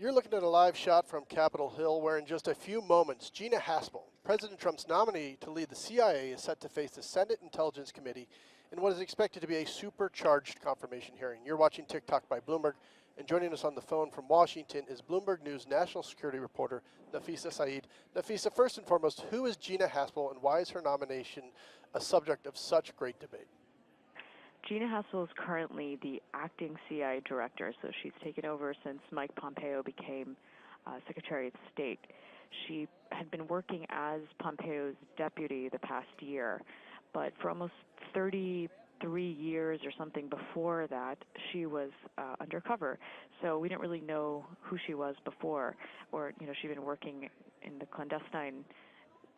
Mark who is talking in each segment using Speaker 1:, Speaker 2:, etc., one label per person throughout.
Speaker 1: You're looking at a live shot from Capitol Hill where in just a few moments, Gina Haspel, President Trump's nominee to lead the CIA, is set to face the Senate Intelligence Committee in what is expected to be a supercharged confirmation hearing. You're watching TikTok by Bloomberg, and joining us on the phone from Washington is Bloomberg News national security reporter Nafisa Saeed. Nafisa, first and foremost, who is Gina Haspel and why is her nomination a subject of such great debate?
Speaker 2: Gina Haspel is currently the acting CIA director, so she's taken over since Mike Pompeo became Secretary of State. She had been working as Pompeo's deputy the past year, but for almost 33 years or something before that, she was undercover. So we didn't really know who she was before, or she'd been working in the clandestine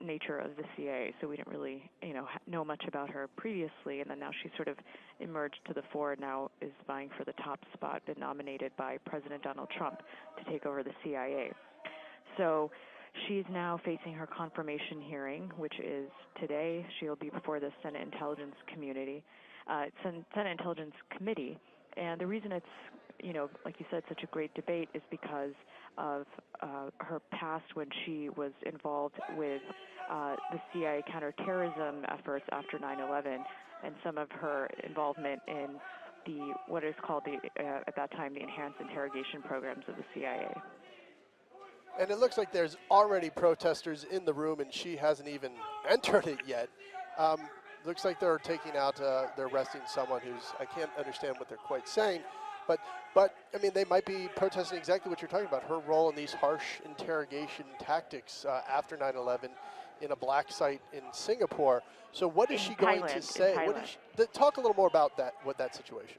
Speaker 2: nature of the CIA, so we didn't really, know much about her previously, and then now she's sort of emerged to the fore, now is vying for the top spot, been nominated by President Donald Trump to take over the CIA. So she's now facing her confirmation hearing, which is today. She'll be before the Senate Intelligence Committee, and the reason it's, like you said, such a great debate is because of her past when she was involved with the CIA counterterrorism efforts after 9/11, and some of her involvement in what is called at that time the enhanced interrogation programs of the CIA.
Speaker 1: And it looks like there's already protesters in the room, and she hasn't even entered it yet. Looks like they're taking out, they're arresting someone who's, I can't understand what they're quite saying, but I mean, they might be protesting exactly what you're talking about, her role in these harsh interrogation tactics after 9/11 in a black site in Singapore. So what is she going to say? Talk a little more about that situation.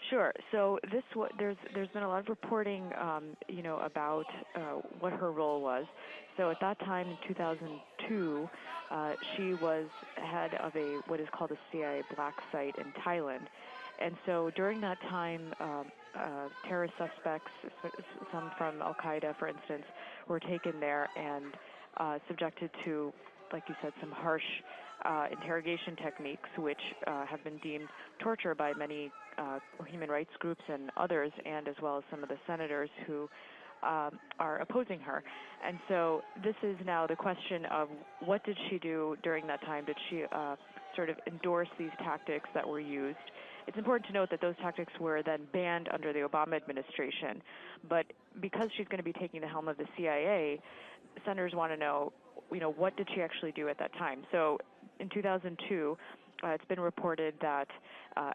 Speaker 2: Sure. So there's been a lot of reporting, about what her role was. So at that time in 2002, she was head of what is called a CIA black site in Thailand. And so during that time, terrorist suspects, some from Al-Qaeda, for instance, were taken there and subjected to, like you said, some harsh interrogation techniques, which have been deemed torture by many human rights groups and others, and as well as some of the senators who are opposing her. And so this is now the question of what did she do during that time? Did she sort of endorse these tactics that were used? It's important to note that those tactics were then banned under the Obama administration. But because she's going to be taking the helm of the CIA, senators want to know, what did she actually do at that time? So in 2002, it's been reported that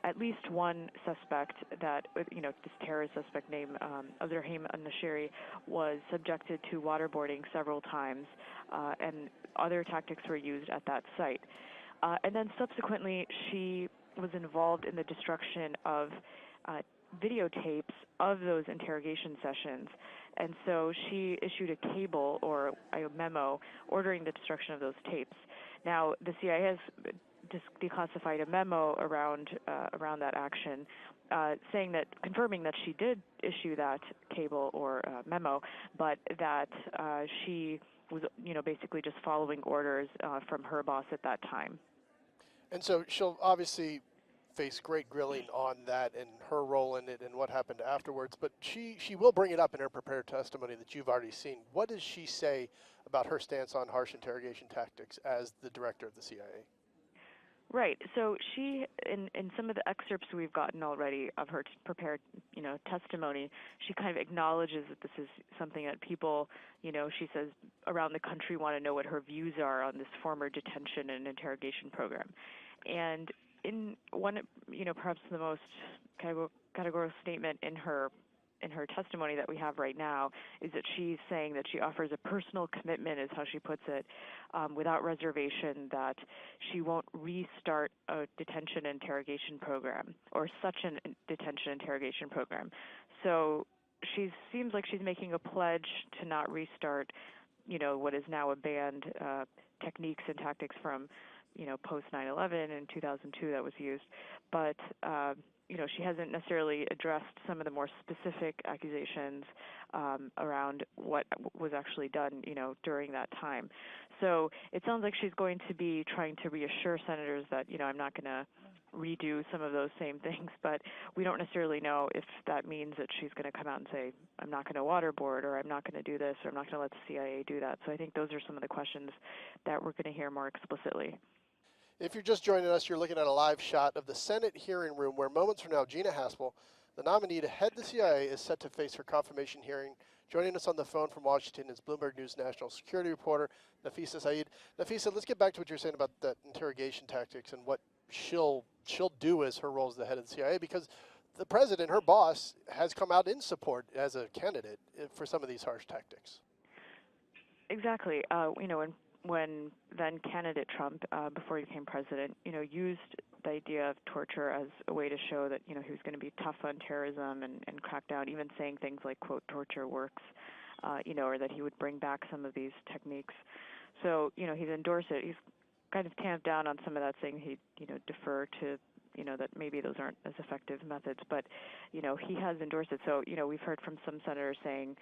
Speaker 2: at least one suspect this terrorist suspect named Abdurrahim al-Nashiri was subjected to waterboarding several times, and other tactics were used at that site. And then subsequently, she was involved in the destruction of videotapes of those interrogation sessions. And so she issued a cable or a memo ordering the destruction of those tapes. Now, the CIA has declassified a memo around that action, confirming that she did issue that cable or memo, but that she was, basically just following orders from her boss at that time.
Speaker 1: And so she'll obviously face great grilling on that and her role in it and what happened afterwards, but she will bring it up in her prepared testimony that you've already seen. What does she say about her stance on harsh interrogation tactics as the director of the CIA?
Speaker 2: Right. So she, in some of the excerpts we've gotten already of her prepared, testimony, she kind of acknowledges that this is something that people, she says, around the country want to know what her views are on this former detention and interrogation program. And in one, perhaps the most categorical statement in her testimony that we have right now is that she's saying that she offers a personal commitment, is how she puts it, without reservation, that she won't restart a detention interrogation program or such a detention interrogation program. So she seems like she's making a pledge to not restart, what is now a banned techniques and tactics from, post 9/11 in 2002 that was used, but she hasn't necessarily addressed some of the more specific accusations around what was actually done, during that time. So it sounds like she's going to be trying to reassure senators that, I'm not going to redo some of those same things, but we don't necessarily know if that means that she's going to come out and say, I'm not going to waterboard, or I'm not going to do this, or I'm not going to let the CIA do that. So I think those are some of the questions that we're going to hear more explicitly.
Speaker 1: If you're just joining us, you're looking at a live shot of the Senate hearing room where moments from now, Gina Haspel, the nominee to head the CIA, is set to face her confirmation hearing. Joining us on the phone from Washington is Bloomberg News national security reporter Nafisa Saeed. Nafisa, let's get back to what you're saying about that interrogation tactics and what she'll do as her role as the head of the CIA, because the president, her boss, has come out in support as a candidate for some of these harsh tactics.
Speaker 2: Exactly. When then candidate Trump, before he became president, used the idea of torture as a way to show that, he was going to be tough on terrorism and crack down, even saying things like, quote, torture works, or that he would bring back some of these techniques. So, he's endorsed it. He's kind of tamped down on some of that, saying he'd, defer to, that maybe those aren't as effective methods. But, he has endorsed it. So, we've heard from some senators saying,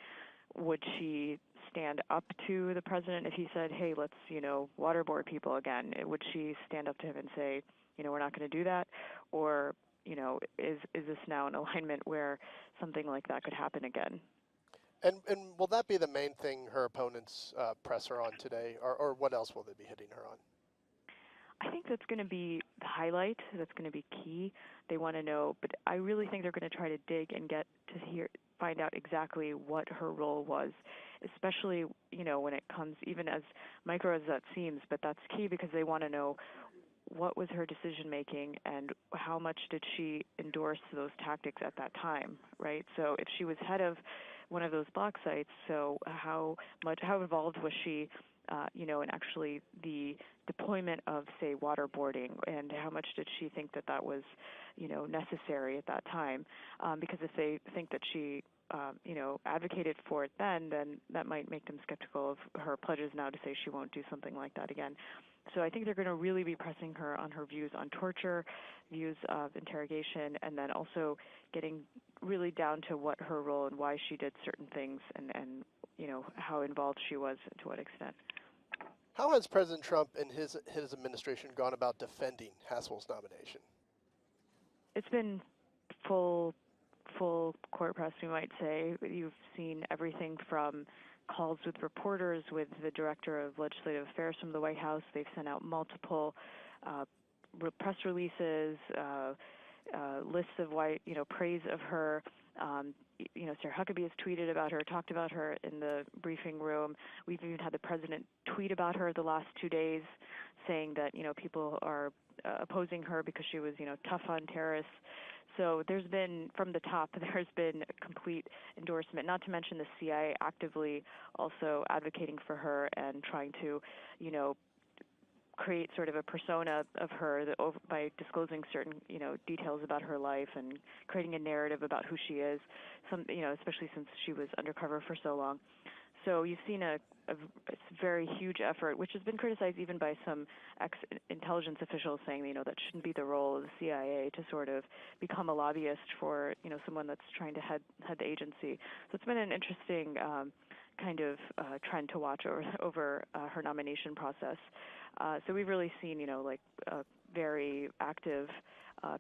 Speaker 2: would she stand up to the president if he said, hey, let's, waterboard people again? Would she stand up to him and say, we're not going to do that? Or, is this now an alignment where something like that could happen again?
Speaker 1: And will that be the main thing her opponents press her on today, or what else will they be hitting her on?
Speaker 2: I think that's going to be the highlight. That's going to be key. They want to know, but I really think they're going to try to dig and get to find out exactly what her role was, especially, when it comes, even as micro as that seems, but that's key because they want to know what was her decision making and how much did she endorse those tactics at that time, right? So if she was head of one of those block sites, so how involved was she, in actually the deployment of, say, waterboarding, and how much did she think that was, necessary at that time? Because if they think that she, advocated for it then that might make them skeptical of her pledges now to say she won't do something like that again. So I think they're going to really be pressing her on her views on torture, views of interrogation, and then also getting really down to what her role and why she did certain things and how involved she was, to what extent.
Speaker 1: How has President Trump and his administration gone about defending Haspel's nomination?
Speaker 2: It's been full court press, we might say. You've seen everything from calls with reporters, with the director of legislative affairs from the White House. They've sent out multiple press releases, lists of praise of her. Sarah Huckabee has tweeted about her, talked about her in the briefing room. We've even had the president tweet about her the last 2 days, saying that, people are opposing her because she was, tough on terrorists. So there's been, from the top, there's been a complete endorsement, not to mention the CIA actively also advocating for her and trying to, create sort of a persona of her by disclosing certain, details about her life and creating a narrative about who she is, especially since she was undercover for so long. So you've seen a very huge effort, which has been criticized even by some ex-intelligence officials, saying, that shouldn't be the role of the CIA to sort of become a lobbyist for, someone that's trying to head the agency. So it's been an interesting kind of trend to watch over her nomination process. So we've really seen, a very active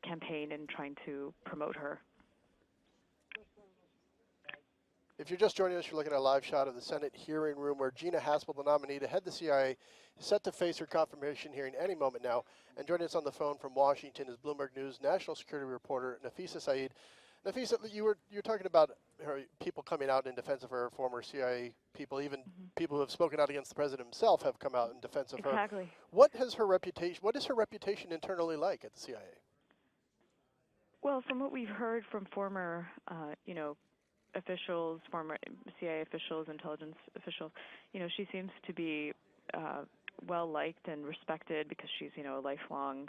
Speaker 2: campaign in trying to promote her.
Speaker 1: If you're just joining us, you're looking at a live shot of the Senate hearing room where Gina Haspel, the nominee to head the CIA, is set to face her confirmation hearing any moment now. And joining us on the phone from Washington is Bloomberg News national security reporter Nafisa Saeed. Nafisa, you're talking about people coming out in defense of her, former CIA people, even people who have spoken out against the president himself have come out in defense of her.
Speaker 2: Exactly.
Speaker 1: What is her reputation internally like at the CIA?
Speaker 2: Well, from what we've heard from former, officials, former CIA officials, intelligence officials, she seems to be well liked and respected because she's, a lifelong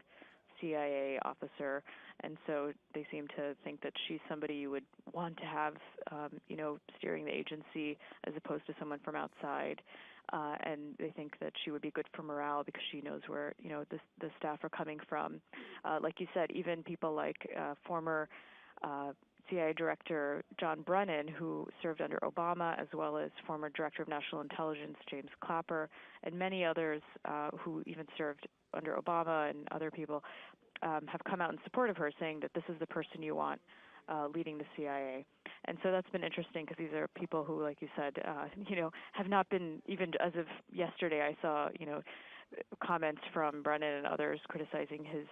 Speaker 2: CIA officer, and so they seem to think that she's somebody you would want to have, steering the agency as opposed to someone from outside. And they think that she would be good for morale because she knows where, the staff are coming from. Like you said, even people like former CIA Director John Brennan, who served under Obama, as well as former Director of National Intelligence James Clapper, and many others who even served under Obama and other people, have come out in support of her, saying that this is the person you want leading the CIA. And so that's been interesting because these are people who, like you said, have not been, even as of yesterday, I saw, comments from Brennan and others criticizing his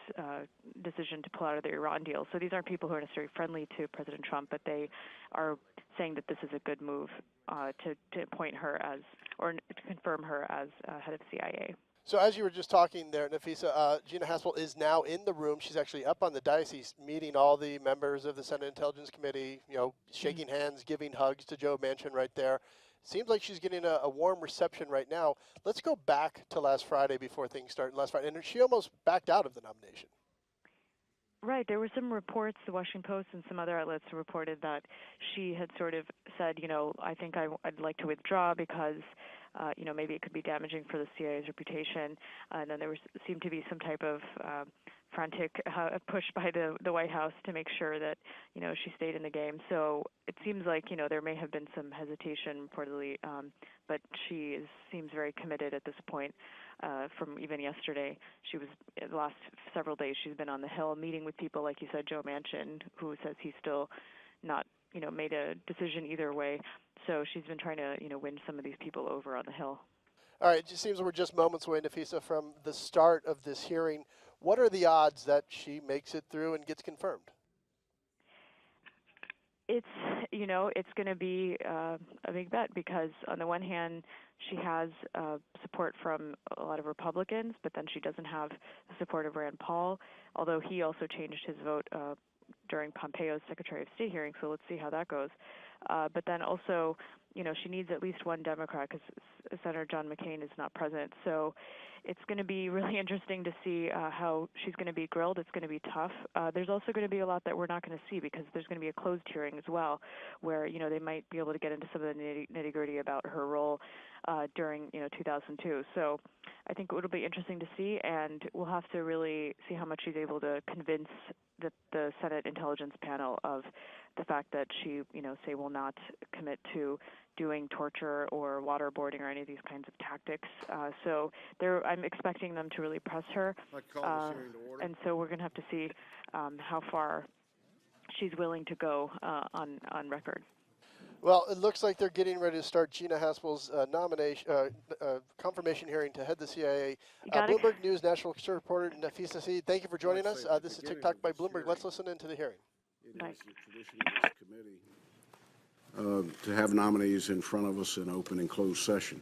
Speaker 2: decision to pull out of the Iran deal. So these aren't people who are necessarily friendly to President Trump, but they are saying that this is a good move to appoint her as, or to confirm her as head of CIA.
Speaker 1: So as you were just talking there, Nafisa, Gina Haspel is now in the room. She's actually up on the diocese meeting all the members of the Senate Intelligence Committee, shaking hands, giving hugs to Joe Manchin right there. Seems like she's getting a warm reception right now. Let's go back to last Friday before things started last Friday. And she almost backed out of the nomination.
Speaker 2: Right. There were some reports, the Washington Post and some other outlets reported that she had sort of said, I think I'd like to withdraw because, maybe it could be damaging for the CIA's reputation. And then there seemed to be some type of frantic push by the White House to make sure that, she stayed in the game. So it seems like, there may have been some hesitation reportedly, but she seems very committed at this point. From even yesterday, she was, the last several days, she's been on the Hill meeting with people, like you said, Joe Manchin, who says he's still not, made a decision either way. So she's been trying to, win some of these people over on the Hill.
Speaker 1: All right, it just seems we're just moments away, Nafisa, from the start of this hearing. What are the odds that she makes it through and gets confirmed?
Speaker 2: It's, it's going to be a big bet because on the one hand, she has support from a lot of Republicans, but then she doesn't have the support of Rand Paul, although he also changed his vote during Pompeo's Secretary of State hearing, so let's see how that goes. But then also, she needs at least one Democrat because Senator John McCain is not present. So it's going to be really interesting to see how she's going to be grilled. It's going to be tough. There's also going to be a lot that we're not going to see because there's going to be a closed hearing as well where, they might be able to get into some of the nitty-gritty about her role during, 2002. So I think it'll be interesting to see, and we'll have to really see how much she's able to convince the Senate Intelligence Panel of the fact that she, say, will not commit to doing torture or waterboarding or any of these kinds of tactics. So I'm expecting them to really press her. And so we're going to have to see how far she's willing to go on record.
Speaker 1: Well, it looks like they're getting ready to start Gina Haspel's confirmation hearing to head the CIA. Bloomberg News national reporter Nafisa Saeed, thank you for joining us. This is TikTok by Bloomberg. Let's listen into the hearing.
Speaker 3: It is the tradition of this committee to have nominees in front of us in open and closed session.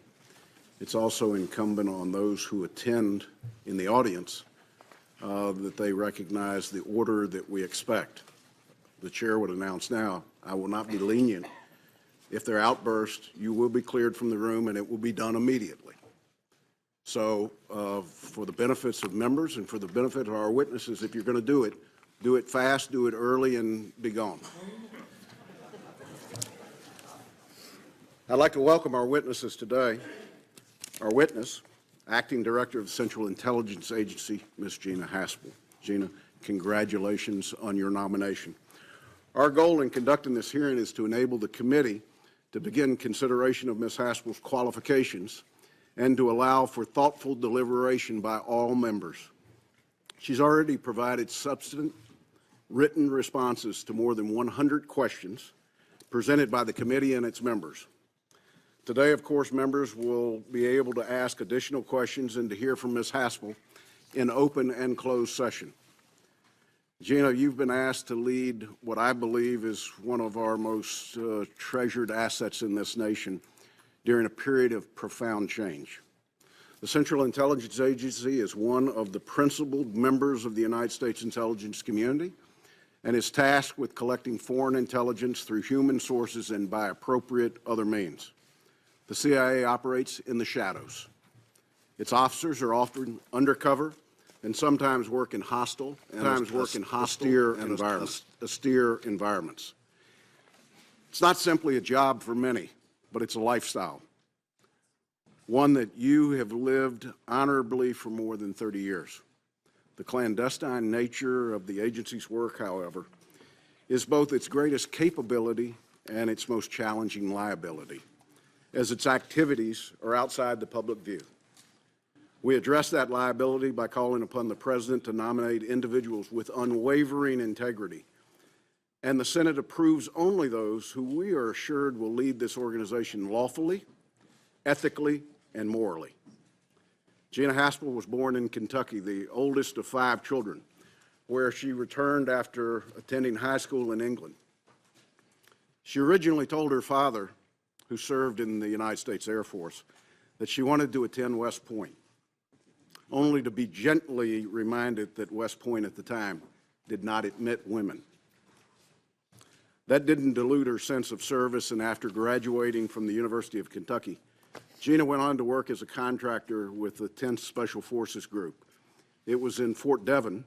Speaker 3: It's also incumbent on those who attend in the audience that they recognize the order that we expect. The chair would announce now, I will not be lenient. If there are outbursts, you will be cleared from the room and it will be done immediately. So for the benefits of members and for the benefit of our witnesses, if you're going to do it fast, do it early, and be gone. I'd like to welcome our witnesses today. Our witness, Acting Director of the Central Intelligence Agency, Ms. Gina Haspel. Gina, congratulations on your nomination. Our goal in conducting this hearing is to enable the committee to begin consideration of Ms. Haspel's qualifications and to allow for thoughtful deliberation by all members. She's already provided substantive written responses to more than 100 questions presented by the committee and its members. Today, of course, members will be able to ask additional questions and to hear from Ms. Haspel in open and closed session. Gina, you've been asked to lead what I believe is one of our most treasured assets in this nation during a period of profound change. The Central Intelligence Agency is one of the principal members of the United States intelligence community and is tasked with collecting foreign intelligence through human sources and by appropriate other means. The CIA operates in the shadows. Its officers are often undercover and sometimes work in hostile and austere environments. It's not simply a job for many, but it's a lifestyle, one that you have lived honorably for more than 30 years. The clandestine nature of the agency's work, however, is both its greatest capability and its most challenging liability, as its activities are outside the public view. We address that liability by calling upon the President to nominate individuals with unwavering integrity, and the Senate approves only those who we are assured will lead this organization lawfully, ethically, and morally. Gina Haspel was born in Kentucky, the oldest of 5 children, where she returned after attending high school in England. She originally told her father, who served in the United States Air Force, that she wanted to attend West Point, only to be gently reminded that West Point at the time did not admit women. That didn't dilute her sense of service, and after graduating from the University of Kentucky, Gina went on to work as a contractor with the 10th Special Forces Group. It was in Fort Devon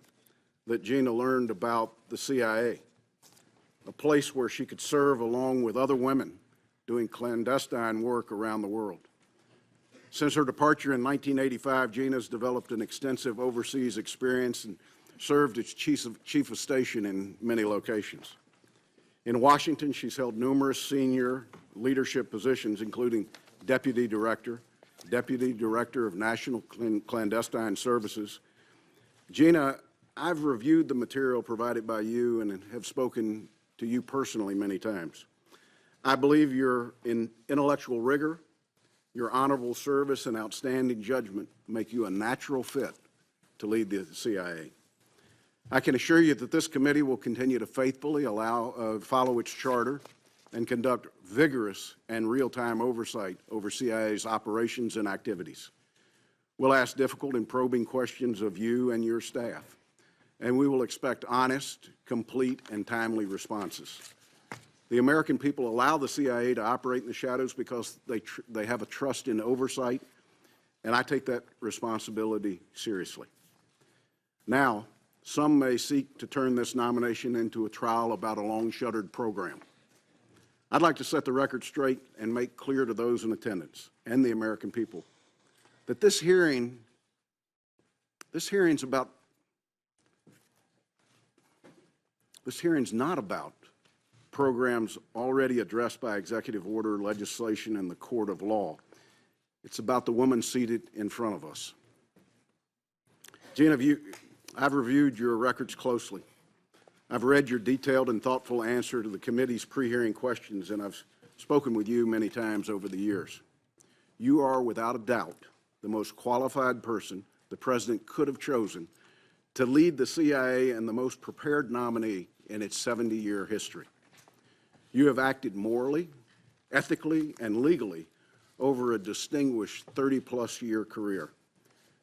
Speaker 3: that Gina learned about the CIA, a place where she could serve along with other women doing clandestine work around the world. Since her departure in 1985, Gina's developed an extensive overseas experience and served as chief of station in many locations. In Washington, she's held numerous senior leadership positions, including Deputy Director of National Clandestine Services. Gina, I've reviewed the material provided by you and have spoken to you personally many times. I believe your intellectual rigor, your honorable service, and outstanding judgment make you a natural fit to lead the CIA. I can assure you that this committee will continue to faithfully follow its charter and conduct vigorous and real-time oversight over CIA's operations and activities. We'll ask difficult and probing questions of you and your staff, and we will expect honest, complete, and timely responses. The American people allow the CIA to operate in the shadows because they have a trust in oversight, and I take that responsibility seriously. Now, some may seek to turn this nomination into a trial about a long-shuttered program. I'd like to set the record straight and make clear to those in attendance and the American people that this hearing's not about programs already addressed by executive order, legislation, and the court of law. It's about the woman seated in front of us. Gina, I've reviewed your records closely. I've read your detailed and thoughtful answer to the committee's pre-hearing questions, and I've spoken with you many times over the years. You are, without a doubt, the most qualified person the President could have chosen to lead the CIA and the most prepared nominee in its 70-year history. You have acted morally, ethically, and legally over a distinguished 30-plus year career.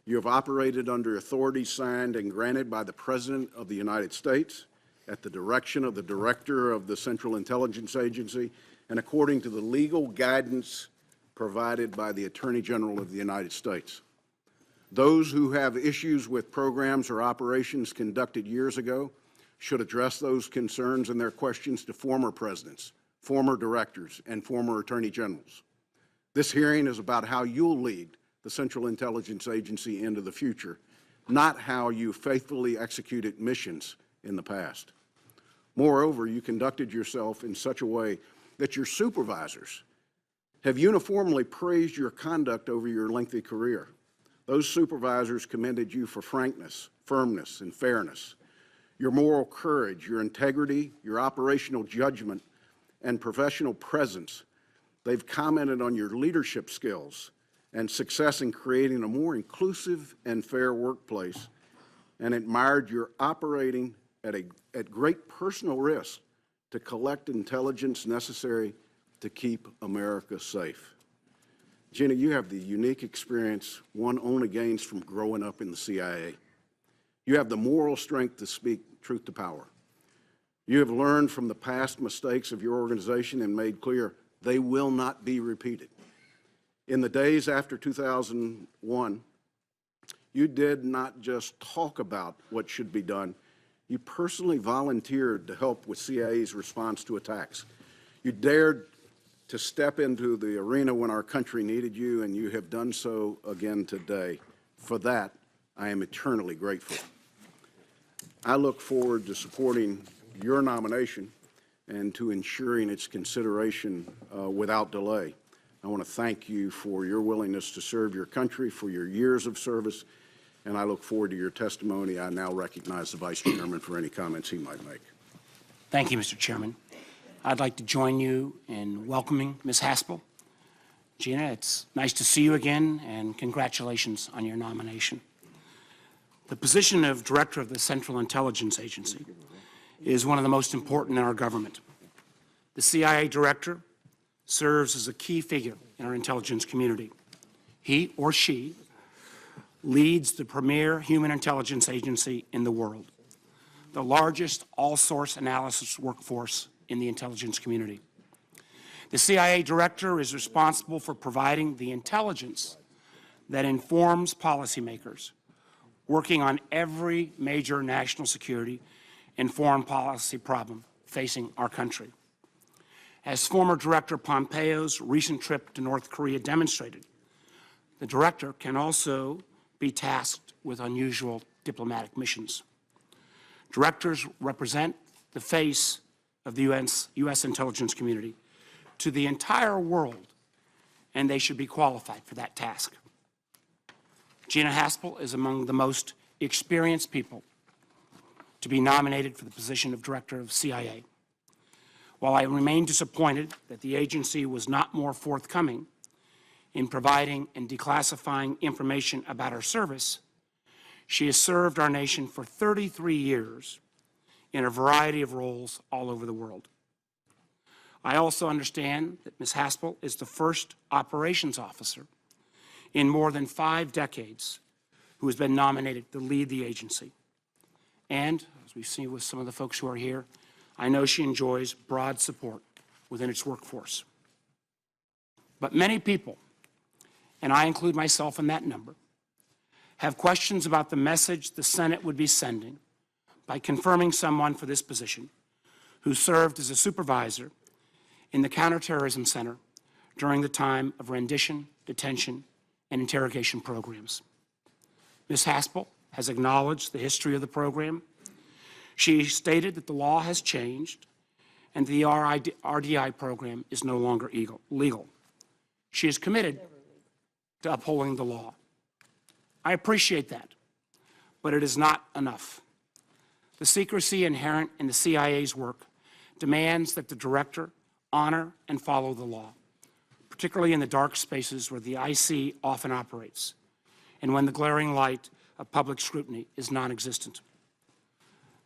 Speaker 3: You have operated under authority signed and granted by the President of the United States at the direction of the Director of the Central Intelligence Agency and according to the legal guidance provided by the Attorney General of the United States. Those who have issues with programs or operations conducted years ago should address those concerns and their questions to former presidents, former directors, and former attorney generals. This hearing is about how you'll lead the Central Intelligence Agency into the future, not how you faithfully executed missions in the past. Moreover, you conducted yourself in such a way that your supervisors have uniformly praised your conduct over your lengthy career. Those supervisors commended you for frankness, firmness, and fairness, your moral courage, your integrity, your operational judgment, and professional presence. They've commented on your leadership skills and success in creating a more inclusive and fair workplace, and admired your operating at great personal risk to collect intelligence necessary to keep America safe. Gina, you have the unique experience one only gains from growing up in the CIA. You have the moral strength to speak truth to power. You have learned from the past mistakes of your organization and made clear they will not be repeated. In the days after 2001, you did not just talk about what should be done. You personally volunteered to help with CIA's response to attacks. You dared to step into the arena when our country needed you, and you have done so again today. For that, I am eternally grateful. I look forward to supporting your nomination and to ensuring its consideration without delay. I want to thank you for your willingness to serve your country, for your years of service, and I look forward to your testimony. I now recognize the Vice Chairman for any comments he might make.
Speaker 4: Thank you, Mr. Chairman. I'd like to join you in welcoming Ms. Haspel. Gina, it's nice to see you again, and congratulations on your nomination. The position of Director of the Central Intelligence Agency is one of the most important in our government. The CIA Director serves as a key figure in our intelligence community. He or she leads the premier human intelligence agency in the world, the largest all-source analysis workforce in the intelligence community. The CIA Director is responsible for providing the intelligence that informs policymakers working on every major national security and foreign policy problem facing our country. As former Director Pompeo's recent trip to North Korea demonstrated, the Director can also be tasked with unusual diplomatic missions. Directors represent the face of the U.S. intelligence community to the entire world, and they should be qualified for that task. Gina Haspel is among the most experienced people to be nominated for the position of Director of CIA. While I remain disappointed that the agency was not more forthcoming in providing and declassifying information about her service, she has served our nation for 33 years in a variety of roles all over the world. I also understand that Ms. Haspel is the first operations officer in more than 5 decades who has been nominated to lead the agency. And, as we've seen with some of the folks who are here, I know she enjoys broad support within its workforce. But many people, and I include myself in that number, have questions about the message the Senate would be sending by confirming someone for this position who served as a supervisor in the Counterterrorism Center during the time of rendition, detention, and interrogation programs. Ms. Haspel has acknowledged the history of the program. She stated that the law has changed and the RDI program is no longer legal. She is committed to upholding the law. I appreciate that, but it is not enough. The secrecy inherent in the CIA's work demands that the Director honor and follow the law, particularly in the dark spaces where the IC often operates and when the glaring light of public scrutiny is non-existent.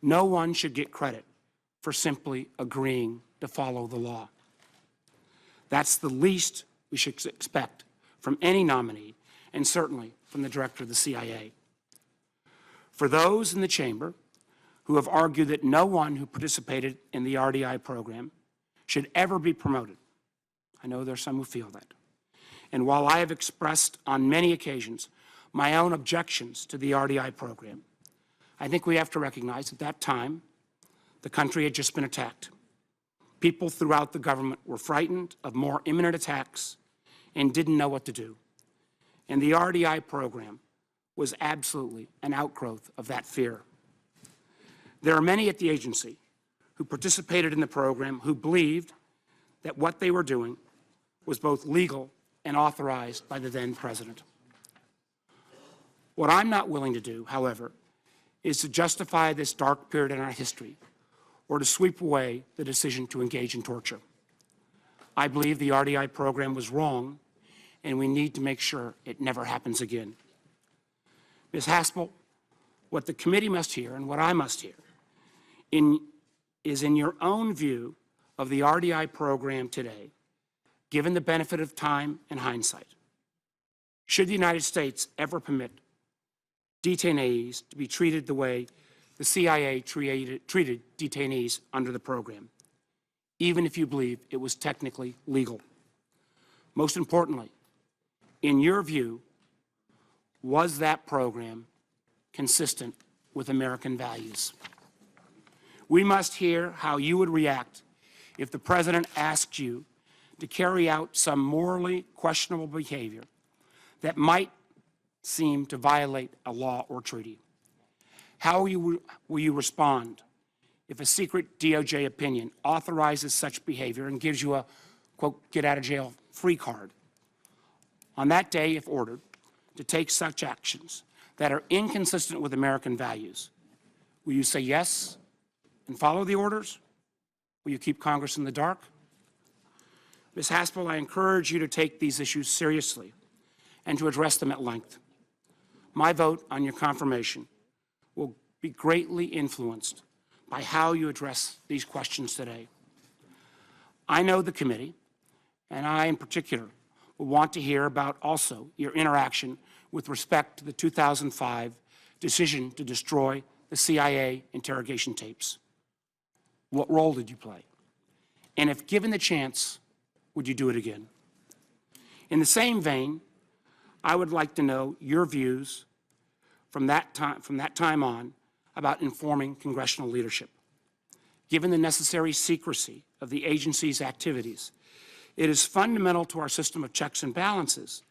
Speaker 4: No one should get credit for simply agreeing to follow the law. That's the least we should expect from any nominee, and certainly from the Director of the CIA. For those in the chamber who have argued that no one who participated in the RDI program should ever be promoted, I know there are some who feel that. And while I have expressed on many occasions my own objections to the RDI program, I think we have to recognize at that time the country had just been attacked. People throughout the government were frightened of more imminent attacks and didn't know what to do. And the RDI program was absolutely an outgrowth of that fear. There are many at the agency who participated in the program who believed that what they were doing was both legal and authorized by the then president. What I'm not willing to do, however, is to justify this dark period in our history or to sweep away the decision to engage in torture. I believe the RDI program was wrong, and we need to make sure it never happens again. Ms. Haspel, what the committee must hear and what I must hear is in your own view of the RDI program today, given the benefit of time and hindsight, should the United States ever permit detainees to be treated the way the CIA treated detainees under the program, even if you believe it was technically legal? Most importantly, in your view, was that program consistent with American values? We must hear how you would react if the President asked you to carry out some morally questionable behavior that might seem to violate a law or treaty. How will you respond if a secret DOJ opinion authorizes such behavior and gives you a, quote, get-out-of-jail-free card. On that day, if ordered to take such actions that are inconsistent with American values, will you say yes and follow the orders? Will you keep Congress in the dark? Ms. Haspel, I encourage you to take these issues seriously and to address them at length. My vote on your confirmation will be greatly influenced by how you address these questions today. I know the committee, and I in particular, will want to hear about also your interaction with respect to the 2005 decision to destroy the CIA interrogation tapes. What role did you play? And if given the chance, would you do it again? In the same vein, I would like to know your views from that time on about informing congressional leadership. Given the necessary secrecy of the agency's activities, it is fundamental to our system of checks and balances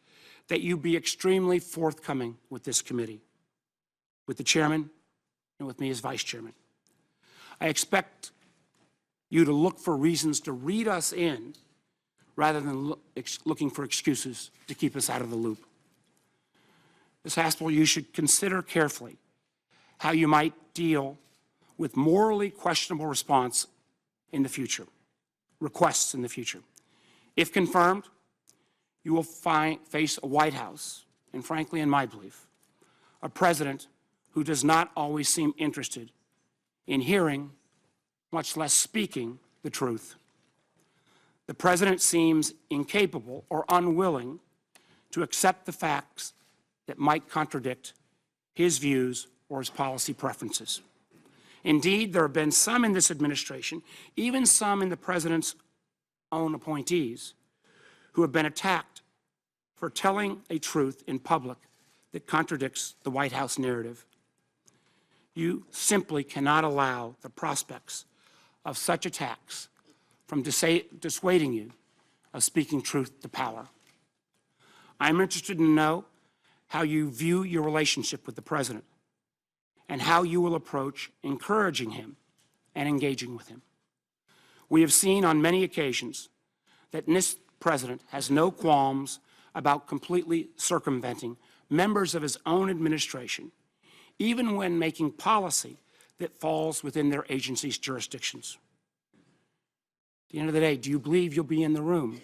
Speaker 4: that you be extremely forthcoming with this committee, with the chairman and with me as vice chairman. I expect you to look for reasons to read us in rather than looking for excuses to keep us out of the loop. Ms. Haspel, you should consider carefully how you might deal with morally questionable requests in the future. If confirmed, you will face a White House, and frankly, in my belief, a president who does not always seem interested in hearing, much less speaking, the truth. The president seems incapable or unwilling to accept the facts that might contradict his views or his policy preferences. Indeed, there have been some in this administration, even some in the president's own appointees, who have been attacked for telling a truth in public that contradicts the White House narrative. You simply cannot allow the prospects of such attacks from dissuading you of speaking truth to power. I'm interested to know how you view your relationship with the president and how you will approach encouraging him and engaging with him. We have seen on many occasions that this president has no qualms about completely circumventing members of his own administration, even when making policy that falls within their agency's jurisdictions. At the end of the day, do you believe you'll be in the room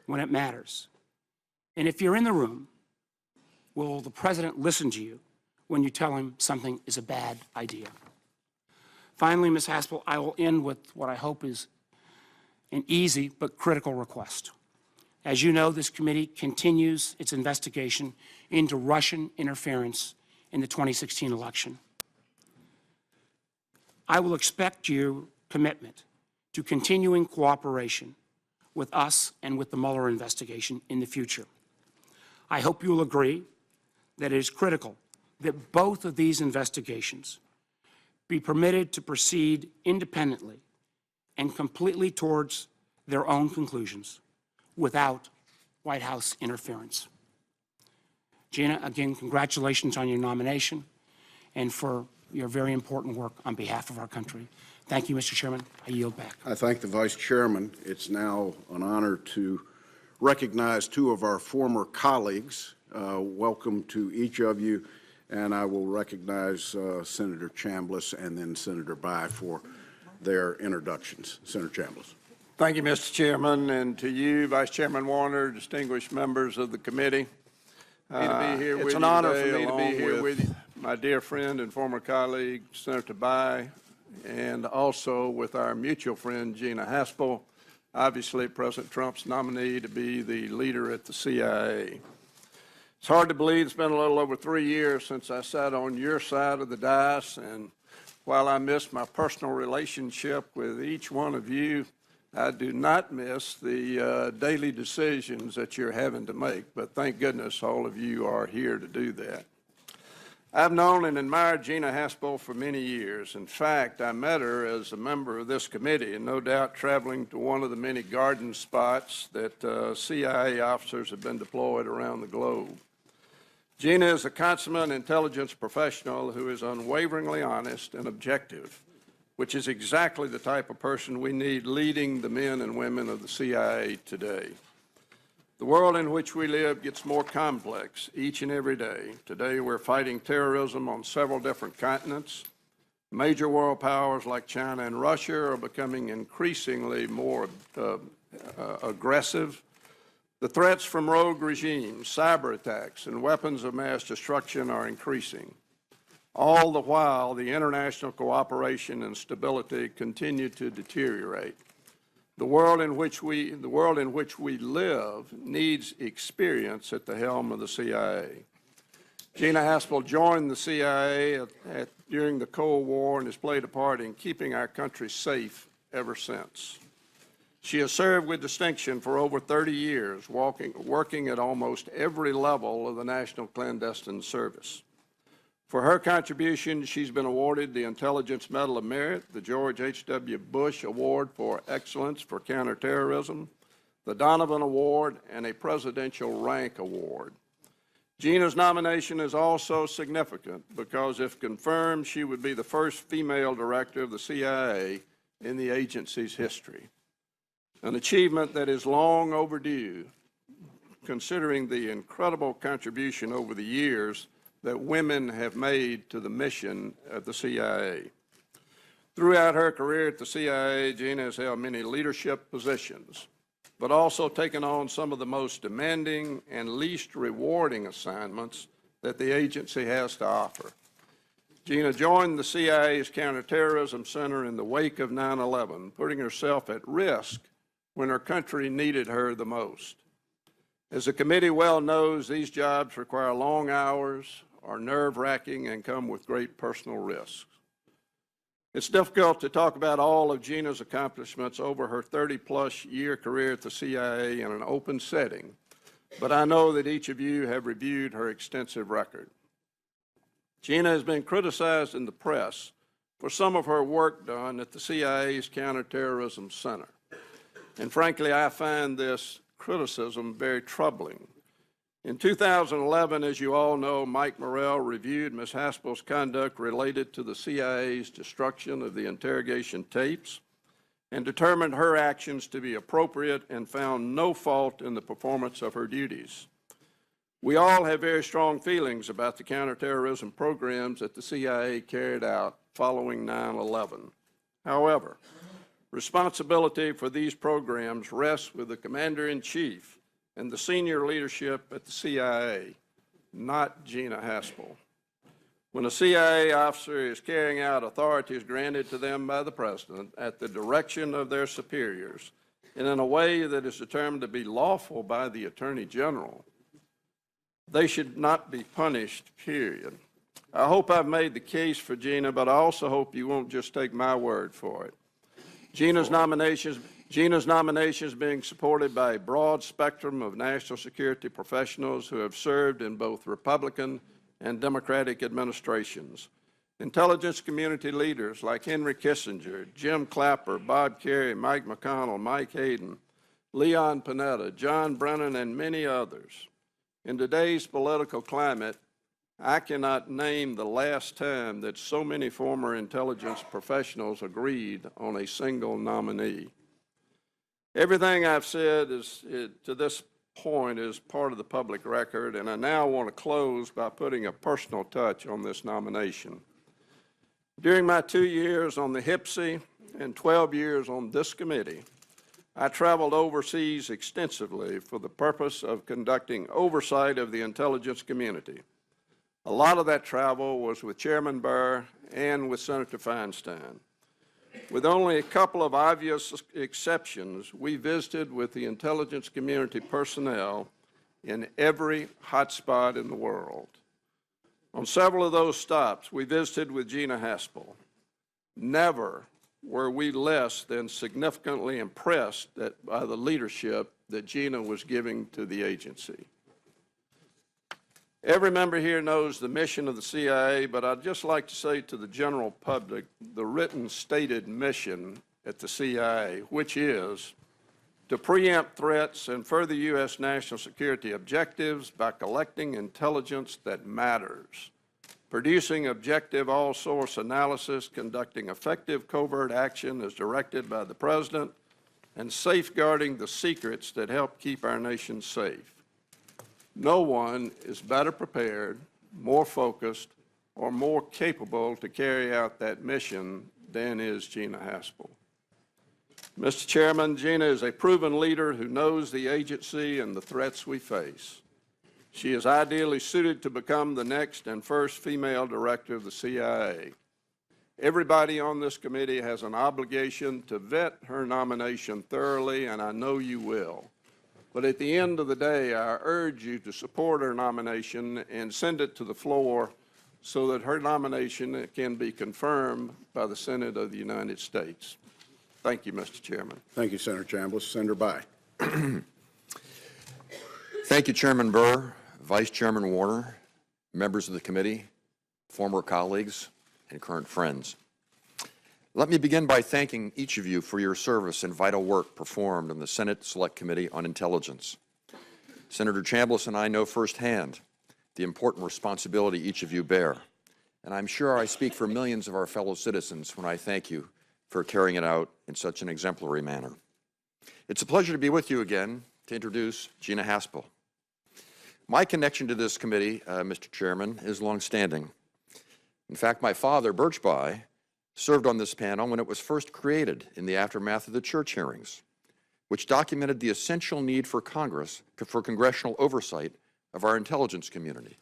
Speaker 4: when it matters? And if you're in the room, will the president listen to you when you tell him something is a bad idea? Finally, Ms. Haspel, I will end with what I hope is an easy but critical request. As you know, this committee continues its investigation into Russian interference in the 2016 election. I will expect your commitment to continuing cooperation with us and with the Mueller investigation in the future. I hope you will agree that it is critical that both of these investigations be permitted to proceed independently and completely towards their own conclusions without White House interference. Gina, again, congratulations on your nomination and for your very important work on behalf of our country. Thank you, Mr. Chairman. I yield back.
Speaker 3: I thank the Vice Chairman. It's now an honor to recognize two of our former colleagues. Welcome to each of you, and I will recognize Senator Chambliss and then Senator Bayh for their introductions. Senator Chambliss.
Speaker 5: Thank you, Mr. Chairman, and to you, Vice Chairman Warner, distinguished members of the committee. It's an honor for me to be here with you, my dear friend and former colleague, Senator Bayh, and also with our mutual friend, Gina Haspel, obviously President Trump's nominee to be the leader at the CIA. It's hard to believe it's been a little over 3 years since I sat on your side of the dais, and while I miss my personal relationship with each one of you, I do not miss the daily decisions that you're having to make, but thank goodness all of you are here to do that. I've known and admired Gina Haspel for many years. In fact, I met her as a member of this committee and no doubt traveling to one of the many garden spots that CIA officers have been deployed around the globe. Gina is a consummate intelligence professional who is unwaveringly honest and objective which is exactly the type of person we need leading the men and women of the CIA today. The world in which we live gets more complex each and every day. Today we're fighting terrorism on several different continents. Major world powers like China and Russia are becoming increasingly more aggressive. The threats from rogue regimes, cyber attacks, and weapons of mass destruction are increasing. All the while, the international cooperation and stability continue to deteriorate. The world in which we live needs experience at the helm of the CIA. Gina Haspel joined the CIA during the Cold War and has played a part in keeping our country safe ever since. She has served with distinction for over 30 years, working at almost every level of the National Clandestine Service. For her contribution, she's been awarded the Intelligence Medal of Merit, the George H.W. Bush Award for Excellence for Counterterrorism, the Donovan Award, and a Presidential Rank Award. Gina's nomination is also significant because, if confirmed, she would be the first female director of the CIA in the agency's history, an achievement that is long overdue, considering the incredible contribution over the years that women have made to the mission of the CIA. Throughout her career at the CIA, Gina has held many leadership positions, but also taken on some of the most demanding and least rewarding assignments that the agency has to offer. Gina joined the CIA's Counterterrorism Center in the wake of 9/11, putting herself at risk when her country needed her the most. As the committee well knows, these jobs require long hours, are nerve-wracking, and come with great personal risks. It's difficult to talk about all of Gina's accomplishments over her 30-plus year career at the CIA in an open setting, but I know that each of you have reviewed her extensive record. Gina has been criticized in the press for some of her work done at the CIA's Counterterrorism Center. And frankly, I find this criticism very troubling. In 2011, as you all know, Mike Morrell reviewed Ms. Haspel's conduct related to the CIA's destruction of the interrogation tapes and determined her actions to be appropriate and found no fault in the performance of her duties. We all have very strong feelings about the counterterrorism programs that the CIA carried out following 9/11. However, responsibility for these programs rests with the Commander-in-Chief and the senior leadership at the CIA, not Gina Haspel. When a CIA officer is carrying out authorities granted to them by the President at the direction of their superiors and in a way that is determined to be lawful by the Attorney General, they should not be punished, period. I hope I've made the case for Gina, but I also hope you won't just take my word for it. Gina's nomination is being supported by a broad spectrum of national security professionals who have served in both Republican and Democratic administrations. Intelligence community leaders like Henry Kissinger, Jim Clapper, Bob Kerrey, Mike McConnell, Mike Hayden, Leon Panetta, John Brennan, and many others. In today's political climate, I cannot name the last time that so many former intelligence professionals agreed on a single nominee. Everything I've said to this point is part of the public record, and I now want to close by putting a personal touch on this nomination. During my 2 years on the HPSI and 12 years on this committee, I traveled overseas extensively for the purpose of conducting oversight of the intelligence community. A lot of that travel was with Chairman Burr and with Senator Feinstein. With only a couple of obvious exceptions, we visited with the intelligence community personnel in every hotspot in the world. On several of those stops, we visited with Gina Haspel. Never were we less than significantly impressed by the leadership that Gina was giving to the agency. Every member here knows the mission of the CIA, but I'd just like to say to the general public the written stated mission at the CIA, which is to preempt threats and further U.S. national security objectives by collecting intelligence that matters, producing objective all-source analysis, conducting effective covert action as directed by the President, and safeguarding the secrets that help keep our nation safe. No one is better prepared, more focused, or more capable to carry out that mission than is Gina Haspel. Mr. Chairman, Gina is a proven leader who knows the agency and the threats we face. She is ideally suited to become the next and first female director of the CIA. Everybody on this committee has an obligation to vet her nomination thoroughly, and I know you will. But at the end of the day, I urge you to support her nomination and send it to the floor so that her nomination can be confirmed by the Senate of the United States. Thank you, Mr. Chairman.
Speaker 3: Thank you, Senator Chambliss. Senator By.
Speaker 6: Thank you, Chairman Burr, Vice Chairman Warner, members of the committee, former colleagues, and current friends. Let me begin by thanking each of you for your service and vital work performed on the Senate Select Committee on Intelligence. Senator Chambliss and I know firsthand the important responsibility each of you bear, and I'm sure I speak for millions of our fellow citizens when I thank you for carrying it out in such an exemplary manner. It's a pleasure to be with you again to introduce Gina Haspel. My connection to this committee, Mr. Chairman, is longstanding. In fact, my father, Birch By, served on this panel when it was first created in the aftermath of the Church hearings, which documented the essential need for Congress for congressional oversight of our intelligence community,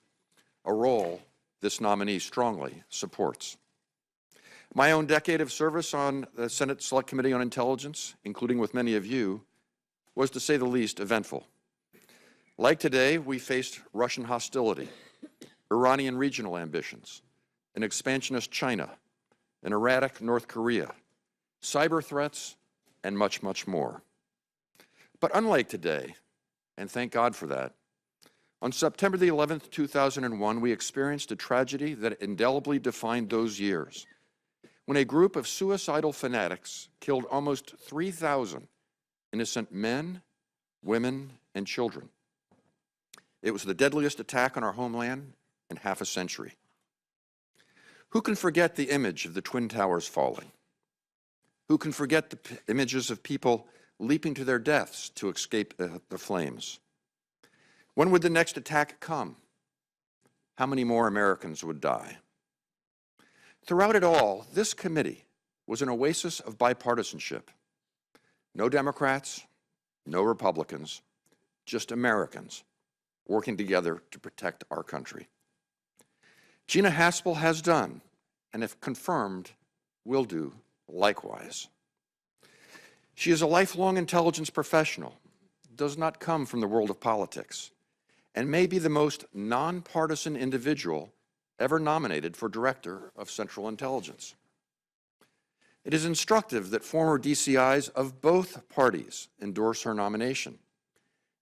Speaker 6: a role this nominee strongly supports. My own decade of service on the Senate Select Committee on Intelligence, including with many of you, was, to say the least, eventful. Like today, we faced Russian hostility, Iranian regional ambitions, an expansionist China, an erratic North Korea, cyber threats, and much, much more. But unlike today, and thank God for that, on September the 11th, 2001, we experienced a tragedy that indelibly defined those years, when a group of suicidal fanatics killed almost 3,000 innocent men, women, and children. It was the deadliest attack on our homeland in half a century. Who can forget the image of the Twin Towers falling? Who can forget the images of people leaping to their deaths to escape the flames? When would the next attack come? How many more Americans would die? Throughout it all, this committee was an oasis of bipartisanship. No Democrats, no Republicans, just Americans working together to protect our country. Gina Haspel has done, and if confirmed, will do likewise. She is a lifelong intelligence professional, does not come from the world of politics, and may be the most nonpartisan individual ever nominated for Director of Central Intelligence. It is instructive that former DCIs of both parties endorse her nomination,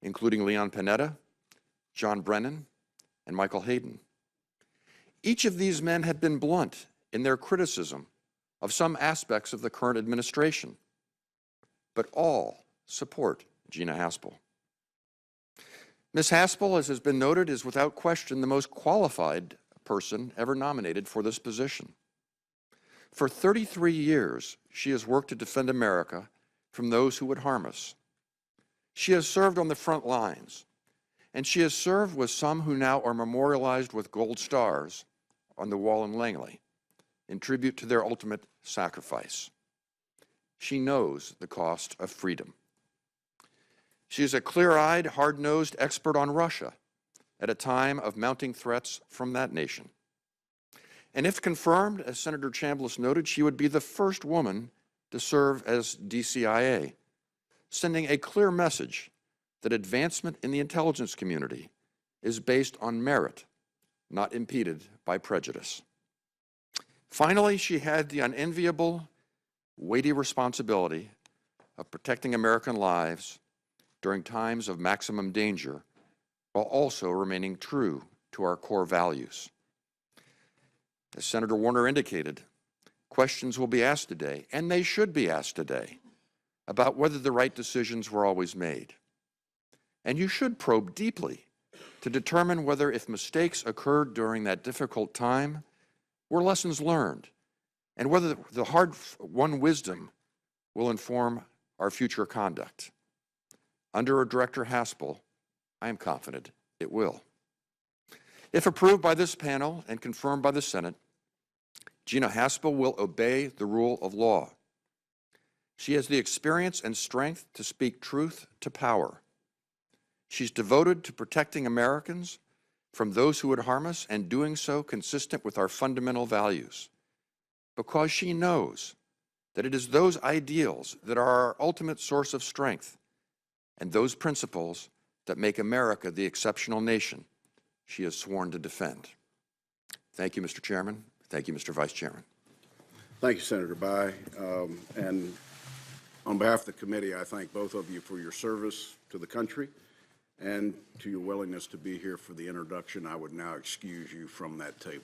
Speaker 6: including Leon Panetta, John Brennan, and Michael Hayden. Each of these men have been blunt in their criticism of some aspects of the current administration, but all support Gina Haspel. Ms. Haspel, as has been noted, is without question the most qualified person ever nominated for this position. For 33 years, she has worked to defend America from those who would harm us. She has served on the front lines, and she has served with some who now are memorialized with gold stars on the wall in Langley, in tribute to their ultimate sacrifice. She knows the cost of freedom. She is a clear-eyed, hard-nosed expert on Russia at a time of mounting threats from that nation. And if confirmed, as Senator Chambliss noted, she would be the first woman to serve as DCIA, sending a clear message that advancement in the intelligence community is based on merit, not impeded by prejudice. Finally, she had the unenviable, weighty responsibility of protecting American lives during times of maximum danger, while also remaining true to our core values. As Senator Warner indicated, questions will be asked today, and they should be asked today, about whether the right decisions were always made. And you should probe deeply to determine whether, if mistakes occurred during that difficult time, were lessons learned, and whether the hard-won wisdom will inform our future conduct. Under Director Haspel, I am confident it will. If approved by this panel and confirmed by the Senate, Gina Haspel will obey the rule of law. She has the experience and strength to speak truth to power. She's devoted to protecting Americans from those who would harm us, and doing so consistent with our fundamental values, because she knows that it is those ideals that are our ultimate source of strength, and those principles that make America the exceptional nation she has sworn to defend. Thank you, Mr. Chairman. Thank you, Mr. Vice Chairman.
Speaker 3: Thank you, Senator Bayh. And on behalf of the committee, I thank both of you for your service to the country and to your willingness to be here for the introduction. I would now excuse you from that table.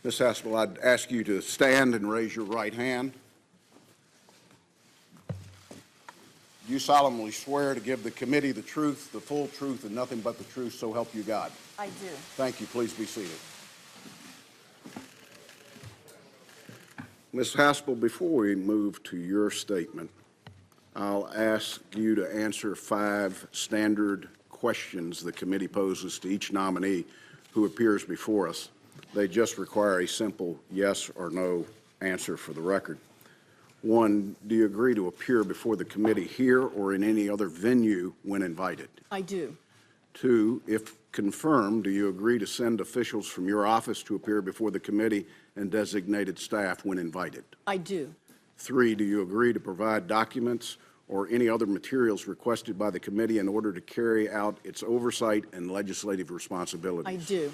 Speaker 3: Ms. Haspel, I'd ask you to stand and raise your right hand. Do you solemnly swear to give the committee the truth, the full truth, and nothing but the truth, so help you God?
Speaker 7: I do.
Speaker 3: Thank you. Please be seated. Ms. Haspel, before we move to your statement, I'll ask you to answer 5 standard questions the committee poses to each nominee who appears before us. They just require a simple yes or no answer for the record. 1, do you agree to appear before the committee here or in any other venue when invited?
Speaker 7: I do.
Speaker 3: 2, if confirmed, do you agree to send officials from your office to appear before the committee and designated staff when invited?
Speaker 7: I do.
Speaker 3: 3, do you agree to provide documents or any other materials requested by the committee in order to carry out its oversight and legislative responsibilities?
Speaker 7: I do.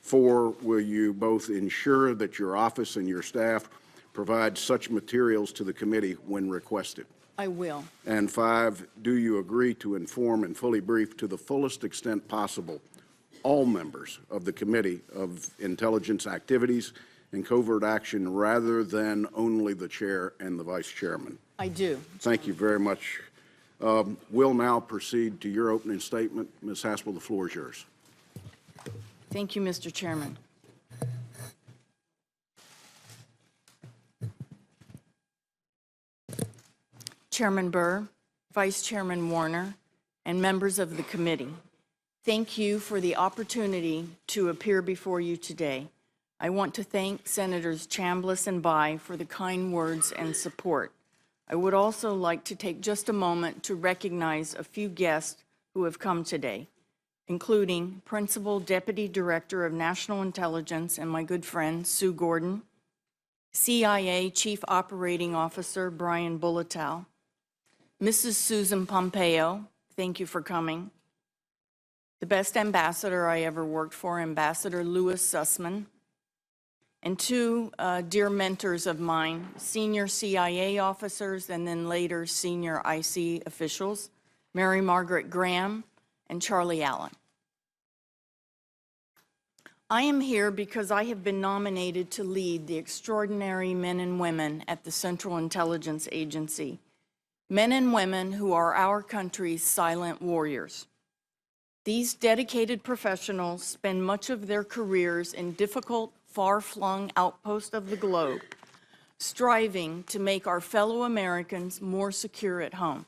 Speaker 3: 4, will you both ensure that your office and your staff provide such materials to the committee when requested?
Speaker 7: I will.
Speaker 3: And 5, do you agree to inform and fully brief to the fullest extent possible all members of the Committee of Intelligence Activities and Covert Action rather than only the chair and the vice chairman?
Speaker 7: I do.
Speaker 3: Thank you very much. We'll now proceed to your opening statement. Ms. Haspel, the floor is yours.
Speaker 7: Thank you, Mr. Chairman. Chairman Burr, Vice Chairman Warner, and members of the committee, thank you for the opportunity to appear before you today. I want to thank Senators Chambliss and Bayh for the kind words and support. I would also like to take just a moment to recognize a few guests who have come today, including Principal Deputy Director of National Intelligence and my good friend Sue Gordon, CIA Chief Operating Officer Brian Bulletow, Mrs. Susan Pompeo, thank you for coming, the best ambassador I ever worked for, Ambassador Louis Sussman, and 2 dear mentors of mine, senior CIA officers and then later senior IC officials, Mary Margaret Graham and Charlie Allen. I am here because I have been nominated to lead the extraordinary men and women at the Central Intelligence Agency, men and women who are our country's silent warriors. These dedicated professionals spend much of their careers in difficult, far-flung outposts of the globe, striving to make our fellow Americans more secure at home.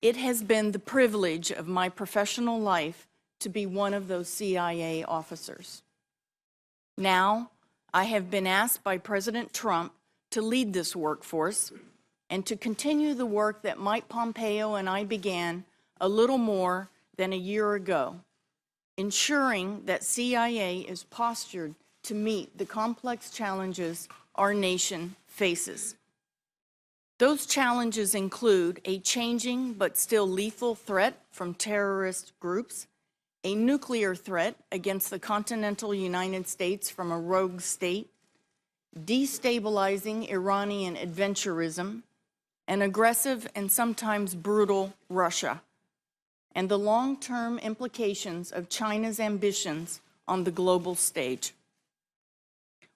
Speaker 7: It has been the privilege of my professional life to be one of those CIA officers. Now, I have been asked by President Trump to lead this workforce and to continue the work that Mike Pompeo and I began a little more than a year ago, ensuring that CIA is postured to meet the complex challenges our nation faces. Those challenges include a changing but still lethal threat from terrorist groups, a nuclear threat against the continental United States from a rogue state, destabilizing Iranian adventurism, an aggressive and sometimes brutal Russia, and the long-term implications of China's ambitions on the global stage.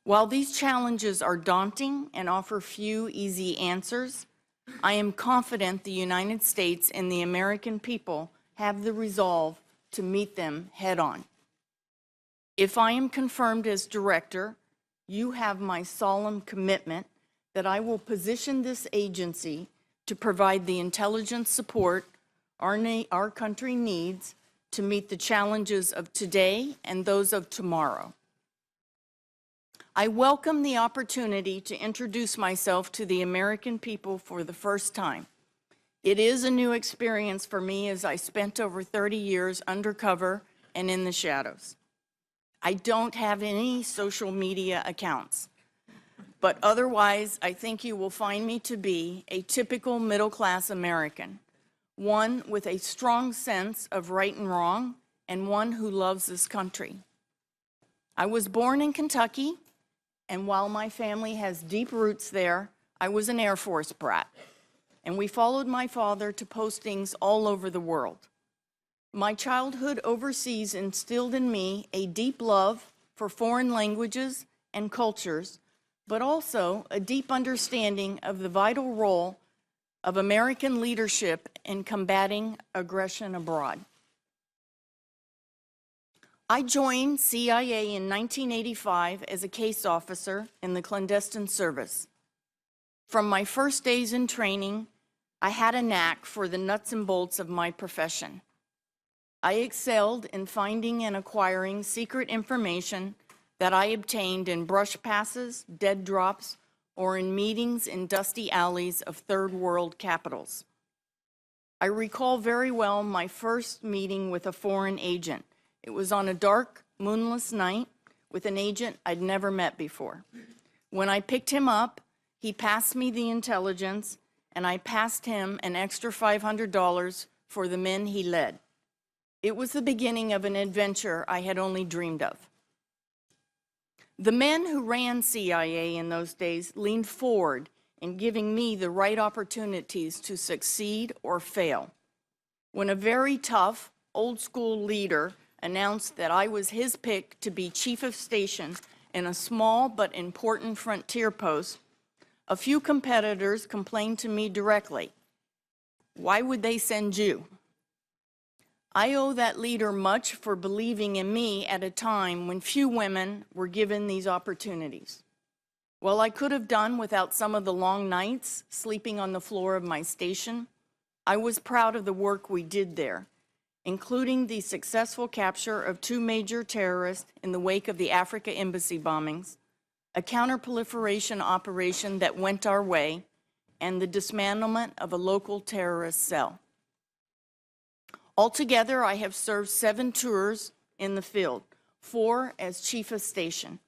Speaker 7: While these challenges are daunting and offer few easy answers, I am confident the United States and the American people have the resolve to meet them head-on. If I am confirmed as director, you have my solemn commitment that I will position this agency to provide the intelligence support our country needs to meet the challenges of today and those of tomorrow. I welcome the opportunity to introduce myself to the American people for the first time. It is a new experience for me, as I spent over 30 years undercover and in the shadows. I don't have any social media accounts, but otherwise I think you will find me to be a typical middle-class American, one with a strong sense of right and wrong, and one who loves this country. I was born in Kentucky, and while my family has deep roots there, I was an Air Force brat, and we followed my father to postings all over the world. My childhood overseas instilled in me a deep love for foreign languages and cultures, but also a deep understanding of the vital role of American leadership in combating aggression abroad. I joined CIA in 1985 as a case officer in the clandestine service. From my first days in training, I had a knack for the nuts and bolts of my profession. I excelled in finding and acquiring secret information that I obtained in brush passes, dead drops, or in meetings in dusty alleys of third world capitals. I recall very well my first meeting with a foreign agent. It was on a dark, moonless night with an agent I'd never met before. When I picked him up, he passed me the intelligence, and I passed him an extra $500 for the men he led. It was the beginning of an adventure I had only dreamed of. The men who ran CIA in those days leaned forward in giving me the right opportunities to succeed or fail. When a very tough, old-school leader announced that I was his pick to be chief of station in a small but important frontier post, a few competitors complained to me directly. Why would they send you? I owe that leader much for believing in me at a time when few women were given these opportunities. While I could have done without some of the long nights sleeping on the floor of my station, I was proud of the work we did there, including the successful capture of 2 major terrorists in the wake of the Africa embassy bombings, a counterproliferation operation that went our way, and the dismantlement of a local terrorist cell. Altogether, I have served 7 tours in the field, 4 as chief of station,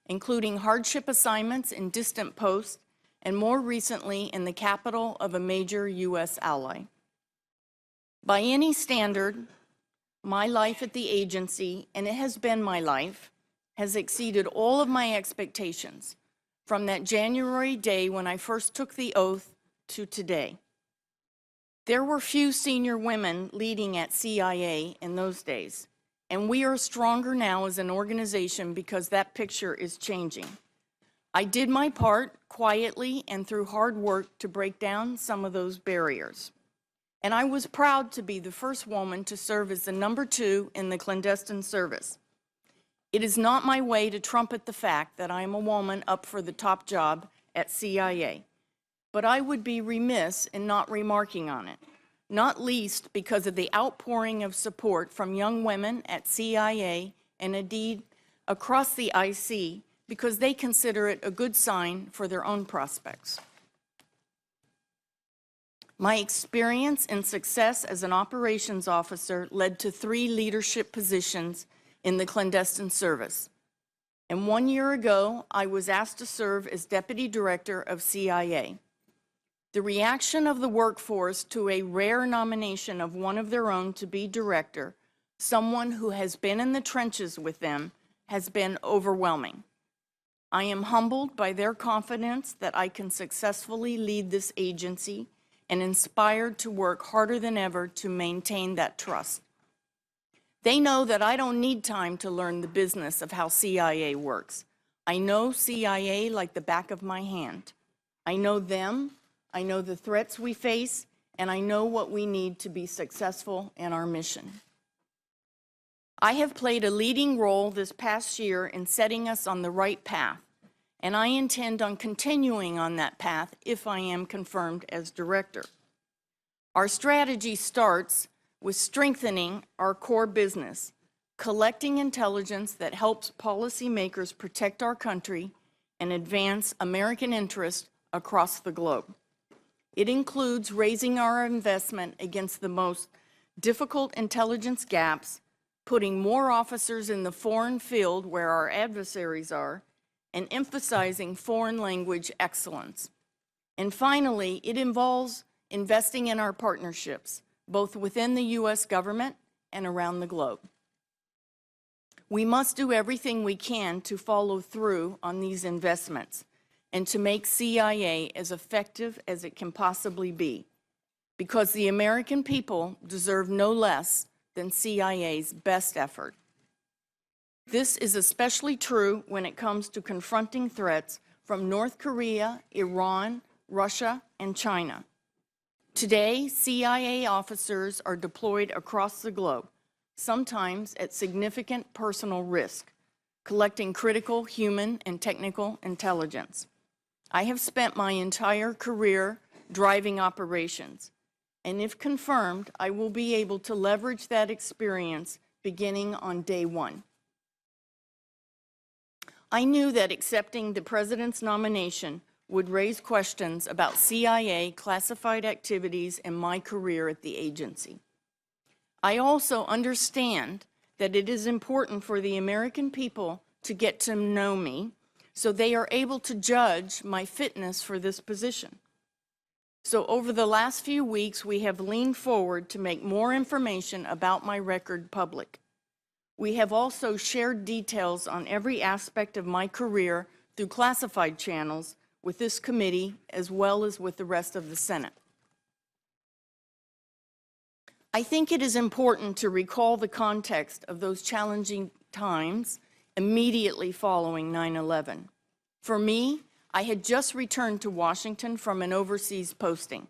Speaker 7: including hardship assignments in distant posts, and more recently in the capital of a major U.S. ally. By any standard, my life at the agency, and it has been my life, has exceeded all of my expectations, from that January day when I first took the oath to today. There were few senior women leading at CIA in those days, and we are stronger now as an organization because that picture is changing. I did my part quietly and through hard work to break down some of those barriers. And I was proud to be the first woman to serve as the number 2 in the clandestine service. It is not my way to trumpet the fact that I am a woman up for the top job at CIA, but I would be remiss in not remarking on it, not least because of the outpouring of support from young women at CIA and indeed across the IC, because they consider it a good sign for their own prospects. My experience and success as an operations officer led to 3 leadership positions in the clandestine service. And 1 year ago, I was asked to serve as deputy director of CIA. The reaction of the workforce to a rare nomination of one of their own to be director, someone who has been in the trenches with them, has been overwhelming. I am humbled by their confidence that I can successfully lead this agency and inspired to work harder than ever to maintain that trust. They know that I don't need time to learn the business of how CIA works. I know CIA like the back of my hand. I know them, I know the threats we face, and I know what we need to be successful in our mission. I have played a leading role this past year in setting us on the right path, and I intend on continuing on that path if I am confirmed as director. Our strategy starts with strengthening our core business, collecting intelligence that helps policymakers protect our country and advance American interests across the globe. It includes raising our investment against the most difficult intelligence gaps, putting more officers in the foreign field where our adversaries are, and emphasizing foreign language excellence. And finally, it involves investing in our partnerships, both within the U.S. government and around the globe. We must do everything we can to follow through on these investments and to make CIA as effective as it can possibly be, because the American people deserve no less than CIA's best effort. This is especially true when it comes to confronting threats from North Korea, Iran, Russia, and China. Today, CIA officers are deployed across the globe, sometimes at significant personal risk, collecting critical human and technical intelligence. I have spent my entire career driving operations, and if confirmed, I will be able to leverage that experience beginning on day one. I knew that accepting the President's nomination would raise questions about CIA classified activities in my career at the agency. I also understand that it is important for the American people to get to know me so they are able to judge my fitness for this position. So over the last few weeks, we have leaned forward to make more information about my record public. We have also shared details on every aspect of my career through classified channels with this committee as well as with the rest of the Senate. I think it is important to recall the context of those challenging times immediately following 9/11. For me, I had just returned to Washington from an overseas posting,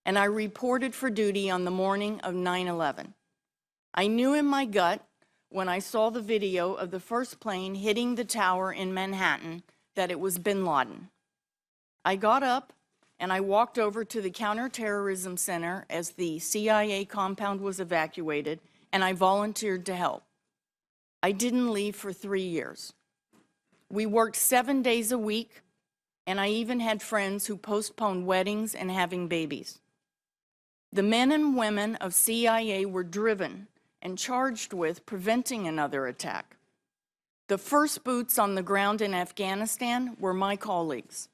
Speaker 7: and I reported for duty on the morning of 9/11. I knew in my gut when I saw the video of the first plane hitting the tower in Manhattan that it was bin Laden. I got up and I walked over to the Counterterrorism Center as the CIA compound was evacuated, and I volunteered to help. I didn't leave for 3 years. We worked 7 days a week, and I even had friends who postponed weddings and having babies. The men and women of CIA were driven and charged with preventing another attack. The first boots on the ground in Afghanistan were my colleagues.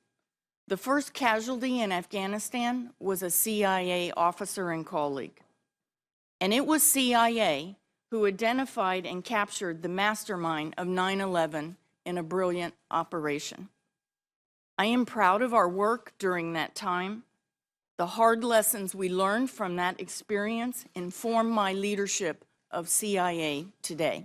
Speaker 7: The first casualty in Afghanistan was a CIA officer and colleague. And it was CIA who identified and captured the mastermind of 9/11 in a brilliant operation. I am proud of our work during that time. The hard lessons we learned from that experience inform my leadership of CIA today.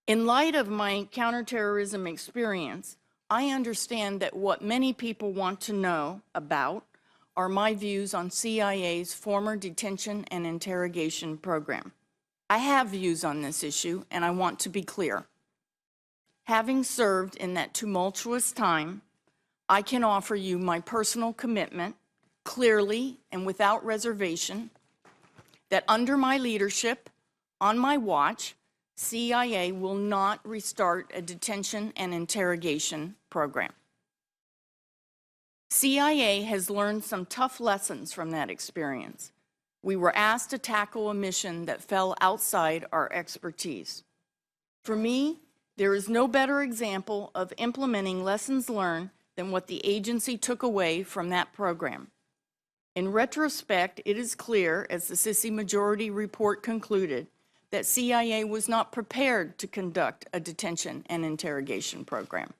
Speaker 7: In light of my counterterrorism experience, I understand that what many people want to know about are my views on CIA's former detention and interrogation program. I have views on this issue, and I want to be clear. Having served in that tumultuous time, I can offer you my personal commitment, clearly and without reservation, that under my leadership, on my watch, CIA will not restart a detention and interrogation program. CIA has learned some tough lessons from that experience. We were asked to tackle a mission that fell outside our expertise. For me, there is no better example of implementing lessons learned than what the agency took away from that program. In retrospect, it is clear, as the Sissy Majority Report concluded, that CIA was not prepared to conduct a detention and interrogation program.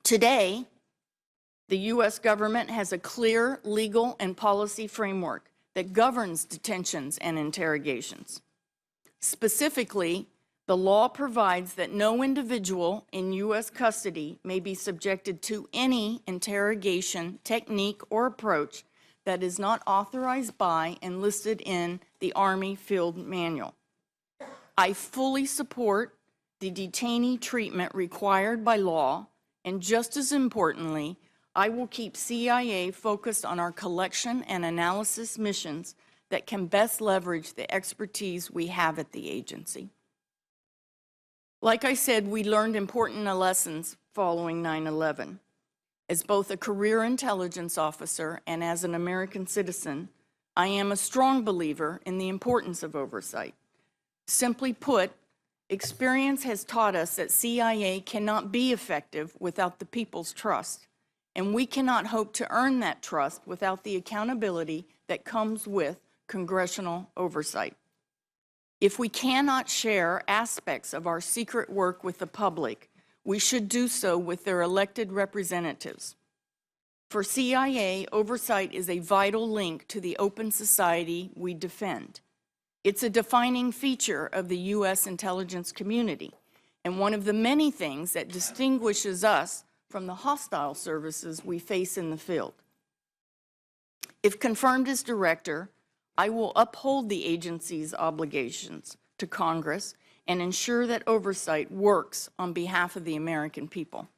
Speaker 7: Today, the U.S. government has a clear legal and policy framework that governs detentions and interrogations. Specifically, the law provides that no individual in U.S. custody may be subjected to any interrogation technique or approach that is not authorized by and listed in the Army Field Manual. I fully support the detainee treatment required by law, and just as importantly, I will keep CIA focused on our collection and analysis missions that can best leverage the expertise we have at the agency. Like I said, we learned important lessons following 9/11. As both a career intelligence officer and as an American citizen, I am a strong believer in the importance of oversight. Simply put, experience has taught us that CIA cannot be effective without the people's trust, and we cannot hope to earn that trust without the accountability that comes with congressional oversight. If we cannot share aspects of our secret work with the public, we should do so with their elected representatives. For CIA, oversight is a vital link to the open society we defend. It's a defining feature of the U.S. intelligence community, and one of the many things that distinguishes us from the hostile services we face in the field. If confirmed as director, I will uphold the agency's obligations to Congress and ensure that oversight works on behalf of the American people.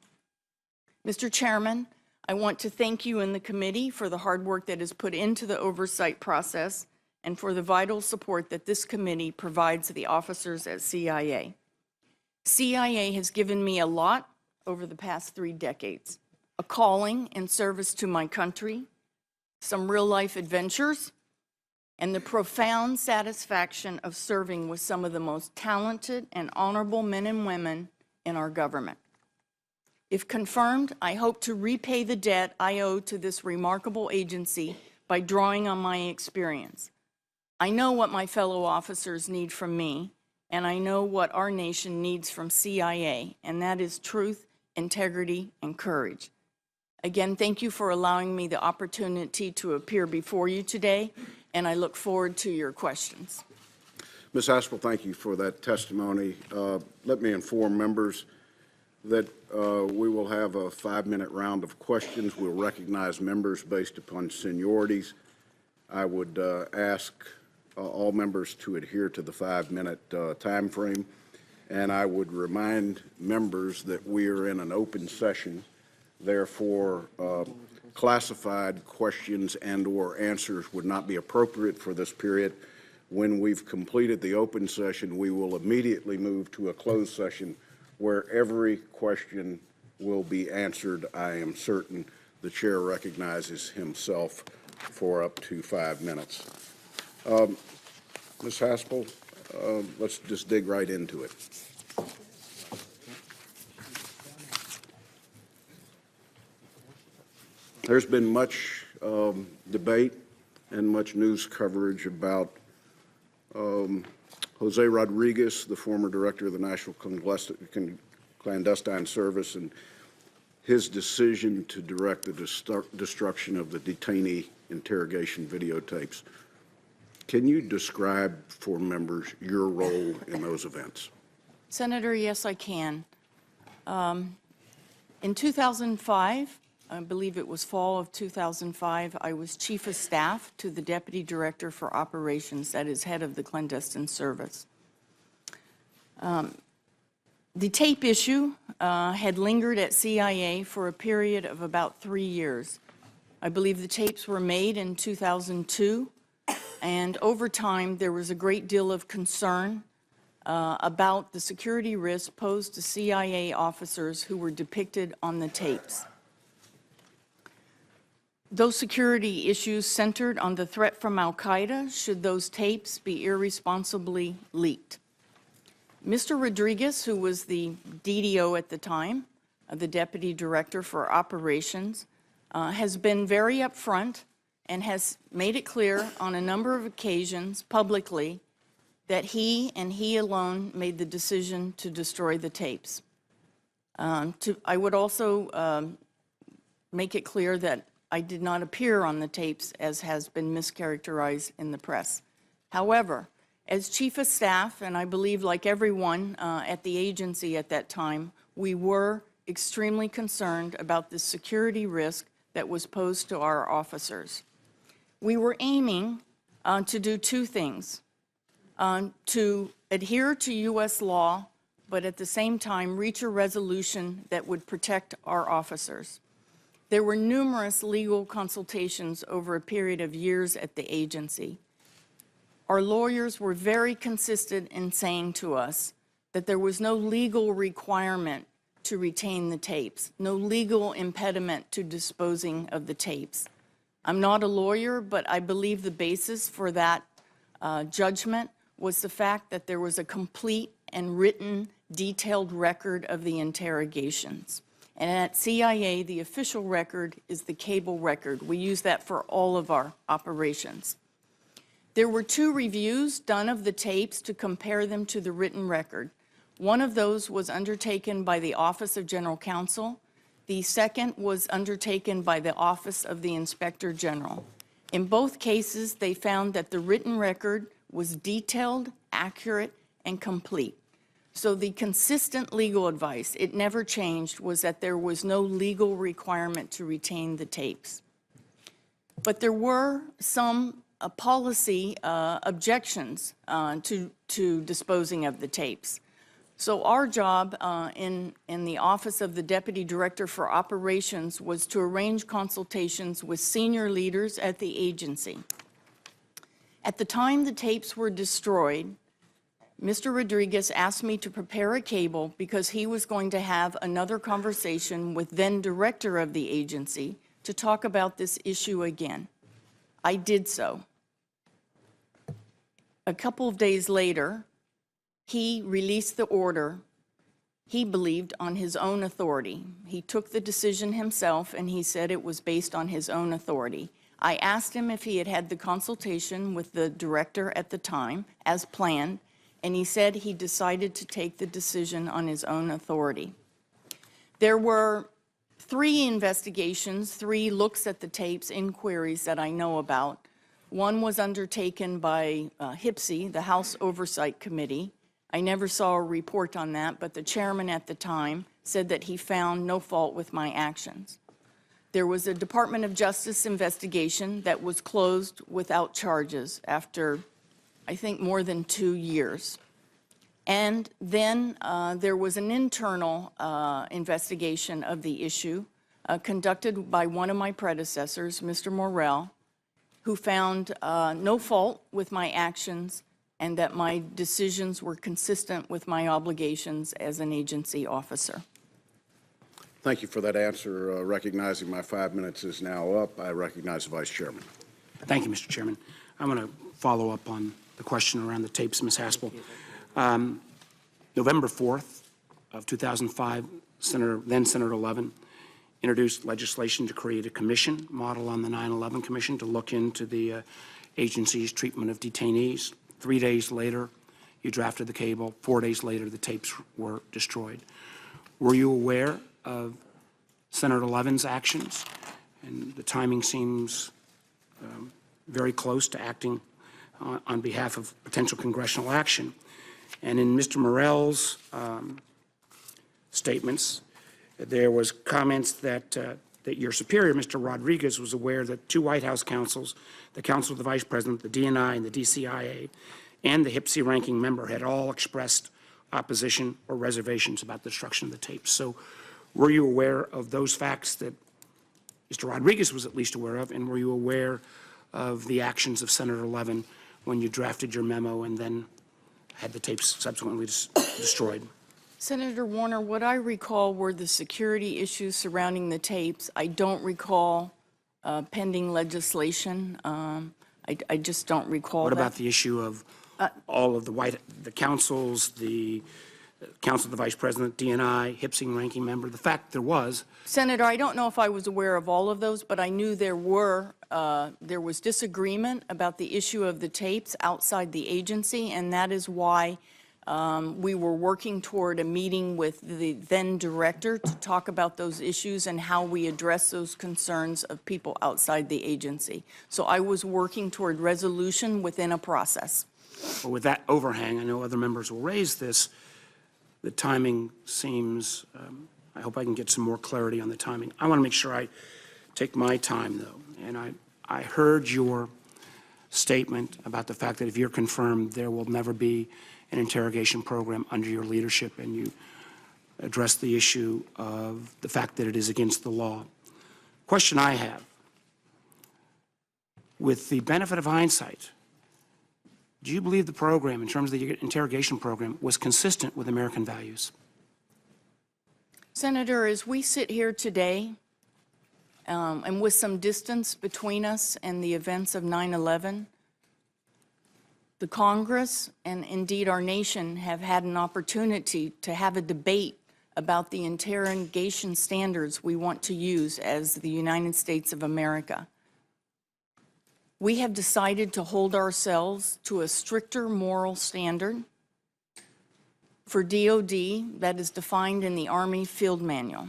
Speaker 7: Mr. Chairman, I want to thank you and the committee for the hard work that is put into the oversight process and for the vital support that this committee provides the officers at CIA. CIA has given me a lot over the past 3 decades, a calling and service to my country, some real-life adventures, and the profound satisfaction of serving with some of the most talented and honorable men and women in our government. If confirmed, I hope to repay the debt I owe to this remarkable agency by drawing on my experience. I know what my fellow officers need from me, and I know what our nation needs from CIA, and that is truth, integrity, and courage. Again, thank you for allowing me the opportunity to appear before you today, and I look forward to your questions.
Speaker 3: Ms. Haspel, thank you for that testimony. Let me inform members that we will have a 5-minute round of questions. We'll recognize members based upon seniorities. I would ask all members to adhere to the 5-minute time frame, and I would remind members that we are in an open session. Therefore, classified questions and/or answers would not be appropriate for this period. When we've completed the open session, we will immediately move to a closed session where every question will be answered. I am certain the chair recognizes himself for up to 5 minutes. Ms. Haspel, let's just dig right into it. There's been much debate and much news coverage about Jose Rodriguez, the former director of the National Clandestine Service, and his decision to direct the destruction of the detainee interrogation videotapes. Can you describe for members your role in those events?
Speaker 7: Senator, yes, I can. In 2005, I believe it was fall of 2005, I was Chief of Staff to the Deputy Director for Operations, that is head of the Clandestine Service. The tape issue had lingered at CIA for a period of about 3 years. I believe the tapes were made in 2002, and over time there was a great deal of concern about the security risk posed to CIA officers who were depicted on the tapes. Those security issues centered on the threat from al-Qaeda should those tapes be irresponsibly leaked. Mr. Rodriguez, who was the DDO at the time, the Deputy Director for Operations, has been very upfront and has made it clear on a number of occasions publicly that he and he alone made the decision to destroy the tapes. I would also make it clear that I did not appear on the tapes, as has been mischaracterized in the press. However, as Chief of Staff, and I believe like everyone at the agency at that time, we were extremely concerned about the security risk that was posed to our officers. We were aiming to do two things: to adhere to U.S. law, but at the same time reach a resolution that would protect our officers. There were numerous legal consultations over a period of years at the agency. Our lawyers were very consistent in saying to us that there was no legal requirement to retain the tapes, no legal impediment to disposing of the tapes. I'm not a lawyer, but I believe the basis for that judgment was the fact that there was a complete and written, detailed record of the interrogations. And at CIA, the official record is the cable record. We use that for all of our operations. There were 2 reviews done of the tapes to compare them to the written record. One of those was undertaken by the Office of General Counsel. The second was undertaken by the Office of the Inspector General. In both cases, they found that the written record was detailed, accurate, and complete. So the consistent legal advice, it never changed, was that there was no legal requirement to retain the tapes. But there were some policy objections to disposing of the tapes. So our job in the Office of the Deputy Director for Operations was to arrange consultations with senior leaders at the agency. At the time the tapes were destroyed, Mr. Rodriguez asked me to prepare a cable because he was going to have another conversation with then director of the agency to talk about this issue again. I did so. A couple of days later, he released the order he believed on his own authority. He took the decision himself, and he said it was based on his own authority. I asked him if he had had the consultation with the director at the time, as planned, and he said he decided to take the decision on his own authority. There were 3 investigations, 3 looks at the tapes, inquiries that I know about. One was undertaken by HPSI, the House Oversight Committee. I never saw a report on that, but the chairman at the time said that he found no fault with my actions. There was a Department of Justice investigation that was closed without charges after, I think, more than 2 years. And then there was an internal investigation of the issue conducted by one of my predecessors, Mr. Morrell, who found no fault with my actions and that my decisions were consistent with my obligations as an agency officer.
Speaker 3: Thank you for that answer. Recognizing my 5 minutes is now up, I recognize the Vice Chairman.
Speaker 4: Thank you, Mr. Chairman. I'm going to follow up on the question around the tapes, Ms. Haspel. November 4th of 2005, then Senator Levin introduced legislation to create a commission, model on the 9/11 Commission, to look into the agency's treatment of detainees. 3 days later, you drafted the cable. 4 days later, the tapes were destroyed. Were you aware of Senator Levin's actions? And the timing seems very close to acting on behalf of potential congressional action. And in Mr. Morrell's statements, there was comments that that your superior, Mr. Rodriguez, was aware that 2 White House counsels, the Counsel of the Vice President, the DNI, and the DCIA, and the HPSI ranking member had all expressed opposition or reservations about the destruction of the tapes. So were you aware of those facts that Mr. Rodriguez was at least aware of, and were you aware of the actions of Senator Levin when you drafted your memo and then had the tapes subsequently destroyed?
Speaker 7: Senator Warner, what I recall were the security issues surrounding the tapes. I don't recall pending legislation. I just don't recall
Speaker 4: What
Speaker 7: that.
Speaker 4: about the issue of all of the councils, the Counsel to the Vice President, DNI, Hipsing ranking member. The fact there was.
Speaker 7: Senator, I don't know if I was aware of all of those, but I knew there was disagreement about the issue of the tapes outside the agency, and that is why we were working toward a meeting with the then director to talk about those issues and how we address those concerns of people outside the agency. So I was working toward resolution within a process.
Speaker 4: Well, with that overhang, I know other members will raise this. The timing seems, I hope I can get some more clarity on the timing. I want to make sure I take my time, though. And I heard your statement about the fact that if you're confirmed, there will never be an interrogation program under your leadership, and you address the issue of the fact that it is against the law. Question I have, with the benefit of hindsight, do you believe the program, in terms of the interrogation program, was consistent with American values?
Speaker 7: Senator, as we sit here today, and with some distance between us and the events of 9/11, the Congress and indeed our nation have had an opportunity to have a debate about the interrogation standards we want to use as the United States of America. We have decided to hold ourselves to a stricter moral standard for DOD that is defined in the Army Field Manual.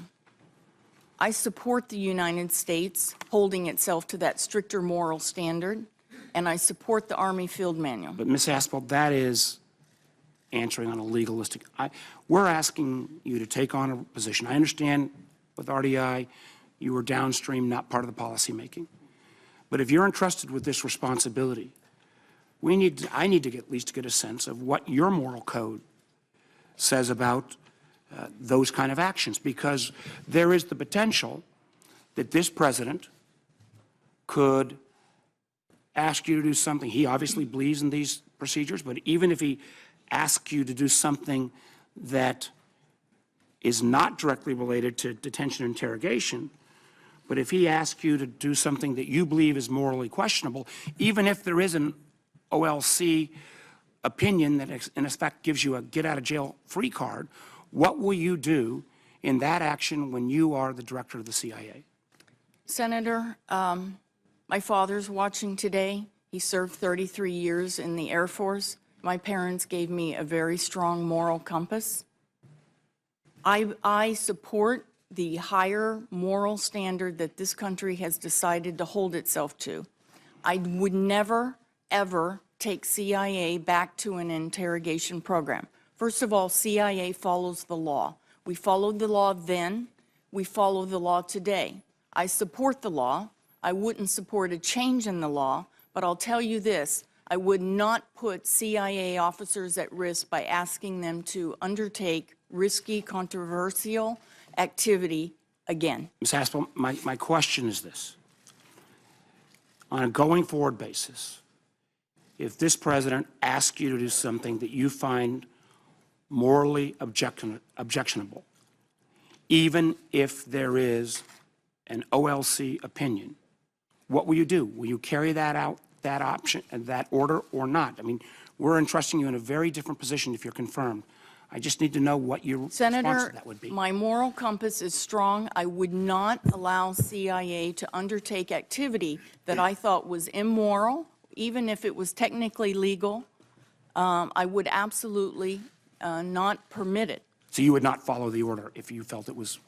Speaker 7: I support the United States holding itself to that stricter moral standard, and I support the Army Field Manual.
Speaker 4: But Ms. Haspel, that is answering on a legalistic. We're asking you to take on a position. I understand with RDI you were downstream, not part of the policy making. But if you're entrusted with this responsibility, I need to at least get a sense of what your moral code says about those kind of actions, because there is the potential that this president could ask you to do something. He obviously believes in these procedures, but even if he asks you to do something that is not directly related to detention and interrogation, but if he asks you to do something that you believe is morally questionable, even if there is an OLC opinion that in effect gives you a get-out-of-jail-free card, what will you do in that action when you are the director of the CIA?
Speaker 7: Senator, my father's watching today. He served 33 years in the Air Force. My parents gave me a very strong moral compass. I support the higher moral standard that this country has decided to hold itself to. I would never, ever take CIA back to an interrogation program. First of all, CIA follows the law. We followed the law then. We follow the law today. I support the law. I wouldn't support a change in the law, but I'll tell you this, I would not put CIA officers at risk by asking them to undertake risky, controversial activity again.
Speaker 4: Ms. Haspel, my question is this. On a going forward basis, if this president asks you to do something that you find morally objectionable, even if there is an OLC opinion, what will you do? Will you carry that out, that option, and that order, or not? I mean, we're entrusting you in a very different position if you're confirmed. I just need to know what your response to that would be.
Speaker 7: Senator, my moral compass is strong. I would not allow CIA to undertake activity that I thought was immoral, even if it was technically legal. I would absolutely not permit it.
Speaker 4: So you would not follow the order if you felt it was?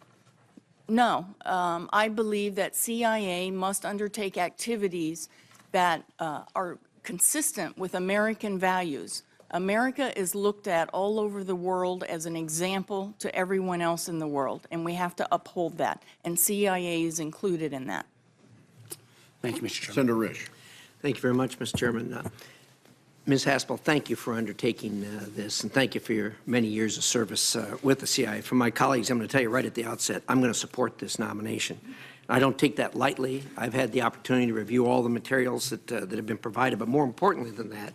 Speaker 7: No. I believe that CIA must undertake activities that are consistent with American values. America is looked at all over the world as an example to everyone else in the world, and we have to uphold that, and CIA is included in that.
Speaker 4: Thank you, Mr. Chairman.
Speaker 3: Senator Risch.
Speaker 8: Thank you very much, Mr. Chairman. Ms. Haspel, thank you for undertaking this, and thank you for your many years of service with the CIA. For my colleagues, I'm going to tell you right at the outset, I'm going to support this nomination. I don't take that lightly. I've had the opportunity to review all the materials that have been provided, but more importantly than that,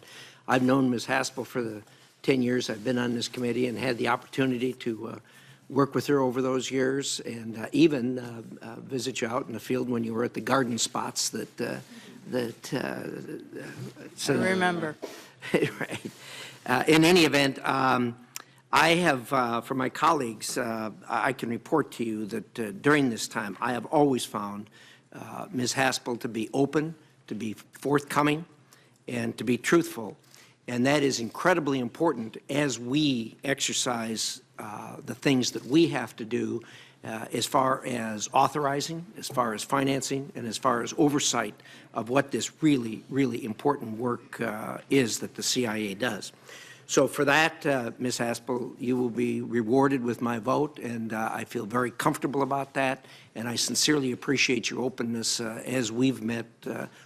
Speaker 8: I've known Ms. Haspel for the 10 years I've been on this committee and had the opportunity to work with her over those years and even visit you out in the field when you were at the garden spots that
Speaker 7: I remember.
Speaker 8: Right. In any event, I have, for my colleagues, I can report to you that during this time, I have always found Ms. Haspel to be open, to be forthcoming, and to be truthful. And that is incredibly important as we exercise the things that we have to do as far as authorizing, as far as financing, and as far as oversight of what this really, really important work is that the CIA does. So for that, Ms. Haspel, you will be rewarded with my vote, and I feel very comfortable about that, and I sincerely appreciate your openness as we've met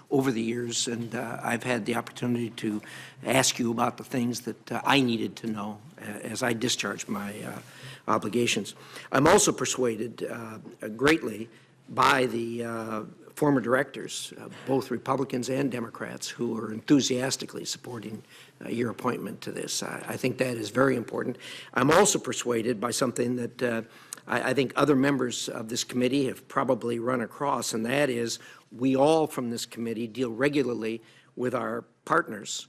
Speaker 8: over the years, and I've had the opportunity to ask you about the things that I needed to know as I discharged my obligations. I'm also persuaded greatly by the former directors, both Republicans and Democrats, who are enthusiastically supporting your appointment to this. I think that is very important. I'm also persuaded by something that I think other members of this committee have probably run across, and that is we all from this committee deal regularly with our partners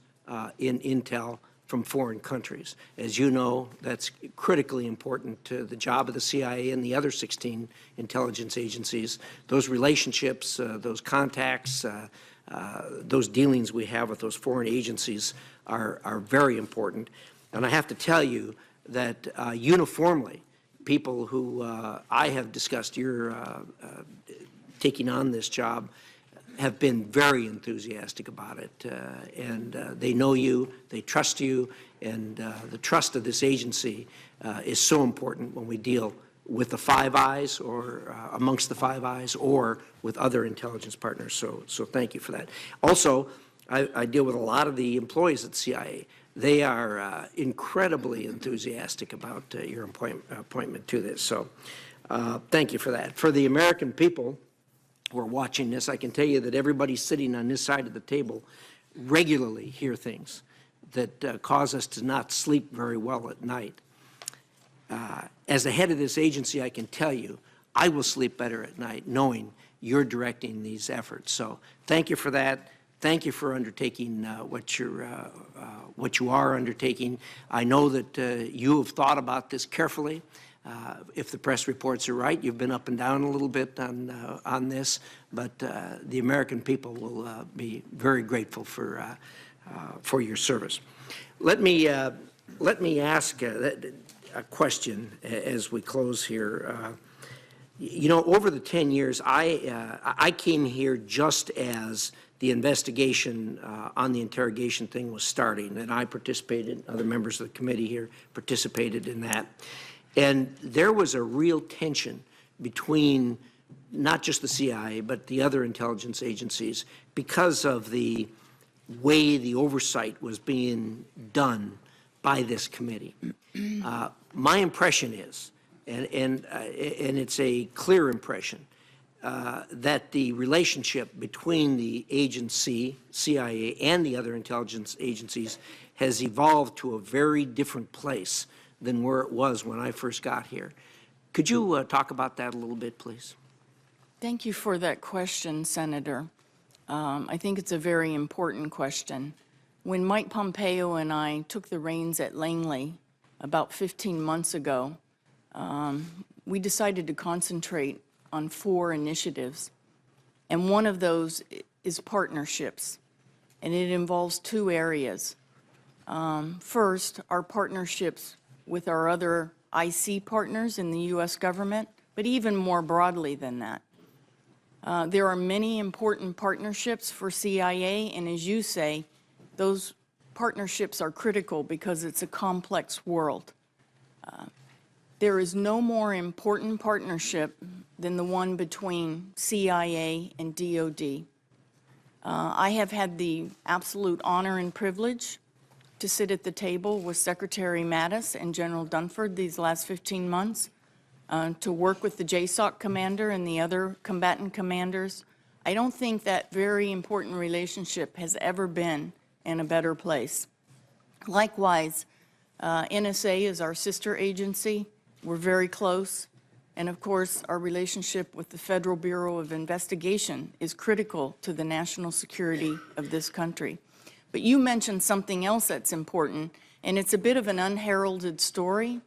Speaker 8: in intel from foreign countries. As you know, that's critically important to the job of the CIA and the other 16 intelligence agencies. Those relationships, those contacts, those dealings we have with those foreign agencies are very important. And I have to tell you that uniformly, people who I have discussed your taking on this job have been very enthusiastic about it, and they know you, they trust you, and the trust of this agency is so important when we deal with the Five Eyes or amongst the Five Eyes or with other intelligence partners. So thank you for that. Also, I deal with a lot of the employees at CIA. They are incredibly enthusiastic about your appointment to this. So thank you for that. For the American people who are watching this, I can tell you that everybody sitting on this side of the table regularly hear things that cause us to not sleep very well at night. As the head of this agency, I can tell you, I will sleep better at night knowing you're directing these efforts. So thank you for that. Thank you for undertaking what you are undertaking. I know that you have thought about this carefully. If the press reports are right, you've been up and down a little bit on this, but the American people will be very grateful for your service. Let me ask a question as we close here. You know, over the 10 years, I came here just as the investigation on the interrogation thing was starting, and I participated, other members of the committee here participated in that. And there was a real tension between not just the CIA, but the other intelligence agencies because of the way the oversight was being done by this committee. My impression is, and it's a clear impression, that the relationship between the agency, CIA, and the other intelligence agencies has evolved to a very different place than where it was when I first got here. Could you talk about that a little bit, please?
Speaker 7: Thank you for that question, Senator. I think it's a very important question. When Mike Pompeo and I took the reins at Langley about 15 months ago, we decided to concentrate on 4 initiatives. And one of those is partnerships. And it involves 2 areas. First, our partnerships with our other IC partners in the U.S. government, but even more broadly than that. There are many important partnerships for CIA, and as you say, those partnerships are critical because it's a complex world. There is no more important partnership than the one between CIA and DOD. I have had the absolute honor and privilege to sit at the table with Secretary Mattis and General Dunford these last 15 months, to work with the JSOC commander and the other combatant commanders. I don't think that very important relationship has ever been in a better place. Likewise, NSA is our sister agency. We're very close. And of course, our relationship with the Federal Bureau of Investigation is critical to the national security of this country. But you mentioned something else that's important, and it's a bit of an unheralded story,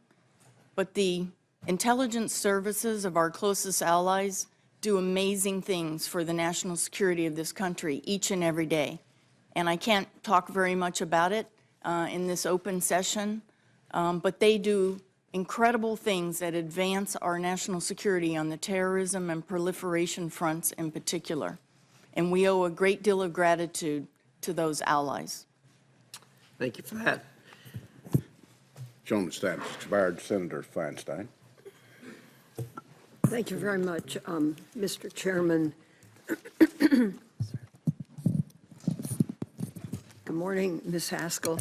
Speaker 7: but the intelligence services of our closest allies do amazing things for the national security of this country each and every day. And I can't talk very much about it in this open session, but they do incredible things that advance our national security on the terrorism and proliferation fronts in particular. And we owe a great deal of gratitude to those allies.
Speaker 8: Thank you for that.
Speaker 3: Gentleman's status expired. Senator Feinstein.
Speaker 9: Thank you very much, Mr. Chairman. Good morning, Ms. Haskell.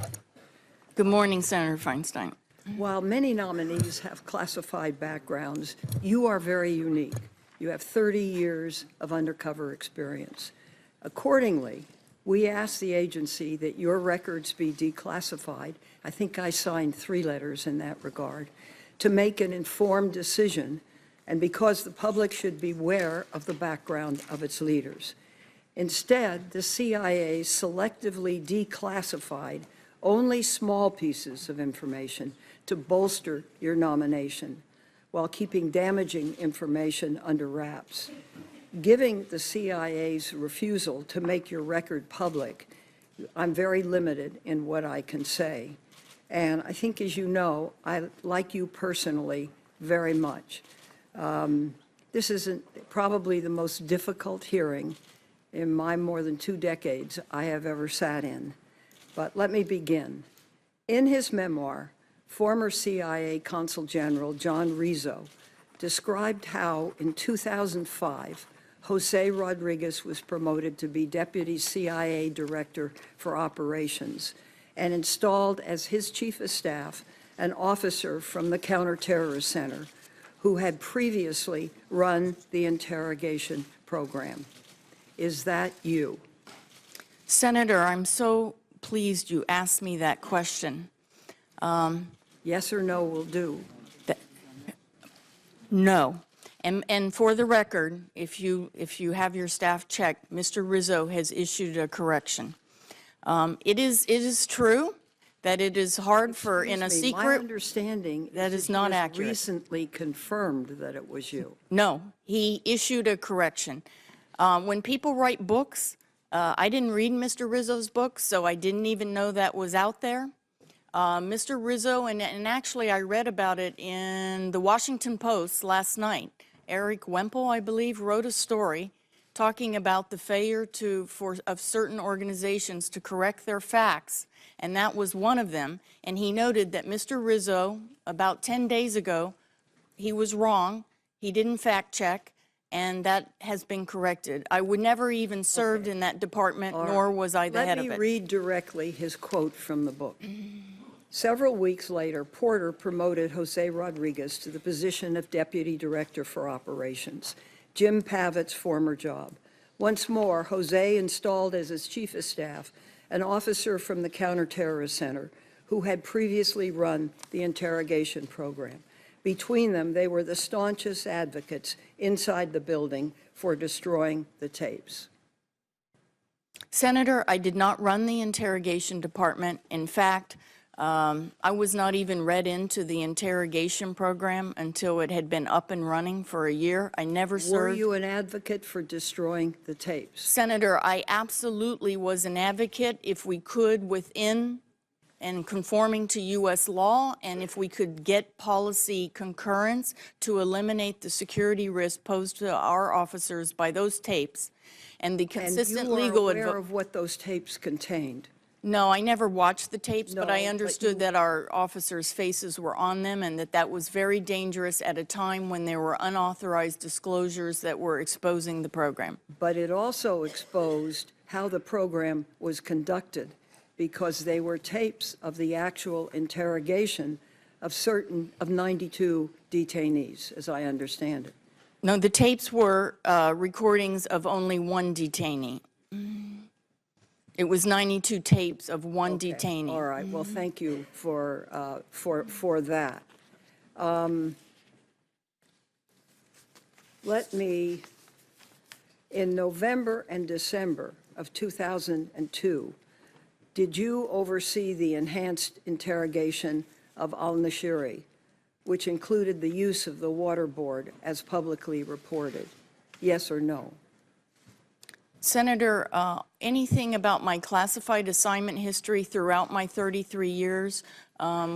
Speaker 7: Good morning, Senator Feinstein.
Speaker 9: While many nominees have classified backgrounds, you are very unique. You have 30 years of undercover experience. Accordingly, we ask the agency that your records be declassified. I think I signed 3 letters in that regard, to make an informed decision, and because the public should be aware of the background of its leaders. Instead, the CIA selectively declassified only small pieces of information to bolster your nomination, while keeping damaging information under wraps. Giving the CIA's refusal to make your record public, I'm very limited in what I can say. And I think, as you know, I like you personally very much. This isn't probably the most difficult hearing in my more than 2 decades I have ever sat in. But let me begin. In his memoir, former CIA Consul General John Rizzo described how in 2005, Jose Rodriguez was promoted to be Deputy CIA Director for Operations and installed as his Chief of Staff an officer from the Counterterrorist Center who had previously run the interrogation program. Is that you?
Speaker 7: Senator, I'm so pleased you asked me that question.
Speaker 9: Yes or no will do.
Speaker 7: No. And for the record, if you have your staff check, Mr. Rizzo has issued a correction. It is true that it is hard for, in a secret.
Speaker 9: My understanding
Speaker 7: that is not accurate.
Speaker 9: Recently confirmed that it was you.
Speaker 7: No, he issued a correction. When people write books, I didn't read Mr. Rizzo's book, so I didn't even know that was out there. Mr. Rizzo, and actually I read about it in the Washington Post last night. Eric Wemple, I believe, wrote a story talking about the failure of certain organizations to correct their facts, and that was one of them. And he noted that Mr. Rizzo, about 10 days ago, he was wrong. He didn't fact check, and that has been corrected. I would never even served in that department, nor was I the head of it.
Speaker 9: Let me read directly his quote from the book. Several weeks later, Porter promoted Jose Rodriguez to the position of Deputy Director for Operations, Jim Pavitt's former job. Once more, Jose installed as his Chief of Staff an officer from the Counterterrorist Center who had previously run the interrogation program. Between them, they were the staunchest advocates inside the building for destroying the tapes.
Speaker 7: Senator, I did not run the interrogation department. In fact, I was not even read into the interrogation program until it had been up and running for a year. I never served.
Speaker 9: Were you an advocate for destroying the tapes?
Speaker 7: Senator, I absolutely was an advocate if we could within and conforming to U.S. law, and if we could get policy concurrence to eliminate the security risk posed to our officers by those tapes, and the consistent legal
Speaker 9: advice. And you were aware of what those tapes contained?
Speaker 7: No, I never watched the tapes,
Speaker 9: No,
Speaker 7: but I understood that our officers' faces were on them and that was very dangerous at a time when there were unauthorized disclosures that were exposing the program.
Speaker 9: But it also exposed how the program was conducted, because they were tapes of the actual interrogation of 92 detainees, as I understand it.
Speaker 7: No, the tapes were recordings of only one detainee. It was 92 tapes of one detainee.
Speaker 9: All right. Well, thank you for that. Let me, in November and December of 2002, did you oversee the enhanced interrogation of al-Nashiri, which included the use of the waterboard as publicly reported? Yes or no?
Speaker 7: Senator, anything about my classified assignment history throughout my 33 years,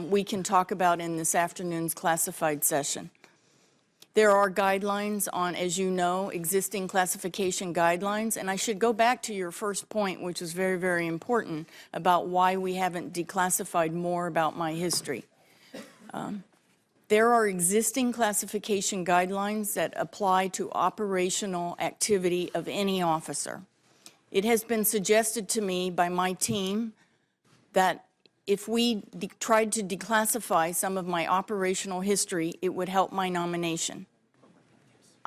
Speaker 7: we can talk about in this afternoon's classified session. There are guidelines on, as you know, existing classification guidelines, and I should go back to your first point, which is very, very important, about why we haven't declassified more about my history. There are existing classification guidelines that apply to operational activity of any officer. It has been suggested to me by my team that if we tried to declassify some of my operational history, it would help my nomination.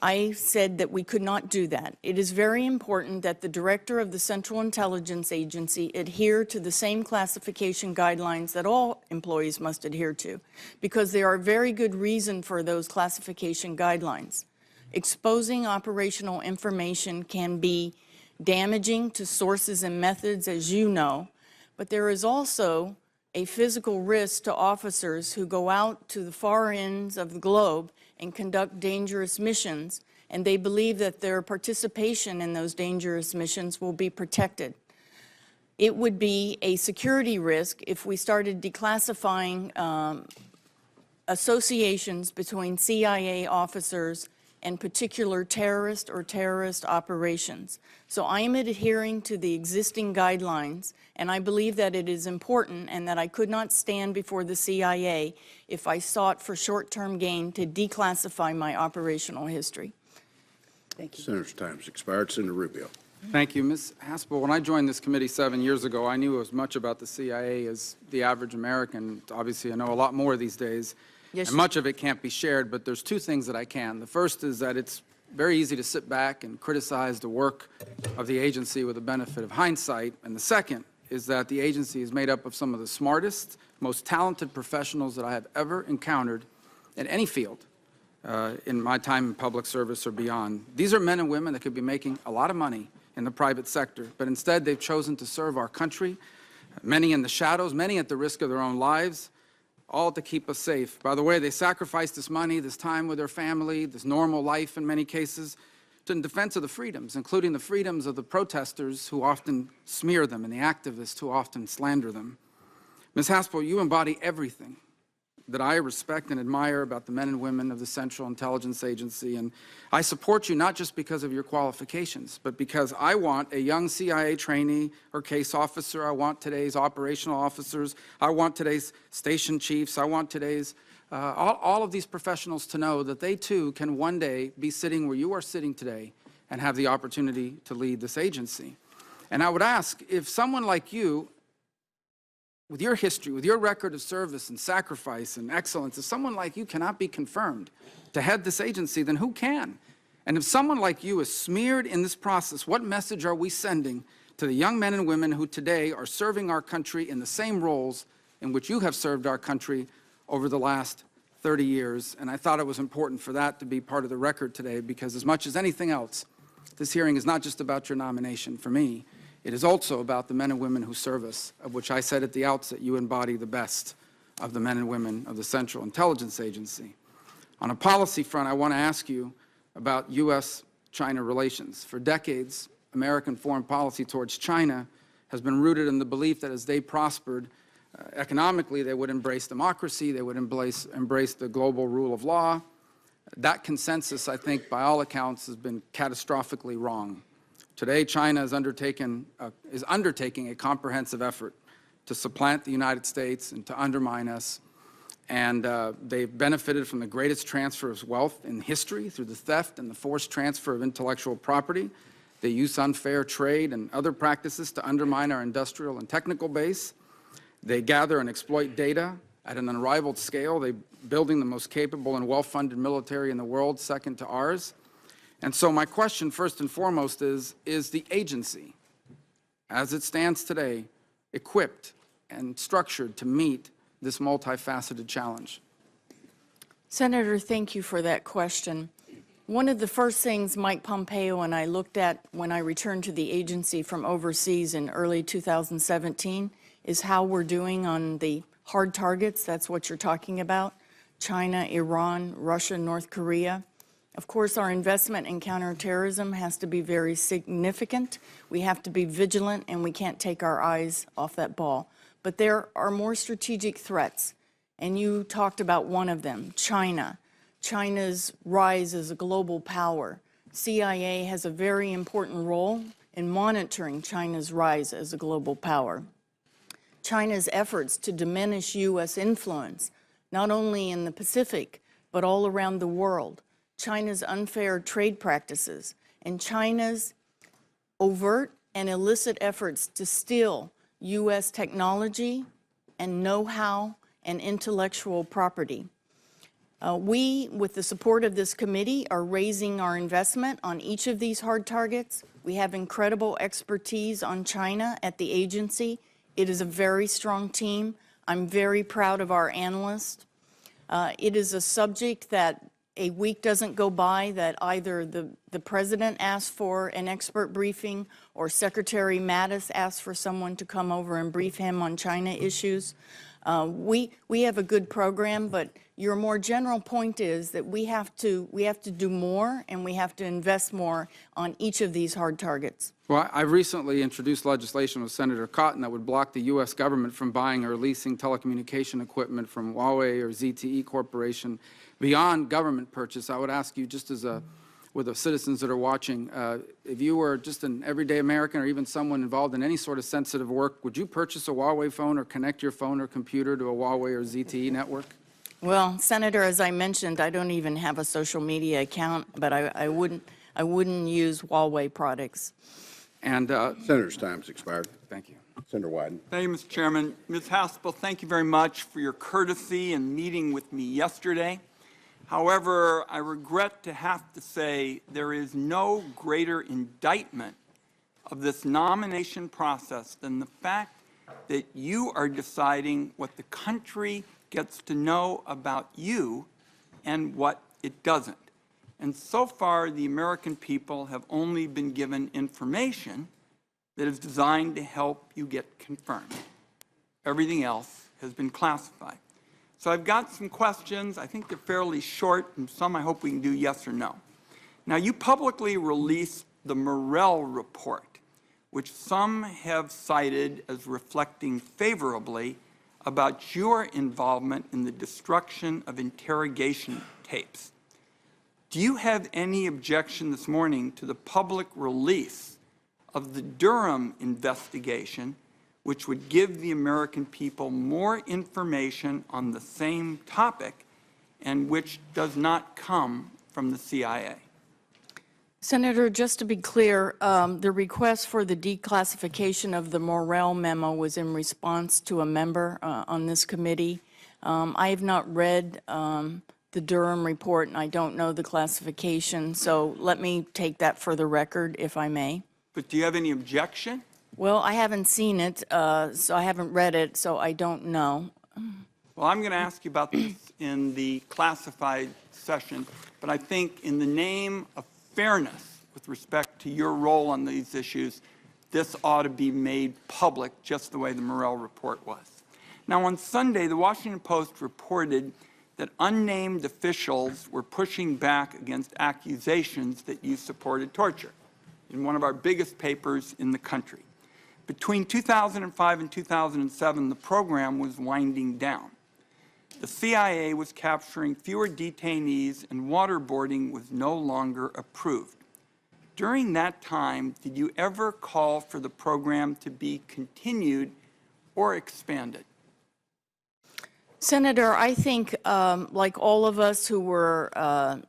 Speaker 7: I said that we could not do that. It is very important that the director of the Central Intelligence Agency adhere to the same classification guidelines that all employees must adhere to, because there are very good reason for those classification guidelines. Exposing operational information can be damaging to sources and methods, as you know, but there is also a physical risk to officers who go out to the far ends of the globe and conduct dangerous missions, and they believe that their participation in those dangerous missions will be protected. It would be a security risk if we started declassifying associations between CIA officers and particular terrorist or terrorist operations. So I am adhering to the existing guidelines, and I believe that it is important and that I could not stand before the CIA if I sought for short-term gain to declassify my operational history.
Speaker 9: Thank you.
Speaker 3: Senator's time's expired. Senator Rubio.
Speaker 10: Thank you. Ms. Haspel, when I joined this committee 7 years ago, I knew as much about the CIA as the average American. Obviously, I know a lot more these days.
Speaker 7: Yes,
Speaker 10: and much of it can't be shared, but there's two things that I can. The first is that it's very easy to sit back and criticize the work of the agency with the benefit of hindsight. And the second is that the agency is made up of some of the smartest, most talented professionals that I have ever encountered in any field in my time in public service or beyond. These are men and women that could be making a lot of money in the private sector, but instead they've chosen to serve our country, many in the shadows, many at the risk of their own lives, all to keep us safe. By the way, they sacrificed this money, this time with their family, this normal life in many cases, in defense of the freedoms, including the freedoms of the protesters who often smear them and the activists who often slander them. Ms. Haspel, you embody everything that I respect and admire about the men and women of the Central Intelligence Agency, and I support you not just because of your qualifications, but because I want a young CIA trainee or case officer, I want today's operational officers, I want today's station chiefs, I want today's, all of these professionals to know that they too can one day be sitting where you are sitting today and have the opportunity to lead this agency. And I would ask, if someone like you, with your history, with your record of service and sacrifice and excellence, if someone like you cannot be confirmed to head this agency, then who can? And if someone like you is smeared in this process, what message are we sending to the young men and women who today are serving our country in the same roles in which you have served our country over the last 30 years? And I thought it was important for that to be part of the record today, because as much as anything else, this hearing is not just about your nomination for me. It is also about the men and women who serve us, of which I said at the outset, you embody the best of the men and women of the Central Intelligence Agency. On a policy front, I want to ask you about U.S.-China relations. For decades, American foreign policy towards China has been rooted in the belief that as they prospered economically, they would embrace democracy, they would embrace the global rule of law. That consensus, I think, by all accounts, has been catastrophically wrong. Today, China is undertaking a comprehensive effort to supplant the United States and to undermine us. And they've benefited from the greatest transfer of wealth in history through the theft and the forced transfer of intellectual property. They use unfair trade and other practices to undermine our industrial and technical base. They gather and exploit data at an unrivaled scale. They're building the most capable and well-funded military in the world, second to ours. And so my question, first and foremost, is the agency, as it stands today, equipped and structured to meet this multifaceted challenge?
Speaker 7: Senator, thank you for that question. One of the first things Mike Pompeo and I looked at when I returned to the agency from overseas in early 2017 is how we're doing on the hard targets. That's what you're talking about: China, Iran, Russia, North Korea. Of course, our investment in counterterrorism has to be very significant. We have to be vigilant, and we can't take our eyes off that ball. But there are more strategic threats, and you talked about one of them, China. China's rise as a global power. CIA has a very important role in monitoring China's rise as a global power. China's efforts to diminish U.S. influence, not only in the Pacific, but all around the world. China's unfair trade practices, and China's overt and illicit efforts to steal U.S. technology and know-how and intellectual property. We, with the support of this committee, are raising our investment on each of these hard targets. We have incredible expertise on China at the agency. It is a very strong team. I'm very proud of our analysts. It is a subject that a week doesn't go by that either the President asks for an expert briefing or Secretary Mattis asks for someone to come over and brief him on China issues. We have a good program, but your more general point is that we have to do more, and we have to invest more on each of these hard targets.
Speaker 10: Well, I recently introduced legislation with Senator Cotton that would block the U.S. government from buying or leasing telecommunication equipment from Huawei or ZTE Corporation beyond government purchase. I would ask you, just as with the citizens that are watching, if you were just an everyday American or even someone involved in any sort of sensitive work, would you purchase a Huawei phone or connect your phone or computer to a Huawei or ZTE network?
Speaker 7: Well, Senator, as I mentioned, I don't even have a social media account, but I wouldn't use Huawei products.
Speaker 10: And
Speaker 3: Senator's time's expired.
Speaker 10: thank you.
Speaker 3: Senator Wyden.
Speaker 11: Thank you, Mr. Chairman. Ms. Haspel, thank you very much for your courtesy in meeting with me yesterday. However, I regret to have to say there is no greater indictment of this nomination process than the fact that you are deciding what the country gets to know about you and what it doesn't. And so far, the American people have only been given information that is designed to help you get confirmed. Everything else has been classified. So I've got some questions. I think they're fairly short, and some I hope we can do yes or no. Now, you publicly released the Morell report, which some have cited as reflecting favorably about your involvement in the destruction of interrogation tapes. Do you have any objection this morning to the public release of the Durham investigation, which would give the American people more information on the same topic and which does not come from the CIA?
Speaker 7: Senator, just to be clear, the request for the declassification of the Morell memo was in response to a member on this committee. I have not read the Durham report, and I don't know the classification, so let me take that for the record, if I may.
Speaker 11: But do you have any objection?
Speaker 7: Well, I haven't seen it, so I haven't read it, so I don't know.
Speaker 11: Well, I'm going to ask you about this in the classified session, but I think in the name of fairness with respect to your role on these issues, this ought to be made public just the way the Morell report was. Now, on Sunday, the Washington Post reported that unnamed officials were pushing back against accusations that you supported torture in one of our biggest papers in the country. Between 2005 and 2007, the program was winding down. The CIA was capturing fewer detainees, and waterboarding was no longer approved. During that time, did you ever call for the program to be continued or expanded?
Speaker 7: Senator, I think like all of us who were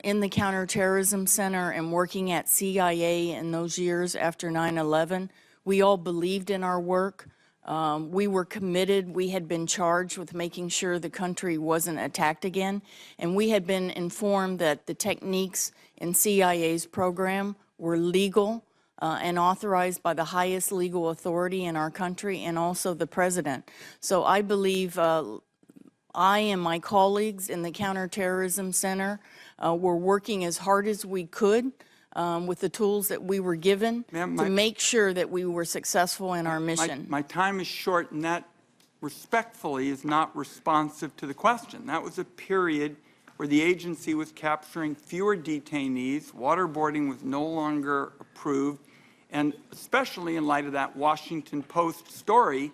Speaker 7: in the Counterterrorism Center and working at CIA in those years after 9/11, we all believed in our work. We were committed. We had been charged with making sure the country wasn't attacked again, and we had been informed that the techniques in CIA's program were legal and authorized by the highest legal authority in our country, and also the President. So I believe I and my colleagues in the Counterterrorism Center were working as hard as we could with the tools that we were given to make sure that we were successful in our mission.
Speaker 11: My time is short, and that respectfully, is not responsive to the question. That was a period where the agency was capturing fewer detainees, waterboarding was no longer approved, and especially in light of that Washington Post story,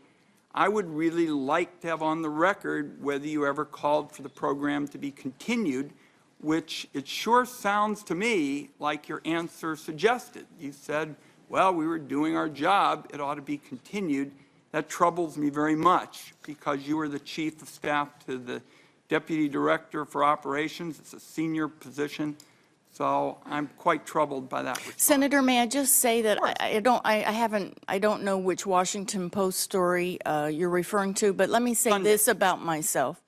Speaker 11: I would really like to have on the record whether you ever called for the program to be continued, which it sure sounds to me like your answer suggested. You said, well, we were doing our job, it ought to be continued. That troubles me very much because you were the chief of staff to the deputy director for operations. It's a senior position. So I'm quite troubled by that response.
Speaker 7: Senator, may I just say that I don't know which Washington Post story you're referring to, but let me say this about myself.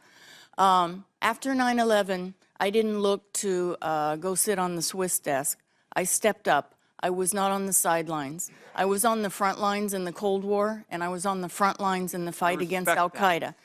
Speaker 7: After 9/11, I didn't look to go sit on the Swiss desk. I stepped up. I was not on the sidelines. I was on the front lines in the Cold War, and I was on the front lines in the fight against al-Qaeda.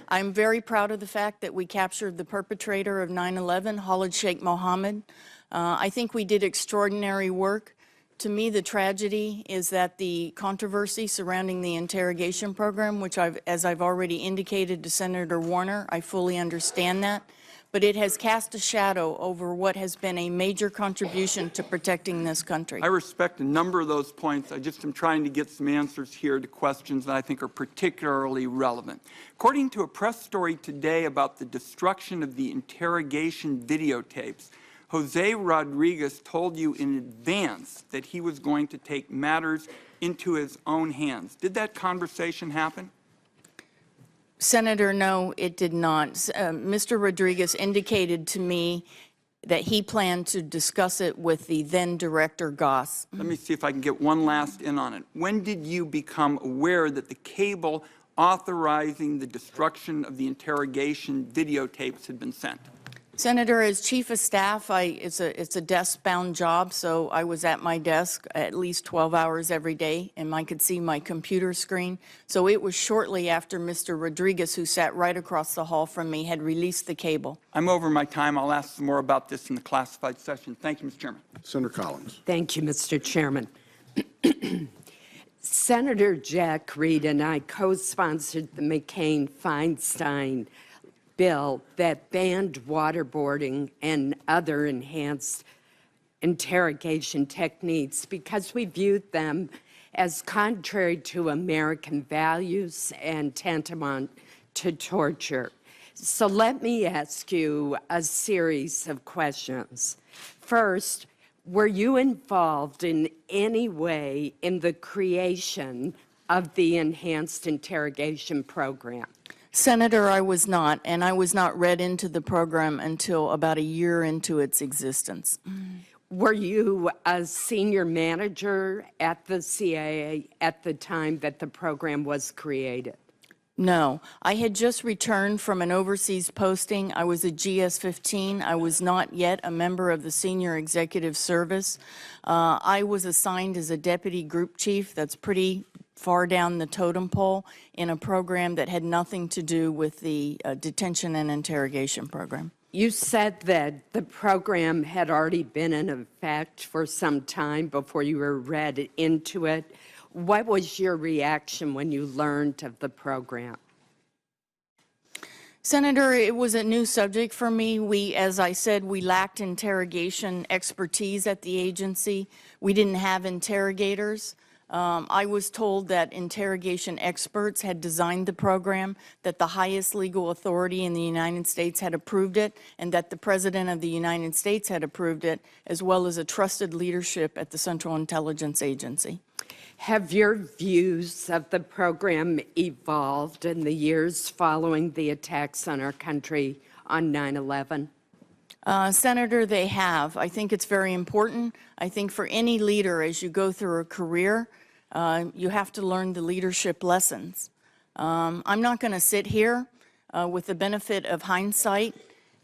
Speaker 7: I'm very proud of the fact that we captured the perpetrator of 9/11, Khalid Sheikh Mohammed. I think we did extraordinary work. To me, the tragedy is that the controversy surrounding the interrogation program, which as I've already indicated to Senator Warner, I fully understand that, but it has cast a shadow over what has been a major contribution to protecting this country.
Speaker 11: I respect a number of those points. I just am trying to get some answers here to questions that I think are particularly relevant. According to a press story today about the destruction of the interrogation videotapes, Jose Rodriguez told you in advance that he was going to take matters into his own hands. Did that conversation happen?
Speaker 7: Senator, no, it did not. Mr. Rodriguez indicated to me that he planned to discuss it with the then director, Goss.
Speaker 11: Let me see if I can get one last in on it. When did you become aware that the cable authorizing the destruction of the interrogation videotapes had been sent?
Speaker 7: Senator, as Chief of Staff, it's a desk-bound job, so I was at my desk at least 12 hours every day, and I could see my computer screen. So it was shortly after Mr. Rodriguez, who sat right across the hall from me, had released the cable.
Speaker 11: I'm over my time. I'll ask some more about this in the classified session. Thank you, Mr. Chairman.
Speaker 3: Senator Collins.
Speaker 12: Thank you, Mr. Chairman. Senator Jack Reed and I co-sponsored the McCain-Feinstein bill that banned waterboarding and other enhanced interrogation techniques because we viewed them as contrary to American values and tantamount to torture. So let me ask you a series of questions. First, were you involved in any way in the creation of the enhanced interrogation program?
Speaker 7: Senator, I was not, and I was not read into the program until about a year into its existence.
Speaker 12: Were you a senior manager at the CIA at the time that the program was created?
Speaker 7: No. I had just returned from an overseas posting. I was a GS-15. I was not yet a member of the Senior Executive Service. I was assigned as a deputy group chief. That's pretty far down the totem pole in a program that had nothing to do with the detention and interrogation program.
Speaker 12: You said that the program had already been in effect for some time before you were read into it. What was your reaction when you learned of the program?
Speaker 7: Senator, it was a new subject for me. As I said, we lacked interrogation expertise at the agency. We didn't have interrogators. I was told that interrogation experts had designed the program, that the highest legal authority in the United States had approved it, and that the President of the United States had approved it, as well as a trusted leadership at the Central Intelligence Agency.
Speaker 12: Have your views of the program evolved in the years following the attacks on our country on 9/11?
Speaker 7: Senator, they have. I think it's very important. I think for any leader, as you go through a career, you have to learn the leadership lessons. I'm not going to sit here with the benefit of hindsight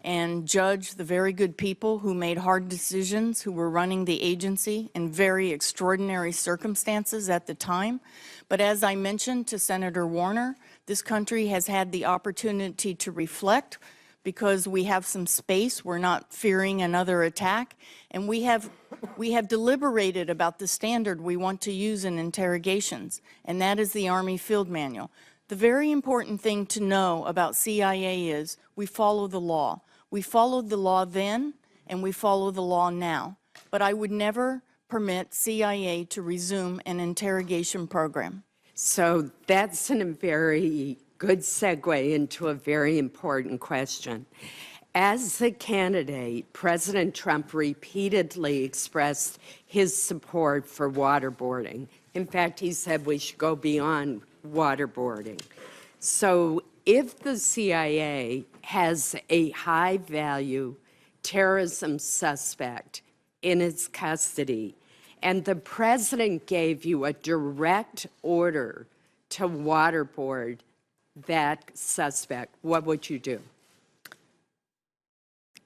Speaker 7: and judge the very good people who made hard decisions, who were running the agency in very extraordinary circumstances at the time. But as I mentioned to Senator Warner, this country has had the opportunity to reflect because we have some space. We're not fearing another attack. And we have deliberated about the standard we want to use in interrogations, and that is the Army Field Manual. The very important thing to know about CIA is we follow the law. We followed the law then, and we follow the law now. But I would never permit CIA to resume an interrogation program.
Speaker 12: So that's a very good segue into a very important question. As a candidate, President Trump repeatedly expressed his support for waterboarding. In fact, he said we should go beyond waterboarding. So if the CIA has a high-value terrorism suspect in its custody, and the president gave you a direct order to waterboard that suspect, what would you do?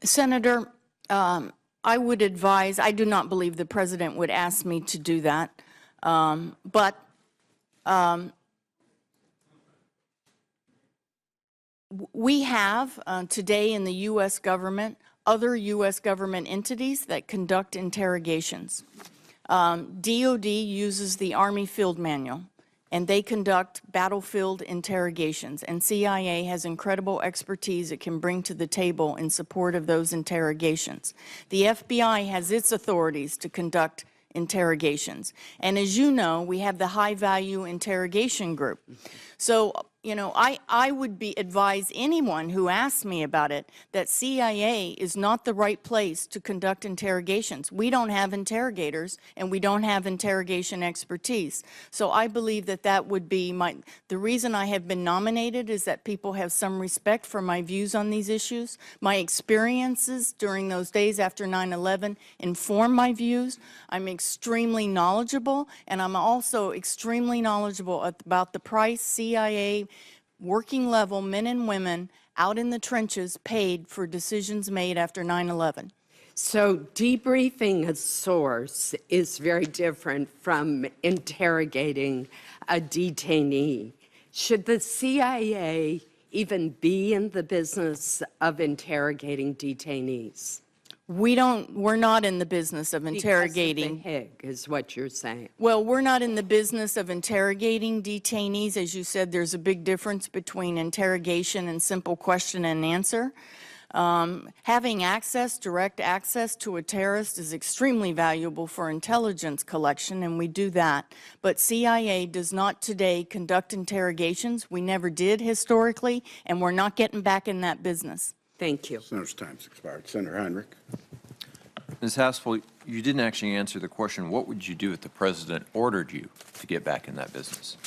Speaker 7: Senator, I would advise, I do not believe the president would ask me to do that, but we have today in the U.S. government other U.S. government entities that conduct interrogations. DOD uses the Army Field Manual, and they conduct battlefield interrogations, and CIA has incredible expertise it can bring to the table in support of those interrogations. The FBI has its authorities to conduct interrogations, and as you know, we have the high-value interrogation group. So, you know, I would advise anyone who asks me about it that CIA is not the right place to conduct interrogations. We don't have interrogators, and we don't have interrogation expertise. So I believe that that would be the reason I have been nominated is that people have some respect for my views on these issues. My experiences during those days after 9/11 inform my views. I'm extremely knowledgeable, and I'm also extremely knowledgeable about the price CIA working level men and women out in the trenches paid for decisions made after 9/11.
Speaker 12: So debriefing a source is very different from interrogating a detainee. Should the CIA even be in the business of interrogating detainees?
Speaker 7: We're not in the business of interrogating.
Speaker 12: Because of the Hague is what you're saying.
Speaker 7: Well, we're not in the business of interrogating detainees. As you said, there's a big difference between interrogation and simple question and answer. Having direct access to a terrorist is extremely valuable for intelligence collection, and we do that. But CIA does not today conduct interrogations. We never did historically, and we're not getting back in that business.
Speaker 12: Thank you.
Speaker 3: Senator's time's expired. Senator Heinrich.
Speaker 6: Ms. Haspel, you didn't actually answer the question. What would you do if the president ordered you to get back in that business?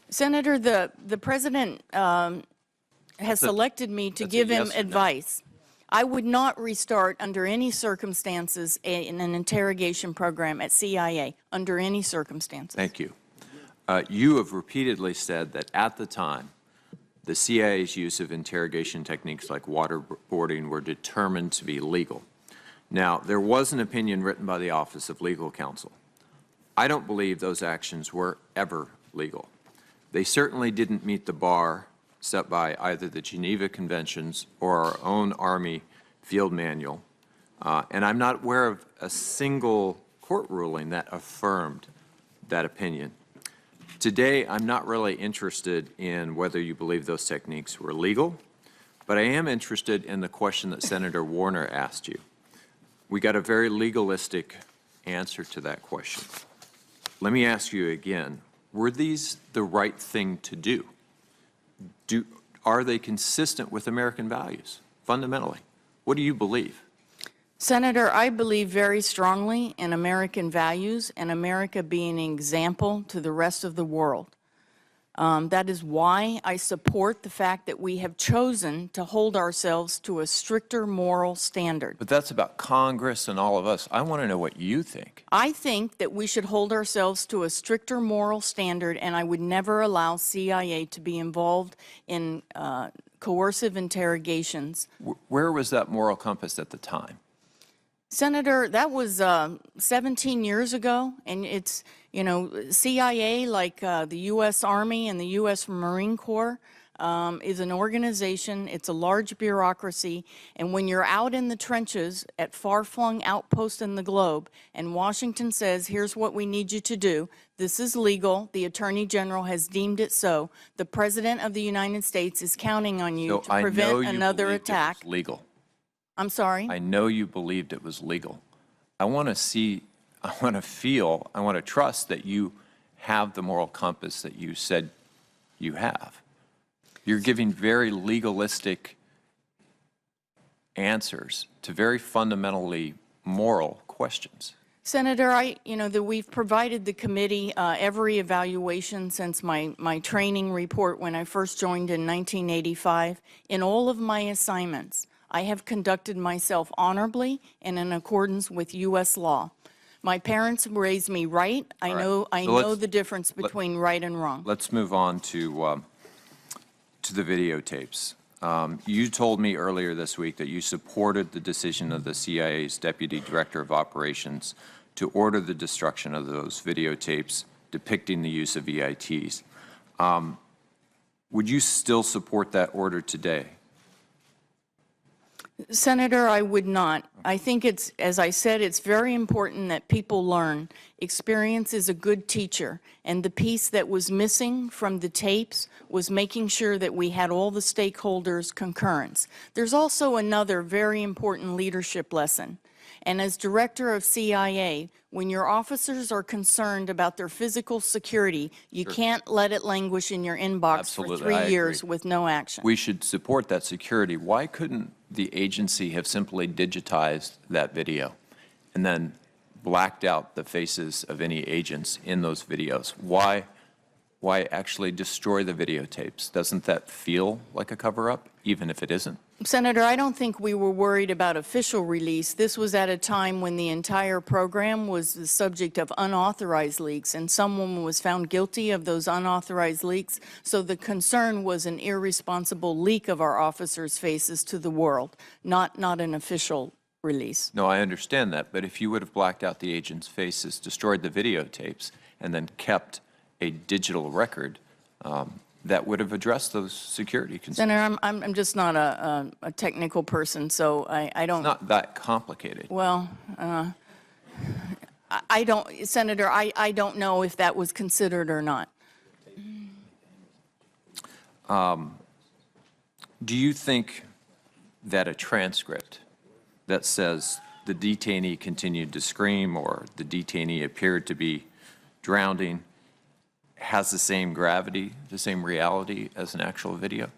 Speaker 7: Senator, the president has selected me to give him advice. I would not restart under any circumstances in an interrogation program at CIA, under any circumstances.
Speaker 6: Thank you. You have repeatedly said that at the time, the CIA's use of interrogation techniques like waterboarding were determined to be legal. Now, there was an opinion written by the Office of Legal Counsel. I don't believe those actions were ever legal. They certainly didn't meet the bar set by either the Geneva Conventions or our own Army Field Manual, and I'm not aware of a single court ruling that affirmed that opinion. Today, I'm not really interested in whether you believe those techniques were legal, but I am interested in the question that Senator Warner asked you. We got a very legalistic answer to that question. Let me ask you again, were these the right thing to do? Are they consistent with American values, fundamentally? What do you believe?
Speaker 7: Senator, I believe very strongly in American values and America being an example to the rest of the world. That is why I support the fact that we have chosen to hold ourselves to a stricter moral standard.
Speaker 6: But that's about Congress and all of us. I want to know what you think.
Speaker 7: I think that we should hold ourselves to a stricter moral standard, and I would never allow CIA to be involved in coercive interrogations.
Speaker 6: Where was that moral compass at the time?
Speaker 7: Senator, that was 17 years ago, and it's, you know, CIA, like the U.S. Army and the U.S. Marine Corps, is an organization, it's a large bureaucracy, and when you're out in the trenches at far-flung outposts in the globe, and Washington says, here's what we need you to do, this is legal, the Attorney General has deemed it so, the President of the United States is counting on you to prevent another attack.
Speaker 13: It was legal.
Speaker 7: I'm sorry?
Speaker 13: I know you believed it was legal. I want to see, I want to feel, I want to trust that you have the moral compass that you said you have. You're giving very legalistic answers to very fundamentally moral questions.
Speaker 7: Senator, that we've provided the committee every evaluation since my training report when I first joined in 1985. In all of my assignments, I have conducted myself honorably and in accordance with U.S. law. My parents raised me right. I know the difference between right and wrong.
Speaker 13: Let's move on to the videotapes. You told me earlier this week that you supported the decision of the CIA's Deputy Director of Operations to order the destruction of those videotapes depicting the use of EITs. Would you still support that order today?
Speaker 7: Senator, I would not. I think it's, as I said, it's very important that people learn. Experience is a good teacher, and the piece that was missing from the tapes was making sure that we had all the stakeholders' concurrence. There's also another very important leadership lesson. And as director of CIA, when your officers are concerned about their physical security, you can't let it languish in your inbox for 3 years with no action.
Speaker 13: We should support that security. Why couldn't the agency have simply digitized that video and then blacked out the faces of any agents in those videos? Why actually destroy the videotapes? Doesn't that feel like a cover-up, even if it isn't?
Speaker 7: Senator, I don't think we were worried about official release. This was at a time when the entire program was the subject of unauthorized leaks, and someone was found guilty of those unauthorized leaks. So the concern was an irresponsible leak of our officers' faces to the world, not an official release.
Speaker 13: No, I understand that, but if you would have blacked out the agents' faces, destroyed the videotapes, and then kept a digital record, that would have addressed those security concerns.
Speaker 7: Senator, I'm just not a technical person, so I don't.
Speaker 13: It's not that complicated.
Speaker 7: Well, I don't, Senator, I don't know if that was considered or not.
Speaker 13: Do you think that a transcript that says the detainee continued to scream or the detainee appeared to be drowning has the same gravity, the same reality as an actual video?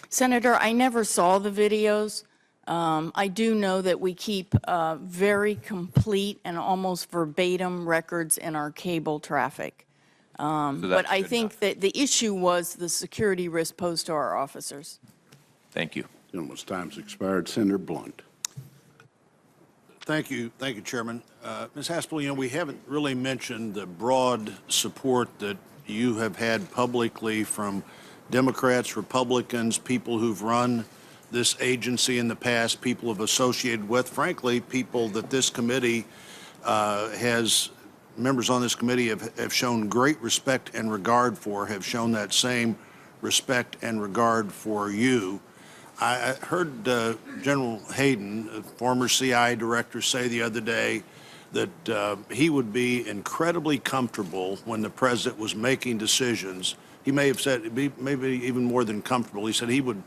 Speaker 7: Senator, I never saw the videos. I do know that we keep very complete and almost verbatim records in our cable traffic. But I think that the issue was the security risk posed to our officers.
Speaker 13: Thank you.
Speaker 3: Gentleman's time's expired. Senator Blunt.
Speaker 14: Thank you, Chairman. Ms. Haspel, we haven't really mentioned the broad support that you have had publicly from Democrats, Republicans, people who've run this agency in the past, people have associated with, frankly, people that this committee members on this committee have shown great respect and regard for, have shown that same respect and regard for you. I heard General Hayden, a former CIA director, say the other day that he would be incredibly comfortable when the president was making decisions. He may have said, maybe even more than comfortable, he said he would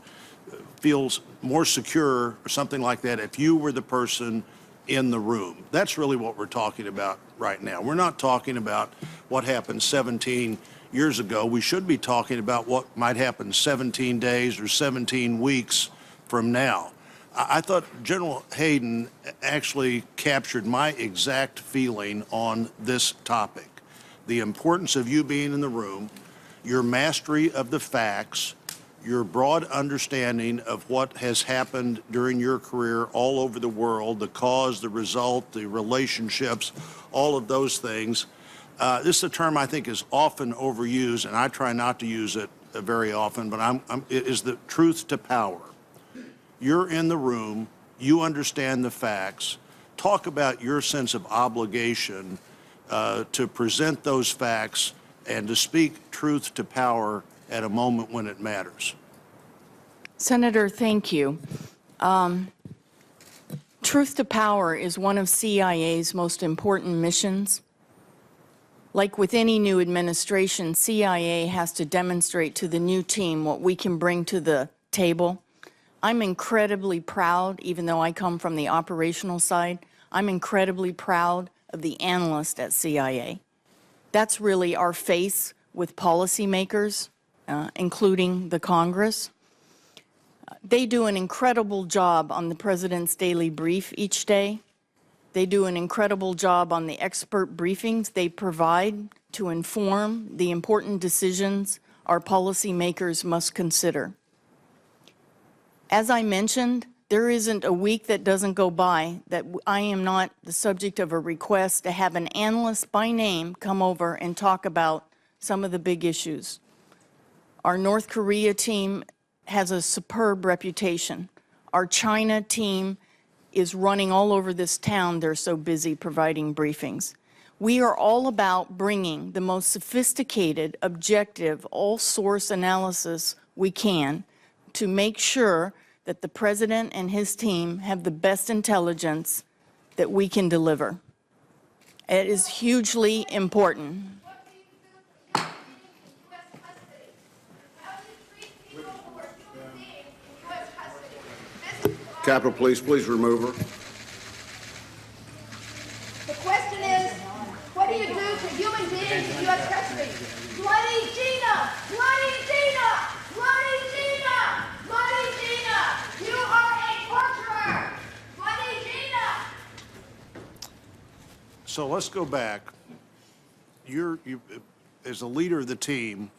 Speaker 14: feel more secure or something like that if you were the person in the room. That's really what we're talking about right now. We're not talking about what happened 17 years ago. We should be talking about what might happen 17 days or 17 weeks from now. I thought General Hayden actually captured my exact feeling on this topic. The importance of you being in the room, your mastery of the facts, your broad understanding of what has happened during your career all over the world, the cause, the result, the relationships, all of those things. This is a term I think is often overused, and I try not to use it very often, but it is the truth to power. You're in the room, you understand the facts. Talk about your sense of obligation to present those facts and to speak truth to power at a moment when it matters.
Speaker 7: Senator, thank you. Truth to power is one of CIA's most important missions. Like with any new administration, CIA has to demonstrate to the new team what we can bring to the table. I'm incredibly proud, even though I come from the operational side, I'm incredibly proud of the analyst at CIA. That's really our face with policymakers, including the Congress. They do an incredible job on the President's daily brief each day. They do an incredible job on the expert briefings they provide to inform the important decisions our policymakers must consider. As I mentioned, there isn't a week that doesn't go by that I am not the subject of a request to have an analyst by name come over and talk about some of the big issues. Our North Korea team has a superb reputation. Our China team is running all over this town. They're so busy providing briefings. We are all about bringing the most sophisticated, objective, all-source analysis we can to make sure that the President and his team have the best intelligence that we can deliver. It is hugely important.
Speaker 3: Capitol Police, please remove her.
Speaker 15: The question is, what do you do to human beings in U.S. custody? Bloody Gina! Bloody Gina! Bloody Gina! Bloody Gina! You are a torturer! Bloody Gina!
Speaker 14: So let's go back. You, as a leader of the team,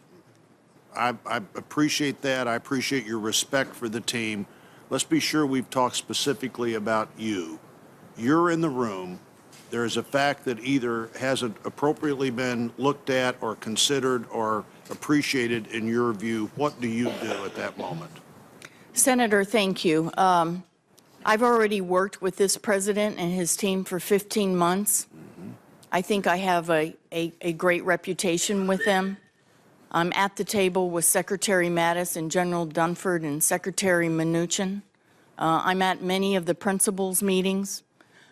Speaker 14: I appreciate that. I appreciate your respect for the team. Let's be sure we've talked specifically about you. You're in the room. There is a fact that either hasn't appropriately been looked at or considered or appreciated in your view. What do you do at that moment?
Speaker 7: Senator, thank you. I've already worked with this president and his team for 15 months. I think I have a great reputation with them. I'm at the table with Secretary Mattis and General Dunford and Secretary Mnuchin. I'm at many of the principals' meetings.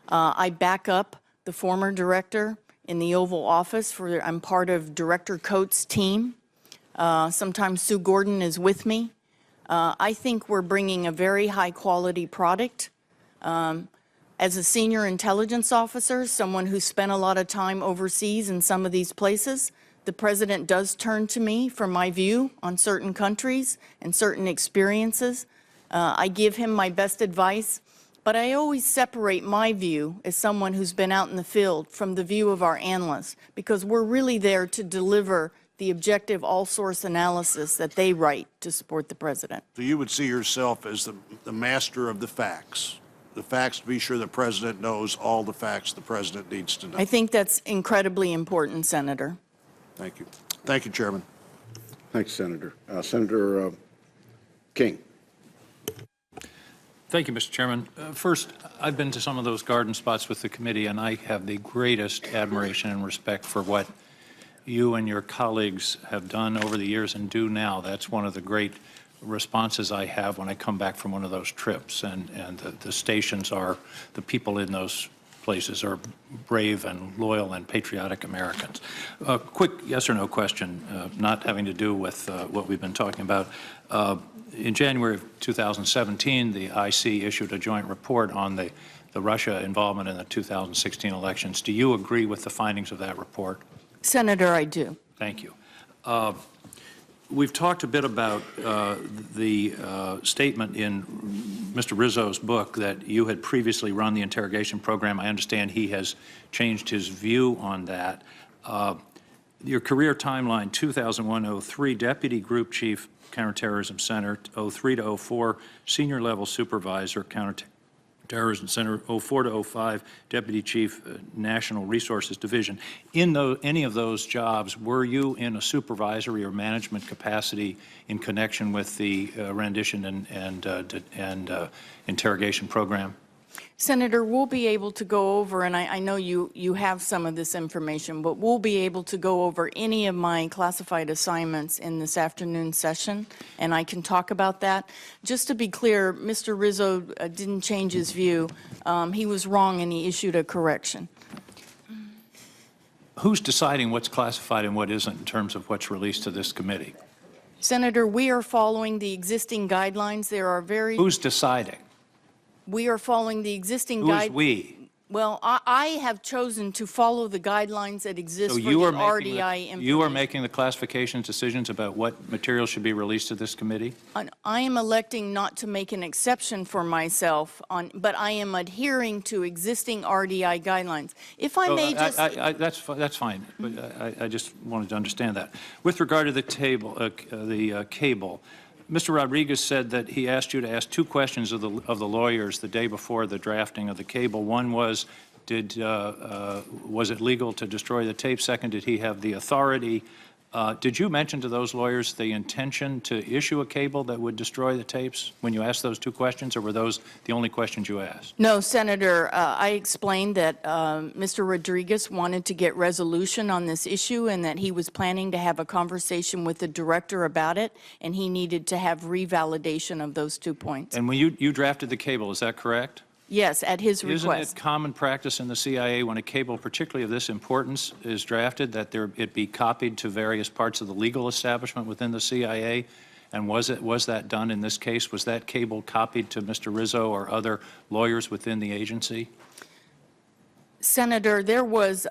Speaker 7: I back up the former director in the Oval Office. I'm part of Director Coates' team. Sometimes Sue Gordon is with me. I think we're bringing a very high-quality product. As a senior intelligence officer, someone who spent a lot of time overseas in some of these places, the President does turn to me for my view on certain countries and certain experiences. I give him my best advice, but I always separate my view as someone who's been out in the field from the view of our analysts, because we're really there to deliver the objective all-source analysis that they write to support the President.
Speaker 14: So you would see yourself as the master of the facts to be sure the President knows all the facts the President needs to know.
Speaker 7: I think that's incredibly important, Senator.
Speaker 14: Thank you. Thank you, Chairman.
Speaker 3: Thanks, Senator. Senator King.
Speaker 16: Thank you, Mr. Chairman. First, I've been to some of those garden spots with the committee, and I have the greatest admiration and respect for what you and your colleagues have done over the years and do now. That's one of the great responses I have when I come back from one of those trips. And the stations are, the people in those places are brave and loyal and patriotic Americans. A quick yes or no question, not having to do with what we've been talking about. In January of 2017, the IC issued a joint report on the Russia involvement in the 2016 elections. Do you agree with the findings of that report?
Speaker 7: Senator, I do.
Speaker 16: Thank you. We've talked a bit about the statement in Mr. Rizzo's book that you had previously run the interrogation program. I understand he has changed his view on that. Your career timeline, 2001-03, Deputy Group Chief, Counterterrorism Center, 03 to 04, Senior Level Supervisor, Counterterrorism Center, 04 to 05, Deputy Chief, National Resources Division. In any of those jobs, were you in a supervisory or management capacity in connection with the rendition and interrogation program?
Speaker 7: Senator, we'll be able to go over, and I know you have some of this information, but we'll be able to go over any of my classified assignments in this afternoon session, and I can talk about that. Just to be clear, Mr. Rizzo didn't change his view. He was wrong, and he issued a correction.
Speaker 16: Who's deciding what's classified and what isn't in terms of what's released to this committee?
Speaker 7: Senator, we are following the existing guidelines. There are very...
Speaker 16: Who's deciding?
Speaker 7: We are following the existing
Speaker 16: Who's
Speaker 7: guidelines.
Speaker 16: we?
Speaker 7: Well, I have chosen to follow the guidelines that exist
Speaker 16: So
Speaker 7: for the RDI information.
Speaker 16: you are making the classification decisions about what material should be released to this committee?
Speaker 7: I am electing not to make an exception for myself, but I am adhering to existing RDI guidelines. If I may just...
Speaker 16: That's fine, but I just wanted to understand that. With regard to the cable, Mr. Rodriguez said that he asked you to ask two questions of the lawyers the day before the drafting of the cable. One was, was it legal to destroy the tape? Second, did he have the authority? Did you mention to those lawyers the intention to issue a cable that would destroy the tapes when you asked those two questions, or were those the only questions you asked?
Speaker 7: No, Senator, I explained that Mr. Rodriguez wanted to get resolution on this issue and that he was planning to have a conversation with the director about it, and he needed to have revalidation of those 2 points.
Speaker 16: And when you drafted the cable, is that correct?
Speaker 7: Yes, at his request.
Speaker 16: Isn't it common practice in the CIA when a cable, particularly of this importance, is drafted, that it be copied to various parts of the legal establishment within the CIA? And was that done in this case? Was that cable copied to Mr. Rizzo or other lawyers within the agency?
Speaker 7: Senator, there was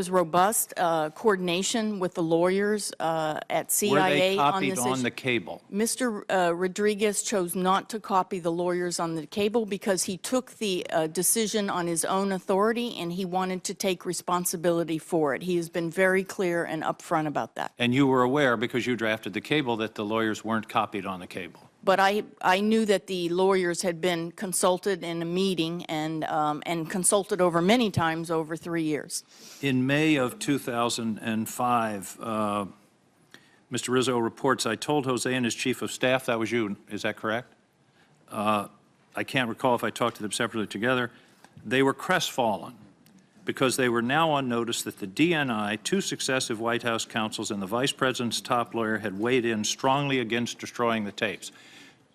Speaker 7: robust coordination with the lawyers at CIA on this issue.
Speaker 16: Were they copied on the cable?
Speaker 7: Mr. Rodriguez chose not to copy the lawyers on the cable because he took the decision on his own authority and he wanted to take responsibility for it. He has been very clear and upfront about that.
Speaker 16: And you were aware, because you drafted the cable, that the lawyers weren't copied on the cable?
Speaker 7: But I knew that the lawyers had been consulted in a meeting and consulted over many times over 3 years.
Speaker 16: In May of 2005, Mr. Rizzo reports, I told Jose and his chief of staff, that was you, is that correct? I can't recall if I talked to them separately or together. They were crestfallen because they were now on notice that the DNI, two successive White House counsels, and the vice president's top lawyer had weighed in strongly against destroying the tapes.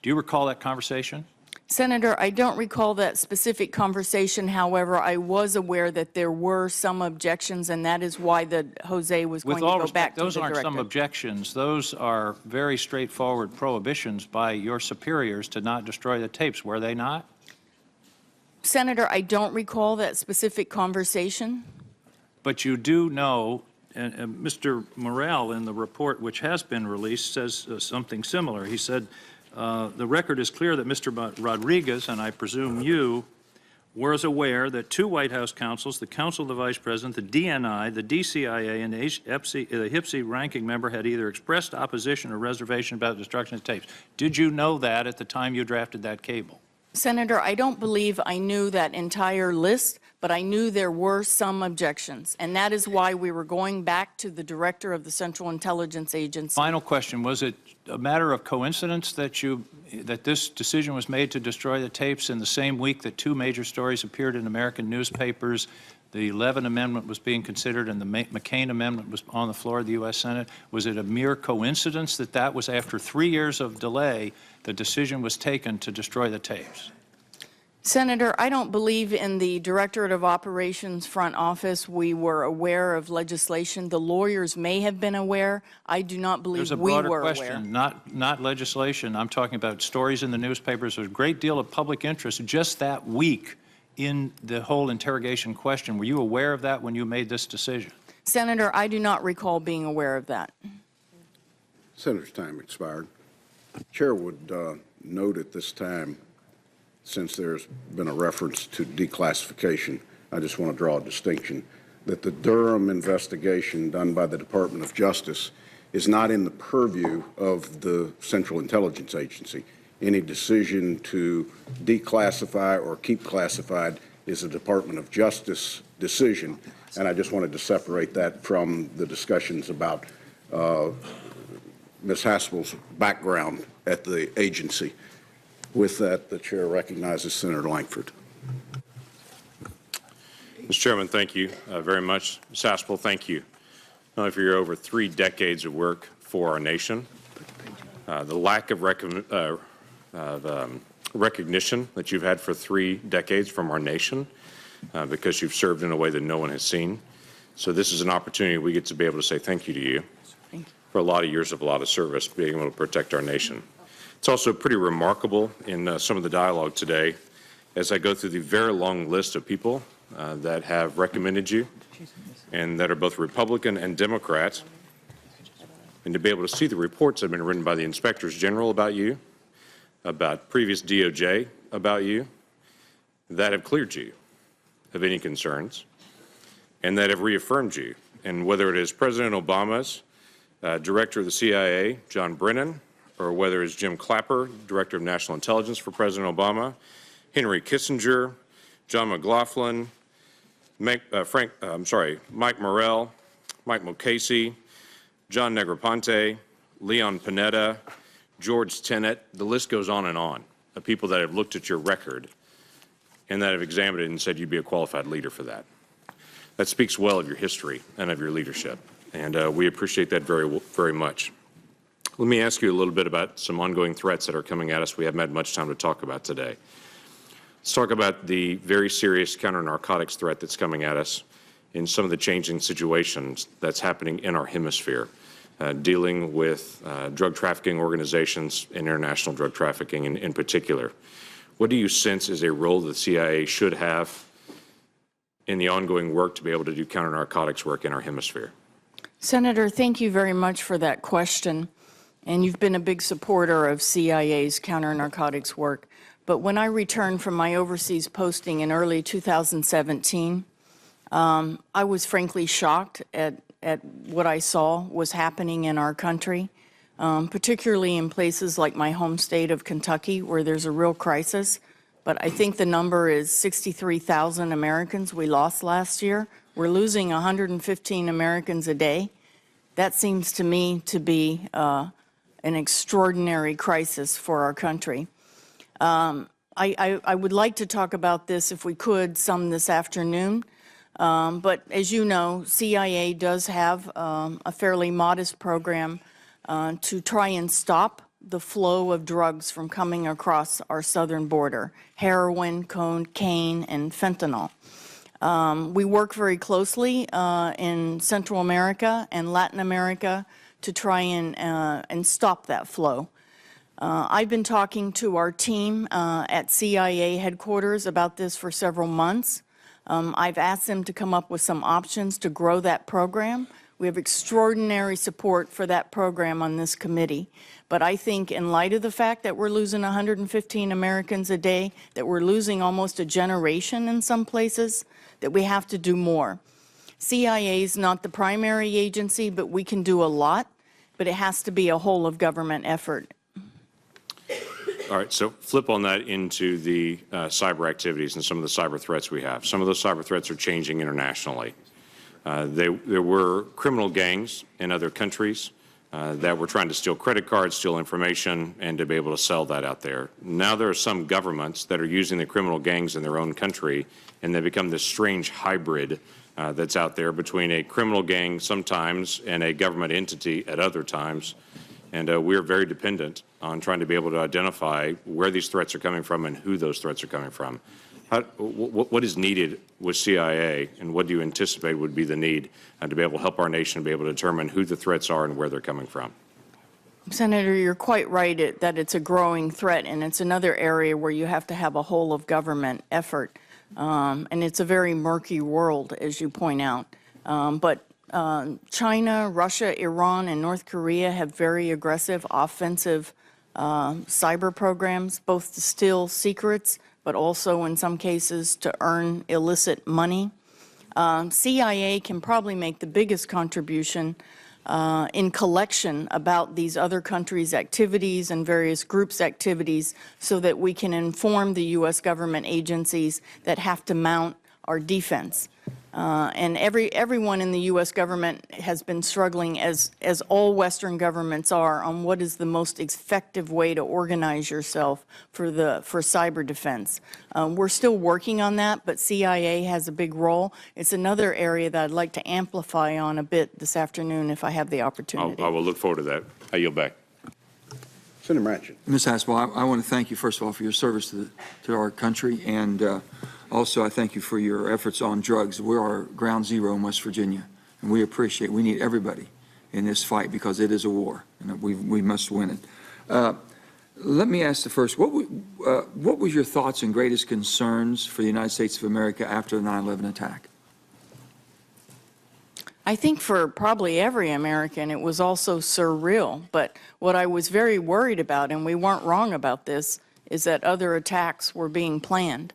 Speaker 16: Do you recall that conversation?
Speaker 7: Senator, I don't recall that specific conversation. However, I was aware that there were some objections, and that is why Jose was going to go back to the director.
Speaker 16: Those aren't some objections. Those are very straightforward prohibitions by your superiors to not destroy the tapes, were they not?
Speaker 7: Senator, I don't recall that specific conversation.
Speaker 16: But you do know, and Mr. Morrell in the report which has been released says something similar. He said, the record is clear that Mr. Rodriguez, and I presume you, was aware that two White House counsels, the counsel of the vice president, the DNI, the DCIA, and the HIPSI ranking member had either expressed opposition or reservation about the destruction of tapes. Did you know that at the time you drafted that cable?
Speaker 7: Senator, I don't believe I knew that entire list, but I knew there were some objections, and that is why we were going back to the director of the Central Intelligence Agency.
Speaker 16: Final question, was it a matter of coincidence that this decision was made to destroy the tapes in the same week that two major stories appeared in American newspapers? The 11th Amendment was being considered and the McCain Amendment was on the floor of the U.S. Senate. Was it a mere coincidence that that was after 3 years of delay, the decision was taken to destroy the tapes?
Speaker 7: Senator, I don't believe in the Directorate of Operations front office we were aware of legislation. The lawyers may have been aware. I do not believe we were aware.
Speaker 16: There's a broader question, not legislation. I'm talking about stories in the newspapers. There's a great deal of public interest just that week in the whole interrogation question. Were you aware of that when you made this decision?
Speaker 7: Senator, I do not recall being aware of that.
Speaker 3: Senator's time expired. Chair would note at this time, since there's been a reference to declassification, I just want to draw a distinction that the Durham investigation done by the Department of Justice is not in the purview of the Central Intelligence Agency. Any decision to declassify or keep classified is a Department of Justice decision, and I just wanted to separate that from the discussions about Ms. Haspel's background at the agency. With that, the chair recognizes Senator Lankford.
Speaker 17: Mr. Chairman, thank you very much. Ms. Haspel, thank you not only for your over 3 decades of work for our nation, the lack of recognition that you've had for 3 decades from our nation because you've served in a way that no one has seen. So this is an opportunity we get to be able to say thank you to you for a lot of years of a lot of service, being able to protect our nation. It's also pretty remarkable in some of the dialogue today as I go through the very long list of people that have recommended you and that are both Republican and Democrat, and to be able to see the reports that have been written by the inspectors general about you, about previous DOJ about you, that have cleared you of any concerns and that have reaffirmed you. And whether it is President Obama's Director of the CIA, John Brennan, or whether it's Jim Clapper, Director of National Intelligence for President Obama, Henry Kissinger, John McLaughlin, Mike Morrell, Mike Mukasey, John Negroponte, Leon Panetta, George Tenet, the list goes on of people that have looked at your record and that have examined it and said you'd be a qualified leader for that. That speaks well of your history and of your leadership, and we appreciate that very, very much. Let me ask you a little bit about some ongoing threats that are coming at us we haven't had much time to talk about today. Let's talk about the very serious counter-narcotics threat that's coming at us in some of the changing situations that's happening in our hemisphere, dealing with drug trafficking organizations and international drug trafficking in particular. What do you sense is a role the CIA should have in the ongoing work to be able to do counter-narcotics work in our hemisphere?
Speaker 7: Senator, thank you very much for that question. And you've been a big supporter of CIA's counter-narcotics work. But when I returned from my overseas posting in early 2017, I was frankly shocked at what I saw was happening in our country, particularly in places like my home state of Kentucky, where there's a real crisis. But I think the number is 63,000 Americans we lost last year. We're losing 115 Americans a day. That seems to me to be an extraordinary crisis for our country. I would like to talk about this, if we could, some this afternoon. But as you know, CIA does have a fairly modest program to try and stop the flow of drugs from coming across our southern border: heroin, cocaine, and fentanyl. We work very closely in Central America and Latin America to try and stop that flow. I've been talking to our team at CIA headquarters about this for several months. I've asked them to come up with some options to grow that program. We have extraordinary support for that program on this committee. But I think in light of the fact that we're losing 115 Americans a day, that we're losing almost a generation in some places, that we have to do more. CIA is not the primary agency, but we can do a lot, but it has to be a whole of government effort.
Speaker 17: All right, so flip on that into the cyber activities and some of the cyber threats we have. Some of those cyber threats are changing internationally. There were criminal gangs in other countries that were trying to steal credit cards, steal information, and to be able to sell that out there. Now there are some governments that are using the criminal gangs in their own country, and they become this strange hybrid that's out there between a criminal gang sometimes and a government entity at other times. And we're very dependent on trying to be able to identify where these threats are coming from and who those threats are coming from. What is needed with CIA, and what do you anticipate would be the need to be able to help our nation be able to determine who the threats are and where they're coming from?
Speaker 7: Senator, you're quite right that it's a growing threat, and it's another area where you have to have a whole of government effort. And it's a very murky world, as you point out. But China, Russia, Iran, and North Korea have very aggressive offensive cyber programs, both to steal secrets, but also in some cases to earn illicit money. CIA can probably make the biggest contribution in collection about these other countries' activities and various groups' activities so that we can inform the U.S. government agencies that have to mount our defense. And everyone in the U.S. government has been struggling, as all Western governments are, on what is the most effective way to organize yourself for cyber defense. We're still working on that, but CIA has a big role. It's another area that I'd like to amplify on a bit this afternoon if I have the opportunity.
Speaker 17: I will look forward to that. I yield back.
Speaker 3: Senator Manchin.
Speaker 18: Ms. Haspel, I want to thank you, first of all, for your service to our country, and also I thank you for your efforts on drugs. We are ground zero in West Virginia, and we need everybody in this fight because it is a war, and we must win it. Let me ask the first, what was your thoughts and greatest concerns for the United States of America after the 9/11 attack?
Speaker 7: I think for probably every American, it was also surreal. But what I was very worried about, and we weren't wrong about this, is that other attacks were being planned.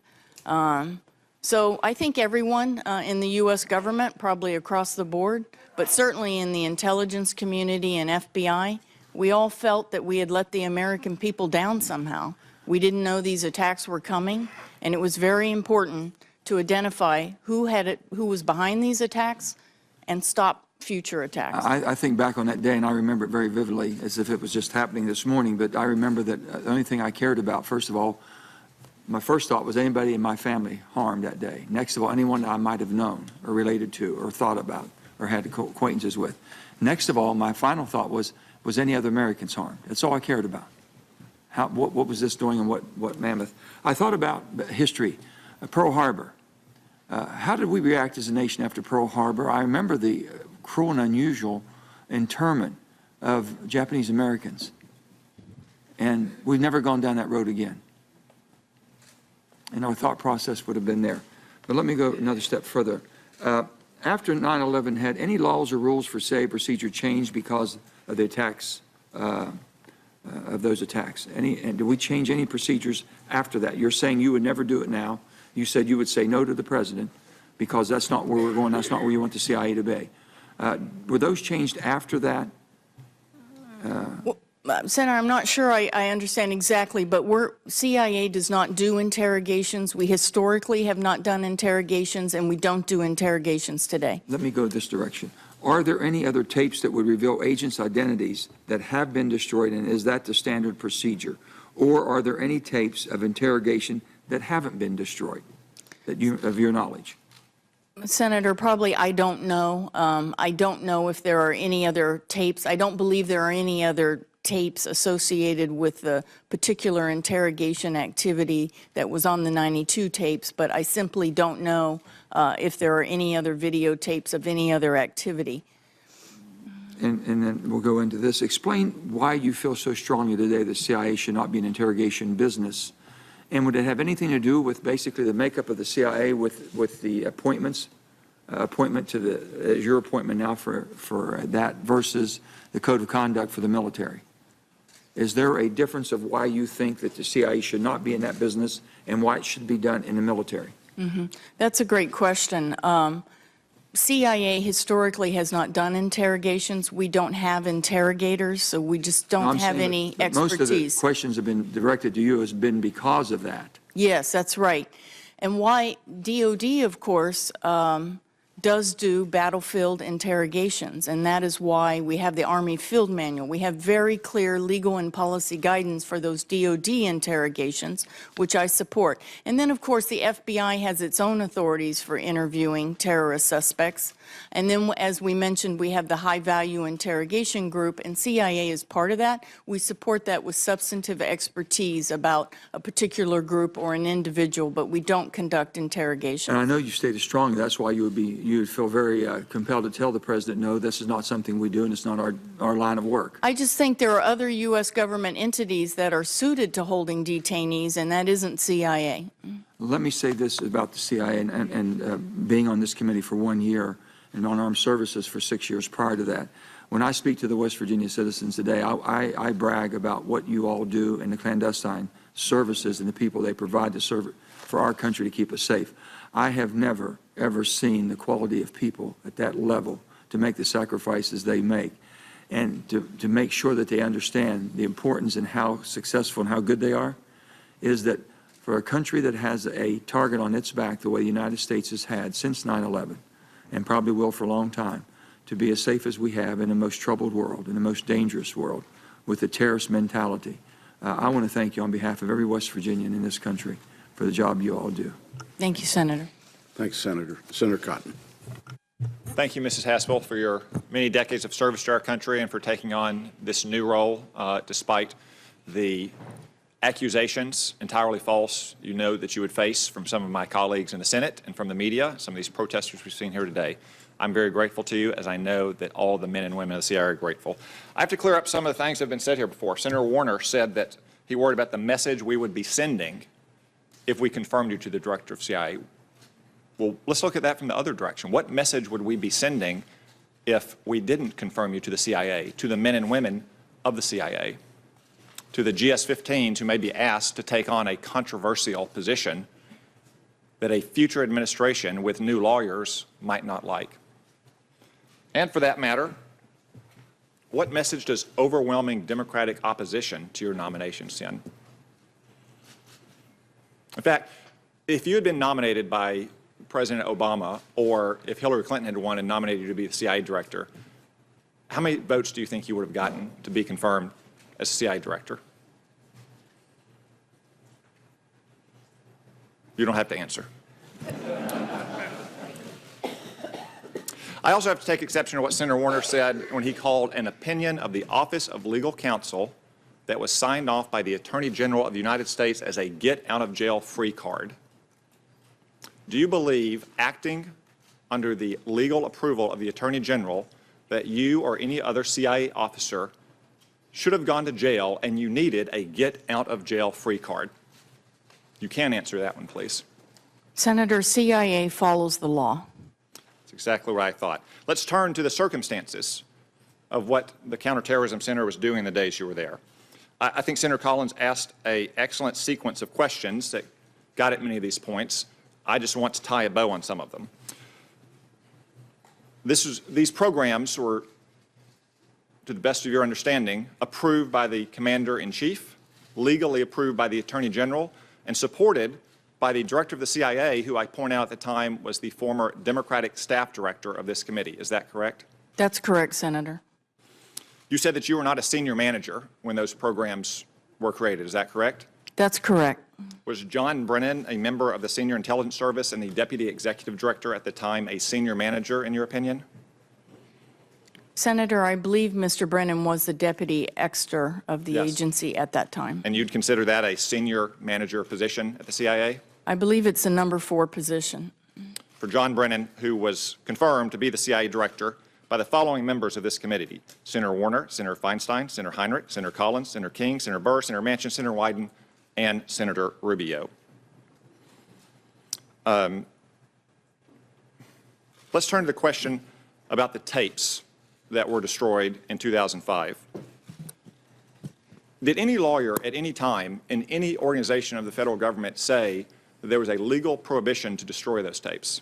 Speaker 7: So I think everyone in the U.S. government, probably across the board, but certainly in the intelligence community and FBI, we all felt that we had let the American people down somehow. We didn't know these attacks were coming, and it was very important to identify who was behind these attacks and stop future attacks.
Speaker 18: I think back on that day, and I remember it very vividly, as if it was just happening this morning, but I remember that the only thing I cared about, first of all, my first thought was anybody in my family harmed that day. Next of all, anyone that I might have known or related to or thought about or had acquaintances with. Next of all, my final thought was any other Americans harmed? That's all I cared about. What was this doing and what mammoth? I thought about history, Pearl Harbor. How did we react as a nation after Pearl Harbor? I remember the cruel and unusual internment of Japanese Americans. And we've never gone down that road again. And our thought process would have been there. But let me go another step further. After 9/11, had any laws or rules for CIA procedure changed because of the attacks, of those attacks? And did we change any procedures after that? You're saying you would never do it now. You said you would say no to the president because that's not where we're going, that's not where you want the CIA to be. Were those changed after that?
Speaker 7: Senator, I'm not sure I understand exactly, but CIA does not do interrogations. We historically have not done interrogations, and we don't do interrogations today.
Speaker 18: Let me go this direction. Are there any other tapes that would reveal agents' identities that have been destroyed, and is that the standard procedure? Or are there any tapes of interrogation that haven't been destroyed, of your knowledge?
Speaker 7: Senator, probably I don't know. I don't know if there are any other tapes. I don't believe there are any other tapes associated with the particular interrogation activity that was on the 92 tapes, but I simply don't know if there are any other videotapes of any other activity.
Speaker 18: And then we'll go into this. Explain why you feel so strongly today the CIA should not be an interrogation business. And would it have anything to do with basically the makeup of the CIA with the appointment to as your appointment now for that versus the code of conduct for the military? Is there a difference of why you think that the CIA should not be in that business and why it should be done in the military?
Speaker 7: That's a great question. CIA historically has not done interrogations. We don't have interrogators, so we just don't have any expertise.
Speaker 18: Most of the questions have been directed to you has been because of that.
Speaker 7: Yes, that's right. And why DOD, of course, does do battlefield interrogations, and that is why we have the Army Field Manual. We have very clear legal and policy guidance for those DOD interrogations, which I support. And then, of course, the FBI has its own authorities for interviewing terrorist suspects. And then, as we mentioned, we have the high-value interrogation group, and CIA is part of that. We support that with substantive expertise about a particular group or an individual, but we don't conduct interrogations.
Speaker 18: And I know you stated strongly that's why you would feel very compelled to tell the president, no, this is not something we do and it's not our line of work.
Speaker 7: I just think there are other U.S. government entities that are suited to holding detainees, and that isn't CIA.
Speaker 18: Let me say this about the CIA and being on this committee for 1 year and on armed services for 6 years prior to that. When I speak to the West Virginia citizens today, I brag about what you all do in the clandestine services and the people they provide to serve for our country to keep us safe. I have never, ever seen the quality of people at that level to make the sacrifices they make and to make sure that they understand the importance and how successful and how good they are, is that for a country that has a target on its back the way the United States has had since 9/11, and probably will for a long time, to be as safe as we have in the most troubled world, in the most dangerous world, with the terrorist mentality. I want to thank you on behalf of every West Virginian in this country for the job you all do.
Speaker 7: Thank you, Senator.
Speaker 3: Thanks, Senator. Senator Cotton.
Speaker 19: Thank you, Mrs. Haspel, for your many decades of service to our country and for taking on this new role despite the accusations, entirely false, you know that you would face from some of my colleagues in the Senate and from the media, some of these protesters we've seen here today. I'm very grateful to you, as I know that all the men and women of the CIA are grateful. I have to clear up some of the things that have been said here before. Senator Warner said that he worried about the message we would be sending if we confirmed you to the director of CIA. Well, let's look at that from the other direction. What message would we be sending if we didn't confirm you to the CIA, to the men and women of the CIA, to the GS-15s who may be asked to take on a controversial position that a future administration with new lawyers might not like? And for that matter, what message does overwhelming Democratic opposition to your nomination send? In fact, if you had been nominated by President Obama, or if Hillary Clinton had won and nominated you to be the CIA director, how many votes do you think you would have gotten to be confirmed as CIA director? You don't have to answer. I also have to take exception to what Senator Warner said when he called an opinion of the Office of Legal Counsel that was signed off by the Attorney General of the United States as a get-out-of-jail-free card. Do you believe, acting under the legal approval of the Attorney General, that you or any other CIA officer should have gone to jail and you needed a get-out-of-jail-free card? You can answer that one, please.
Speaker 7: Senator, CIA follows the law.
Speaker 19: That's exactly what I thought. Let's turn to the circumstances of what the Counterterrorism Center was doing the days you were there. I think Senator Collins asked an excellent sequence of questions that got at many of these points. I just want to tie a bow on some of them. These programs were, to the best of your understanding, approved by the Commander-in-Chief, legally approved by the Attorney General, and supported by the Director of the CIA, who I point out at the time was the former Democratic staff director of this committee. Is that correct?
Speaker 7: That's correct, Senator.
Speaker 19: You said that you were not a senior manager when those programs were created. Is that correct?
Speaker 7: That's correct.
Speaker 19: Was John Brennan a member of the Senior Intelligence Service and the Deputy Executive Director at the time a senior manager, in your opinion?
Speaker 7: Senator, I believe Mr. Brennan was the deputy exter of the
Speaker 19: Yes.
Speaker 7: agency at that time.
Speaker 19: And you'd consider that a senior manager position at the CIA?
Speaker 7: I believe it's the number 4 position.
Speaker 19: For John Brennan, who was confirmed to be the CIA director by the following members of this committee: Senator Warner, Senator Feinstein, Senator Heinrich, Senator Collins, Senator King, Senator Burr, Senator Manchin, Senator Wyden, and Senator Rubio. Let's turn to the question about the tapes that were destroyed in 2005. Did any lawyer at any time in any organization of the federal government say that there was a legal prohibition to destroy those tapes?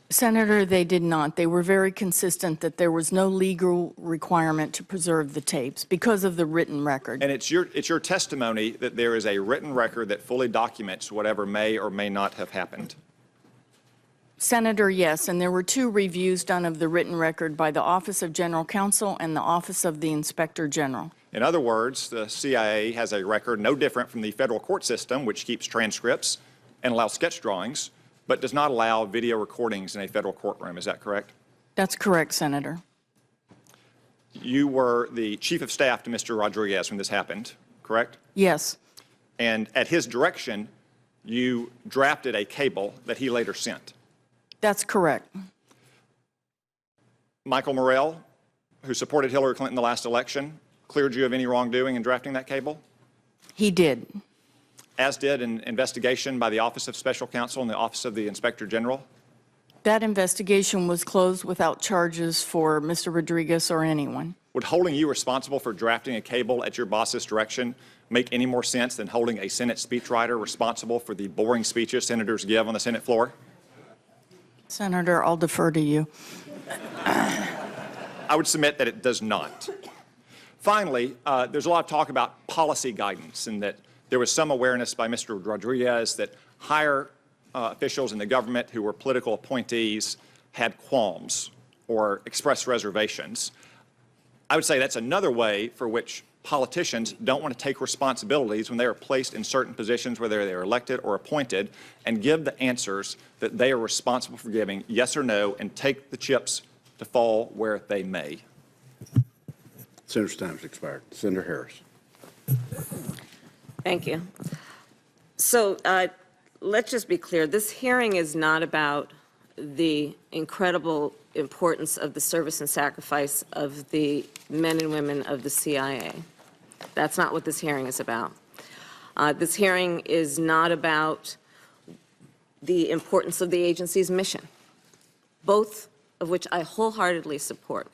Speaker 7: Senator, they did not. They were very consistent that there was no legal requirement to preserve the tapes because of the written record.
Speaker 19: And it's your testimony that there is a written record that fully documents whatever may or may not have happened.
Speaker 7: Senator, yes, and there were 2 reviews done of the written record by the Office of General Counsel and the Office of the Inspector General.
Speaker 19: In other words, the CIA has a record no different from the federal court system, which keeps transcripts and allows sketch drawings, but does not allow video recordings in a federal courtroom. Is that correct?
Speaker 7: That's correct, Senator.
Speaker 19: You were the chief of staff to Mr. Rodriguez when this happened, correct?
Speaker 7: Yes.
Speaker 19: And at his direction, you drafted a cable that he later sent.
Speaker 7: That's correct.
Speaker 19: Michael Morrell, who supported Hillary Clinton in the last election, cleared you of any wrongdoing in drafting that cable?
Speaker 7: He did.
Speaker 19: As did an investigation by the Office of Special Counsel and the Office of the Inspector General?
Speaker 7: That investigation was closed without charges for Mr. Rodriguez or anyone.
Speaker 19: Would holding you responsible for drafting a cable at your boss's direction make any more sense than holding a Senate speechwriter responsible for the boring speeches senators give on the Senate floor?
Speaker 7: Senator, I'll defer to you.
Speaker 19: I would submit that it does not. Finally, there's a lot of talk about policy guidance and that there was some awareness by Mr. Rodriguez that higher officials in the government who were political appointees had qualms or expressed reservations. I would say that's another way for which politicians don't want to take responsibilities when they are placed in certain positions, whether they are elected or appointed, and give the answers that they are responsible for giving, yes or no, and take the chips to fall where they may.
Speaker 3: Senator's time's expired. Senator Harris.
Speaker 20: Thank you. So let's just be clear. This hearing is not about the incredible importance of the service and sacrifice of the men and women of the CIA. That's not what this hearing is about. This hearing is not about the importance of the agency's mission, both of which I wholeheartedly support.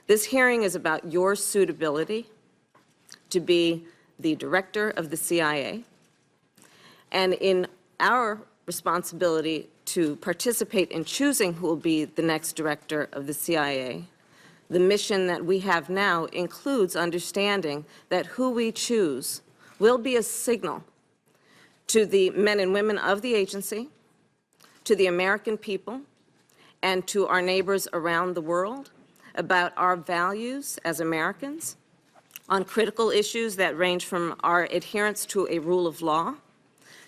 Speaker 20: This hearing is about your suitability to be the director of the CIA, and in our responsibility to participate in choosing who will be the next director of the CIA. The mission that we have now includes understanding that who we choose will be a signal to the men and women of the agency, to the American people, and to our neighbors around the world about our values as Americans on critical issues that range from our adherence to a rule of law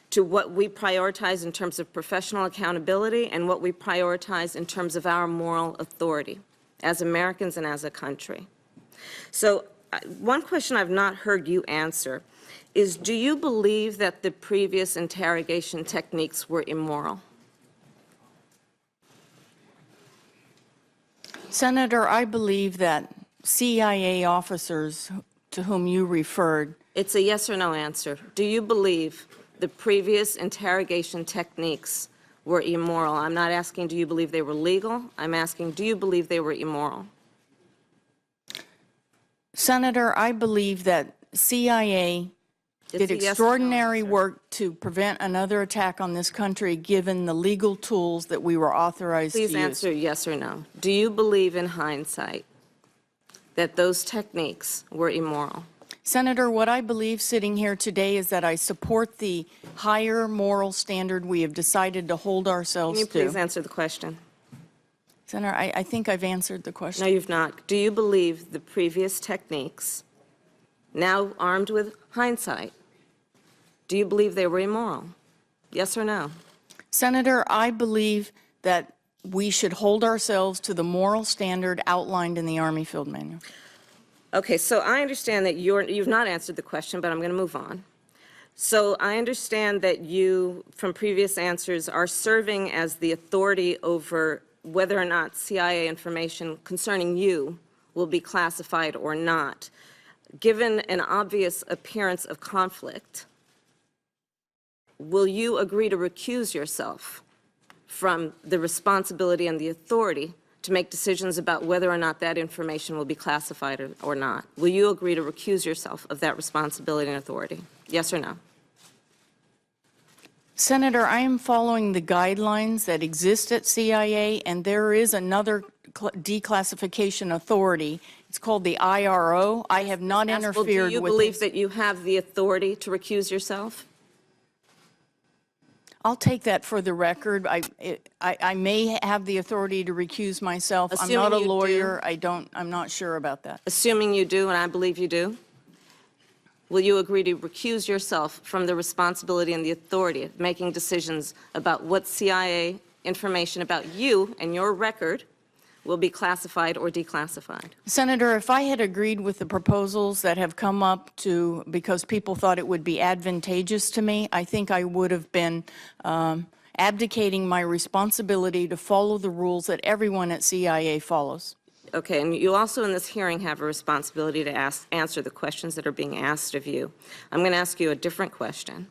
Speaker 20: to what we prioritize in terms of professional accountability and what we prioritize in terms of our moral authority as Americans and as a country. So one question I've not heard you answer is, do you believe that the previous interrogation techniques were immoral?
Speaker 7: Senator, I believe that CIA officers to whom you referred.
Speaker 20: It's a yes or no answer. Do you believe the previous interrogation techniques were immoral? I'm not asking, do you believe they were legal? I'm asking, do you believe they were immoral?
Speaker 7: Senator, I believe that CIA did extraordinary work to prevent another attack on this country, given the legal tools that we were authorized to use.
Speaker 20: Please answer yes or no. Do you believe in hindsight that those techniques were immoral?
Speaker 7: Senator, what I believe sitting here today is that I support the higher moral standard we have decided to hold ourselves to.
Speaker 20: Can you please answer the question?
Speaker 7: Senator, I think I've answered the question.
Speaker 20: No, you've not. Do you believe the previous techniques, now armed with hindsight, do you believe they were immoral? Yes or no?
Speaker 7: Senator, I believe that we should hold ourselves to the moral standard outlined in the Army Field Manual.
Speaker 20: Okay, so I understand that you've not answered the question, but I'm going to move on. So I understand that you, from previous answers, are serving as the authority over whether or not CIA information concerning you will be classified or not. Given an obvious appearance of conflict, will you agree to recuse yourself from the responsibility and the authority to make decisions about whether or not that information will be classified or not? Will you agree to recuse yourself of that responsibility and authority? Yes or no?
Speaker 7: Senator, I am following the guidelines that exist at CIA, and there is another declassification authority. It's called the IRO. I have not interfered with it.
Speaker 20: Do you believe that you have the authority to recuse yourself?
Speaker 7: I'll take that for the record. I may have the authority to recuse myself.
Speaker 20: Assuming
Speaker 7: I'm not a
Speaker 20: you
Speaker 7: lawyer.
Speaker 20: do.
Speaker 7: I'm not sure about that.
Speaker 20: Assuming you do, and I believe you do, will you agree to recuse yourself from the responsibility and the authority of making decisions about what CIA information about you and your record will be classified or declassified?
Speaker 7: Senator, if I had agreed with the proposals that have come up because people thought it would be advantageous to me, I think I would have been abdicating my responsibility to follow the rules that everyone at CIA follows.
Speaker 20: Okay, and you also in this hearing have a responsibility to answer the questions that are being asked of you. I'm going to ask you a different question.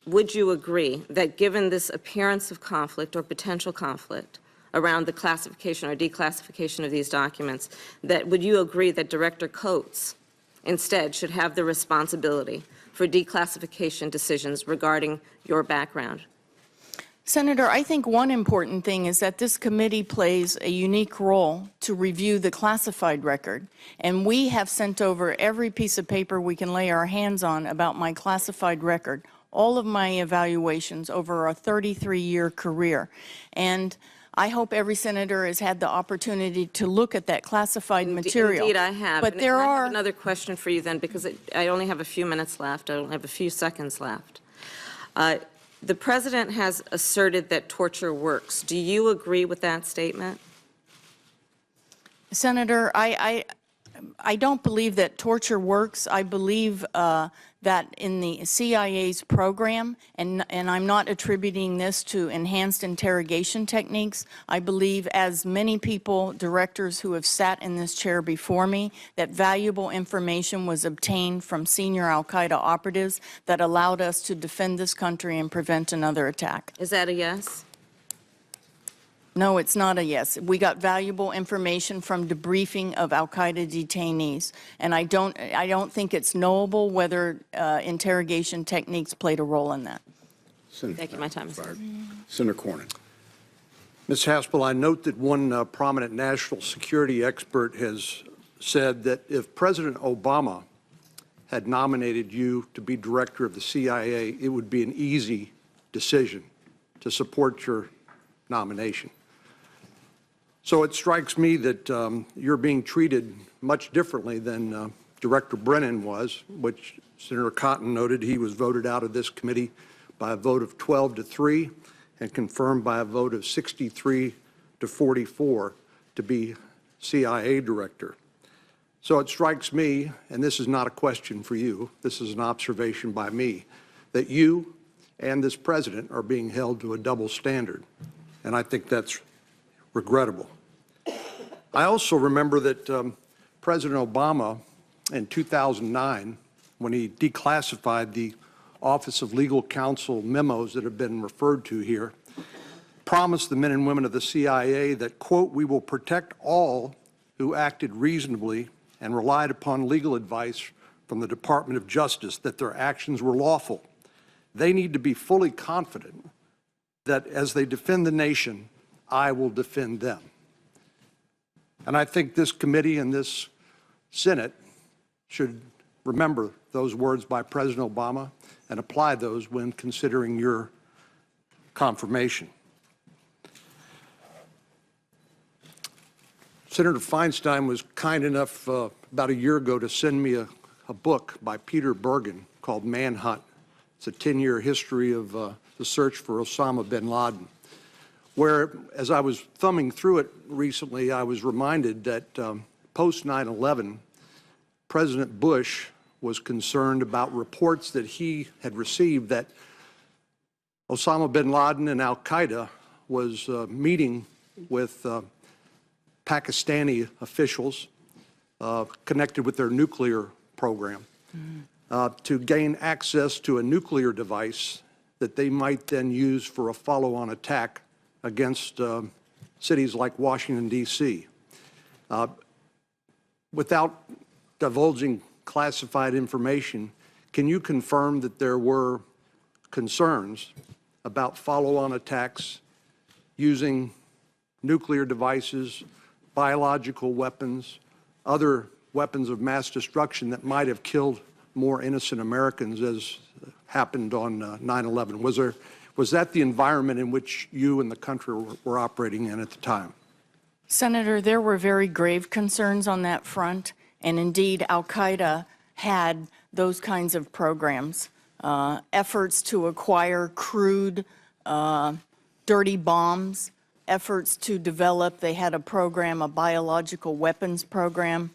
Speaker 20: Would you agree that given this appearance of conflict or potential conflict around the classification or declassification of these documents, would you agree that Director Coates instead should have the responsibility for declassification decisions regarding your background?
Speaker 7: Senator, I think one important thing is that this committee plays a unique role to review the classified record, and we have sent over every piece of paper we can lay our hands on about my classified record. all of my evaluations over a 33-year career. And I hope every senator has had the opportunity to look at that classified material.
Speaker 20: Indeed, I have.
Speaker 7: But
Speaker 20: And
Speaker 7: there
Speaker 20: I
Speaker 7: are
Speaker 20: have another question for you then, because I only have a few minutes left. I only have a few seconds left. The president has asserted that torture works. Do you agree with that statement?
Speaker 7: Senator, I don't believe that torture works. I believe that in the CIA's program, and I'm not attributing this to enhanced interrogation techniques, I believe, as many people, directors who have sat in this chair before me, that valuable information was obtained from senior al-Qaeda operatives that allowed us to defend this country and prevent another attack.
Speaker 20: Is that a yes?
Speaker 7: No, it's not a yes. We got valuable information from debriefing of al-Qaeda detainees, and I don't think it's knowable whether interrogation techniques played a role in that.
Speaker 20: Thank you. My time is up.
Speaker 3: Senator Cornyn.
Speaker 21: Ms. Haspel, I note that one prominent national security expert has said that if President Obama had nominated you to be director of the CIA, it would be an easy decision to support your nomination. So it strikes me that you're being treated much differently than Director Brennan was, which Senator Cotton noted he was voted out of this committee by a vote of 12-3 and confirmed by a vote of 63-44 to be CIA director. So it strikes me, and this is not a question for you, this is an observation by me, that you and this president are being held to a double standard, and I think that's regrettable. I also remember that President Obama in 2009, when he declassified the Office of Legal Counsel memos that have been referred to here, promised the men and women of the CIA that, quote, "We will protect all who acted reasonably and relied upon legal advice from the Department of Justice, that their actions were lawful. They need to be fully confident that as they defend the nation, I will defend them." And I think this committee and this Senate should remember those words by President Obama and apply those when considering your confirmation. Senator Feinstein was kind enough about a year ago to send me a book by Peter Bergen called Manhunt. It's a 10-year history of the search for Osama bin Laden, where, as I was thumbing through it recently, I was reminded that post 9/11, President Bush was concerned about reports that he had received that Osama bin Laden and al-Qaeda was meeting with Pakistani officials connected with their nuclear program to gain access to a nuclear device that they might then use for a follow-on attack against cities like Washington, D.C. Without divulging classified information, can you confirm that there were concerns about follow-on attacks using nuclear devices, biological weapons, other weapons of mass destruction that might have killed more innocent Americans as happened on 9/11? Was that the environment in which you and the country were operating in at the time?
Speaker 7: Senator, there were very grave concerns on that front, and indeed al-Qaeda had those kinds of programs, efforts to acquire crude, dirty bombs, efforts to develop, they had a program, a biological weapons program.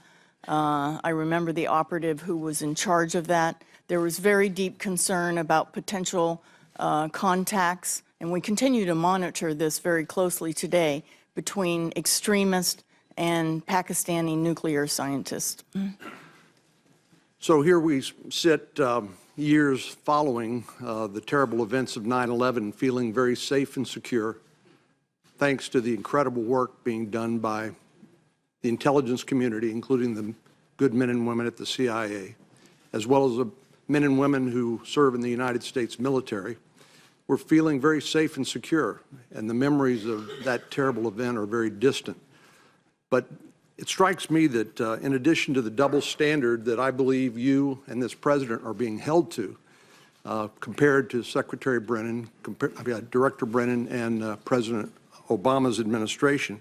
Speaker 7: I remember the operative who was in charge of that. There was very deep concern about potential contacts, and we continue to monitor this very closely today, between extremist and Pakistani nuclear scientists.
Speaker 21: So here we sit years following the terrible events of 9/11, feeling very safe and secure, thanks to the incredible work being done by the intelligence community, including the good men and women at the CIA, as well as the men and women who serve in the United States military. We're feeling very safe and secure, and the memories of that terrible event are very distant. But it strikes me that in addition to the double standard that I believe you and this president are being held to, compared to Secretary Brennan, Director Brennan and President Obama's administration,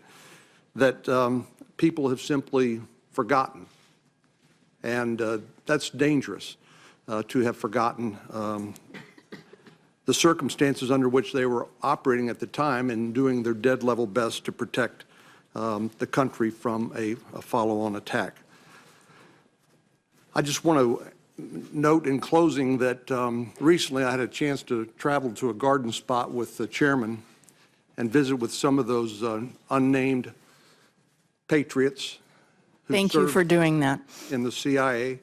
Speaker 21: that people have simply forgotten. And that's dangerous, to have forgotten the circumstances under which they were operating at the time and doing their dead level best to protect the country from a follow-on attack. I just want to note in closing that recently I had a chance to travel to a garden spot with the chairman and visit with some of those unnamed patriots.
Speaker 7: Thank you for doing that.
Speaker 21: In the CIA.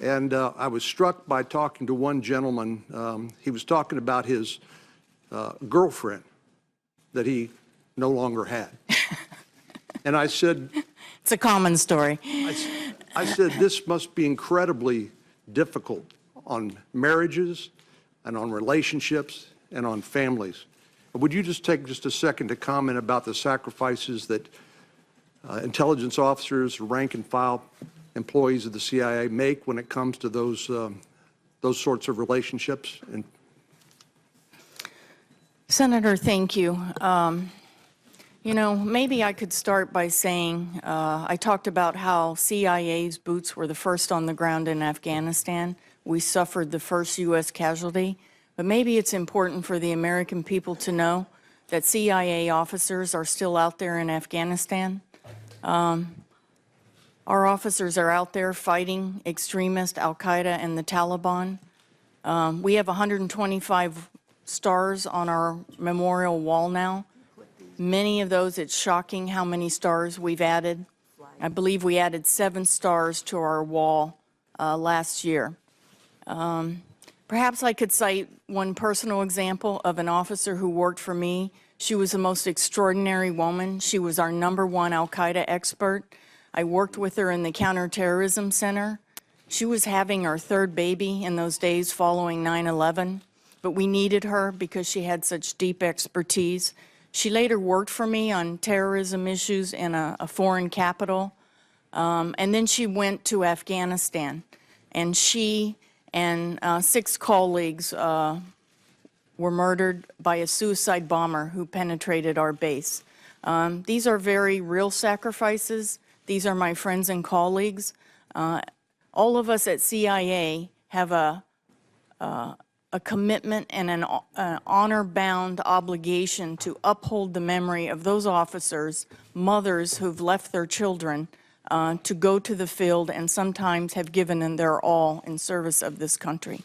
Speaker 21: And I was struck by talking to one gentleman. He was talking about his girlfriend that he no longer had. And I said,
Speaker 7: it's a common story.
Speaker 21: I said, this must be incredibly difficult on marriages and on relationships and on families. Would you just take just a second to comment about the sacrifices that intelligence officers, rank and file employees of the CIA make when it comes to those sorts of relationships? And
Speaker 7: Senator, thank you. You know, maybe I could start by saying I talked about how CIA's boots were the first on the ground in Afghanistan. We suffered the first U.S. casualty. But maybe it's important for the American people to know that CIA officers are still out there in Afghanistan. Our officers are out there fighting extremist Al-Qaeda and the Taliban. We have 125 stars on our memorial wall now. Many of those, it's shocking how many stars we've added. I believe we added 7 stars to our wall last year. Perhaps I could cite one personal example of an officer who worked for me. She was the most extraordinary woman. She was our #1 Al-Qaeda expert. I worked with her in the Counterterrorism Center. She was having her 3rd baby in those days following 9/11, but we needed her because she had such deep expertise. She later worked for me on terrorism issues in a foreign capital, and then she went to Afghanistan, and she and 6 colleagues were murdered by a suicide bomber who penetrated our base. These are very real sacrifices. These are my friends and colleagues. All of us at CIA have a commitment and an honor-bound obligation to uphold the memory of those officers, mothers who've left their children to go to the field and sometimes have given in their all in service of this country.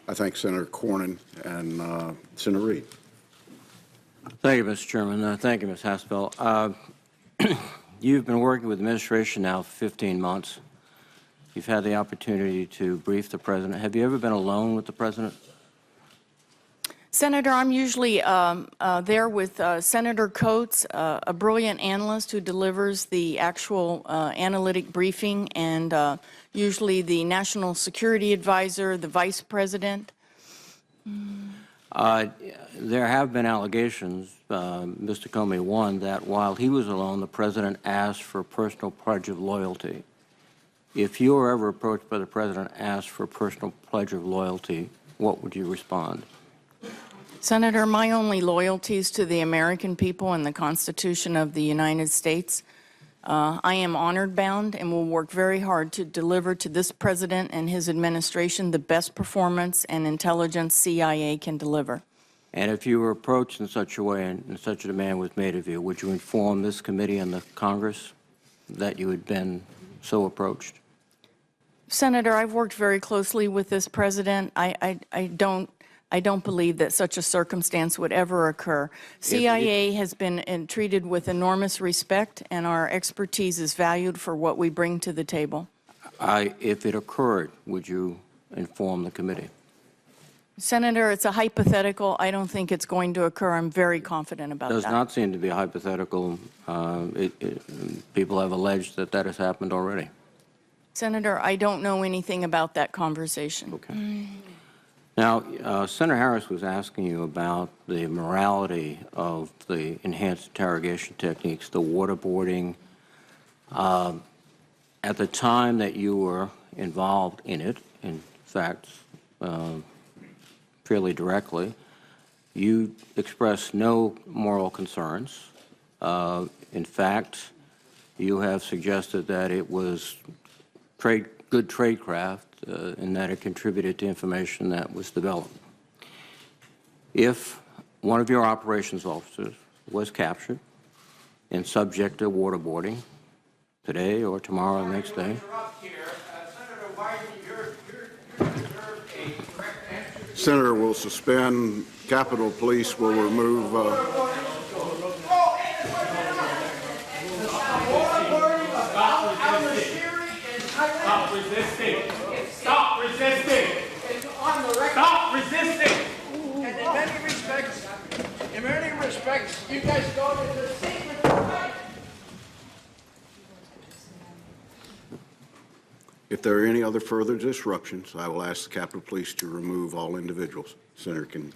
Speaker 3: I thank Senator Cornyn and Senator Reid.
Speaker 2: Thank you, Mr. Chairman. Thank you, Ms. Haspel. You've been working with the administration now for 15 months. You've had the opportunity to brief the President. Have you ever been alone with the President?
Speaker 7: Senator, I'm usually there with Senator Coates, a brilliant analyst who delivers the actual analytic briefing, and usually the National Security Advisor, the Vice President.
Speaker 2: There have been allegations, Mr. Comey, one, that while he was alone, the President asked for a personal pledge of loyalty. If you were ever approached by the President and asked for a personal pledge of loyalty, what would you respond?
Speaker 7: Senator, my only loyalty is to the American people and the Constitution of the United States. I am honor-bound and will work very hard to deliver to this President and his administration the best performance and intelligence CIA can deliver.
Speaker 2: And if you were approached in such a way and such a demand was made of you, would you inform this committee and the Congress that you had been so approached?
Speaker 7: Senator, I've worked very closely with this President. I don't believe that such a circumstance would ever occur. CIA has been treated with enormous respect, and our expertise is valued for what we bring to the table.
Speaker 2: If it occurred, would you inform the committee?
Speaker 7: Senator, it's a hypothetical. I don't think it's going to occur. I'm very confident about that.
Speaker 2: It does not seem to be hypothetical. People have alleged that that has happened already.
Speaker 7: Senator, I don't know anything about that conversation.
Speaker 2: Okay. Now, Senator Harris was asking you about the morality of the enhanced interrogation techniques, the waterboarding. At the time that you were involved in it, in fact, fairly directly. You expressed no moral concerns. In fact, you have suggested that it was good tradecraft and that it contributed to information that was developed. If one of your operations officers was captured and subject to waterboarding today or tomorrow or the next day,
Speaker 3: Senator will suspend. Capitol Police will remove.
Speaker 1: Stop resisting! Stop resisting! Stop resisting! And in many respects, you guys go into the secret life.
Speaker 3: If there are any other further disruptions, I will ask the Capitol Police to remove all individuals. Senator can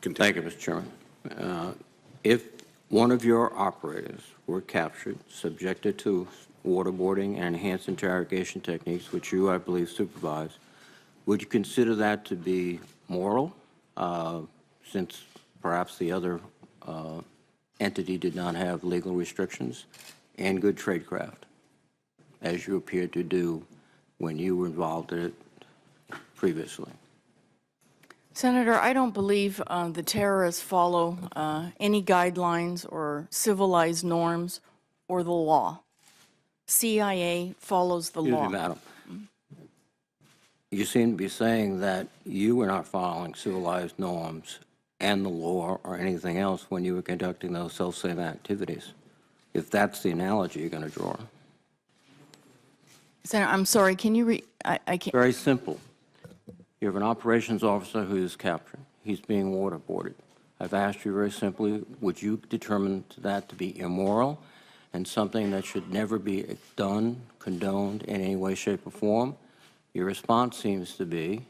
Speaker 3: continue.
Speaker 2: Thank you, Mr. Chairman. If one of your operators were captured, subjected to waterboarding and enhanced interrogation techniques, which you, I believe, supervise, would you consider that to be moral, since perhaps the other entity did not have legal restrictions, and good tradecraft, as you appeared to do when you were involved in it previously?
Speaker 7: Senator, I don't believe the terrorists follow any guidelines or civilized norms or the law. CIA follows the law.
Speaker 2: Excuse me, madam. You seem to be saying that you were not following civilized norms and the law or anything else when you were conducting those self-same activities, if that's the analogy you're going to draw.
Speaker 7: Senator, I'm sorry, can you I can't.
Speaker 2: Very simple. You have an operations officer who is captured. He's being waterboarded. I've asked you very simply, would you determine that to be immoral and something that should never be done, condoned in any way, shape, or form? Your response seems to be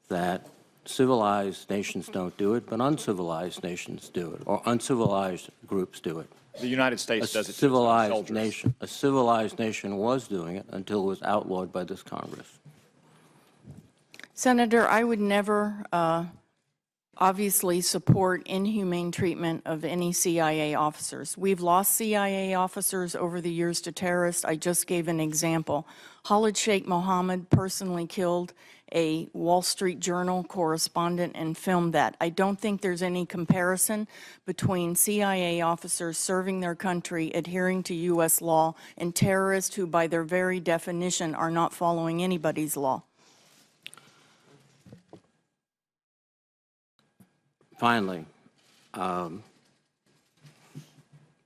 Speaker 2: that civilized nations don't do it, but uncivilized nations do it, or uncivilized groups do it.
Speaker 19: The United States does it to its own
Speaker 2: Civilized
Speaker 19: soldiers.
Speaker 2: nation. A civilized nation was doing it until it was outlawed by this Congress.
Speaker 7: Senator, I would never obviously support inhumane treatment of any CIA officers. We've lost CIA officers over the years to terrorists. I just gave an example. Khalid Sheikh Mohammed personally killed a Wall Street Journal correspondent and filmed that. I don't think there's any comparison between CIA officers serving their country, adhering to U.S. law, and terrorists who, by their very definition, are not following anybody's law.
Speaker 2: Finally,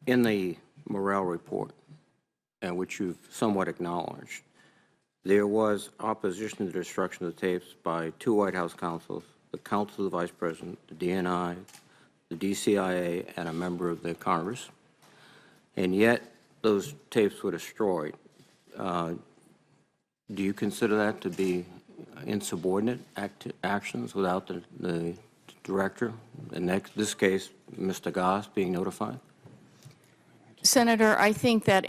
Speaker 2: in the morale report, which you've somewhat acknowledged, there was opposition to the destruction of the tapes by 2 White House counsels, the Counsel of the Vice President, the DNI, the DCIA, and a member of the Congress, and yet those tapes were destroyed. Do you consider that to be insubordinate actions without the director, in this case, Mr. Goss, being notified?
Speaker 7: Senator, I think that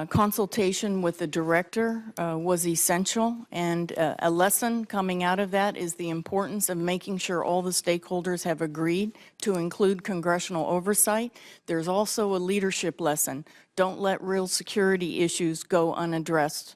Speaker 7: consultation with the director was essential, and a lesson coming out of that is the importance of making sure all the stakeholders have agreed to include congressional oversight. There's also a leadership lesson. Don't let real security issues go unaddressed.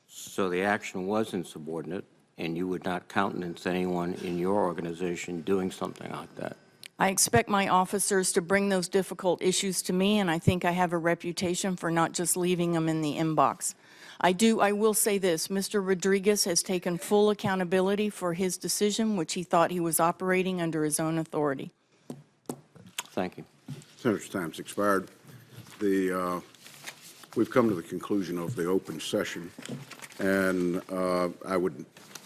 Speaker 2: So the action was insubordinate, and you would not countenance anyone in your organization doing something like that?
Speaker 7: I expect my officers to bring those difficult issues to me, and I think I have a reputation for not just leaving them in the inbox. I will say this, Mr. Rodriguez has taken full accountability for his decision, which he thought he was operating under his own authority.
Speaker 2: Thank you.
Speaker 3: Senator's time's expired. We've come to the conclusion of the open session, and I would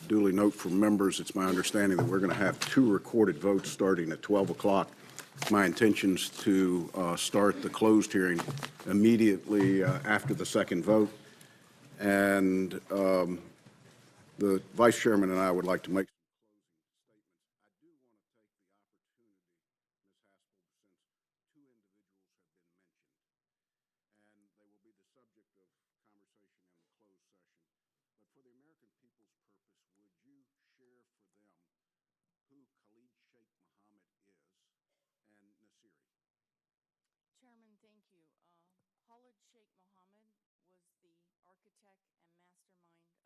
Speaker 3: duly note for members, it's my understanding that we're going to have 2 recorded votes starting at 12 o'clock. My intention is to start the closed hearing immediately after the second vote. And the Vice Chairman and I would like to make but for the American people's purpose, would you share for them who Khalid Sheikh Mohammed is and Nasiri?
Speaker 7: Chairman, thank you. Khalid Sheikh Mohammed was the architect and mastermind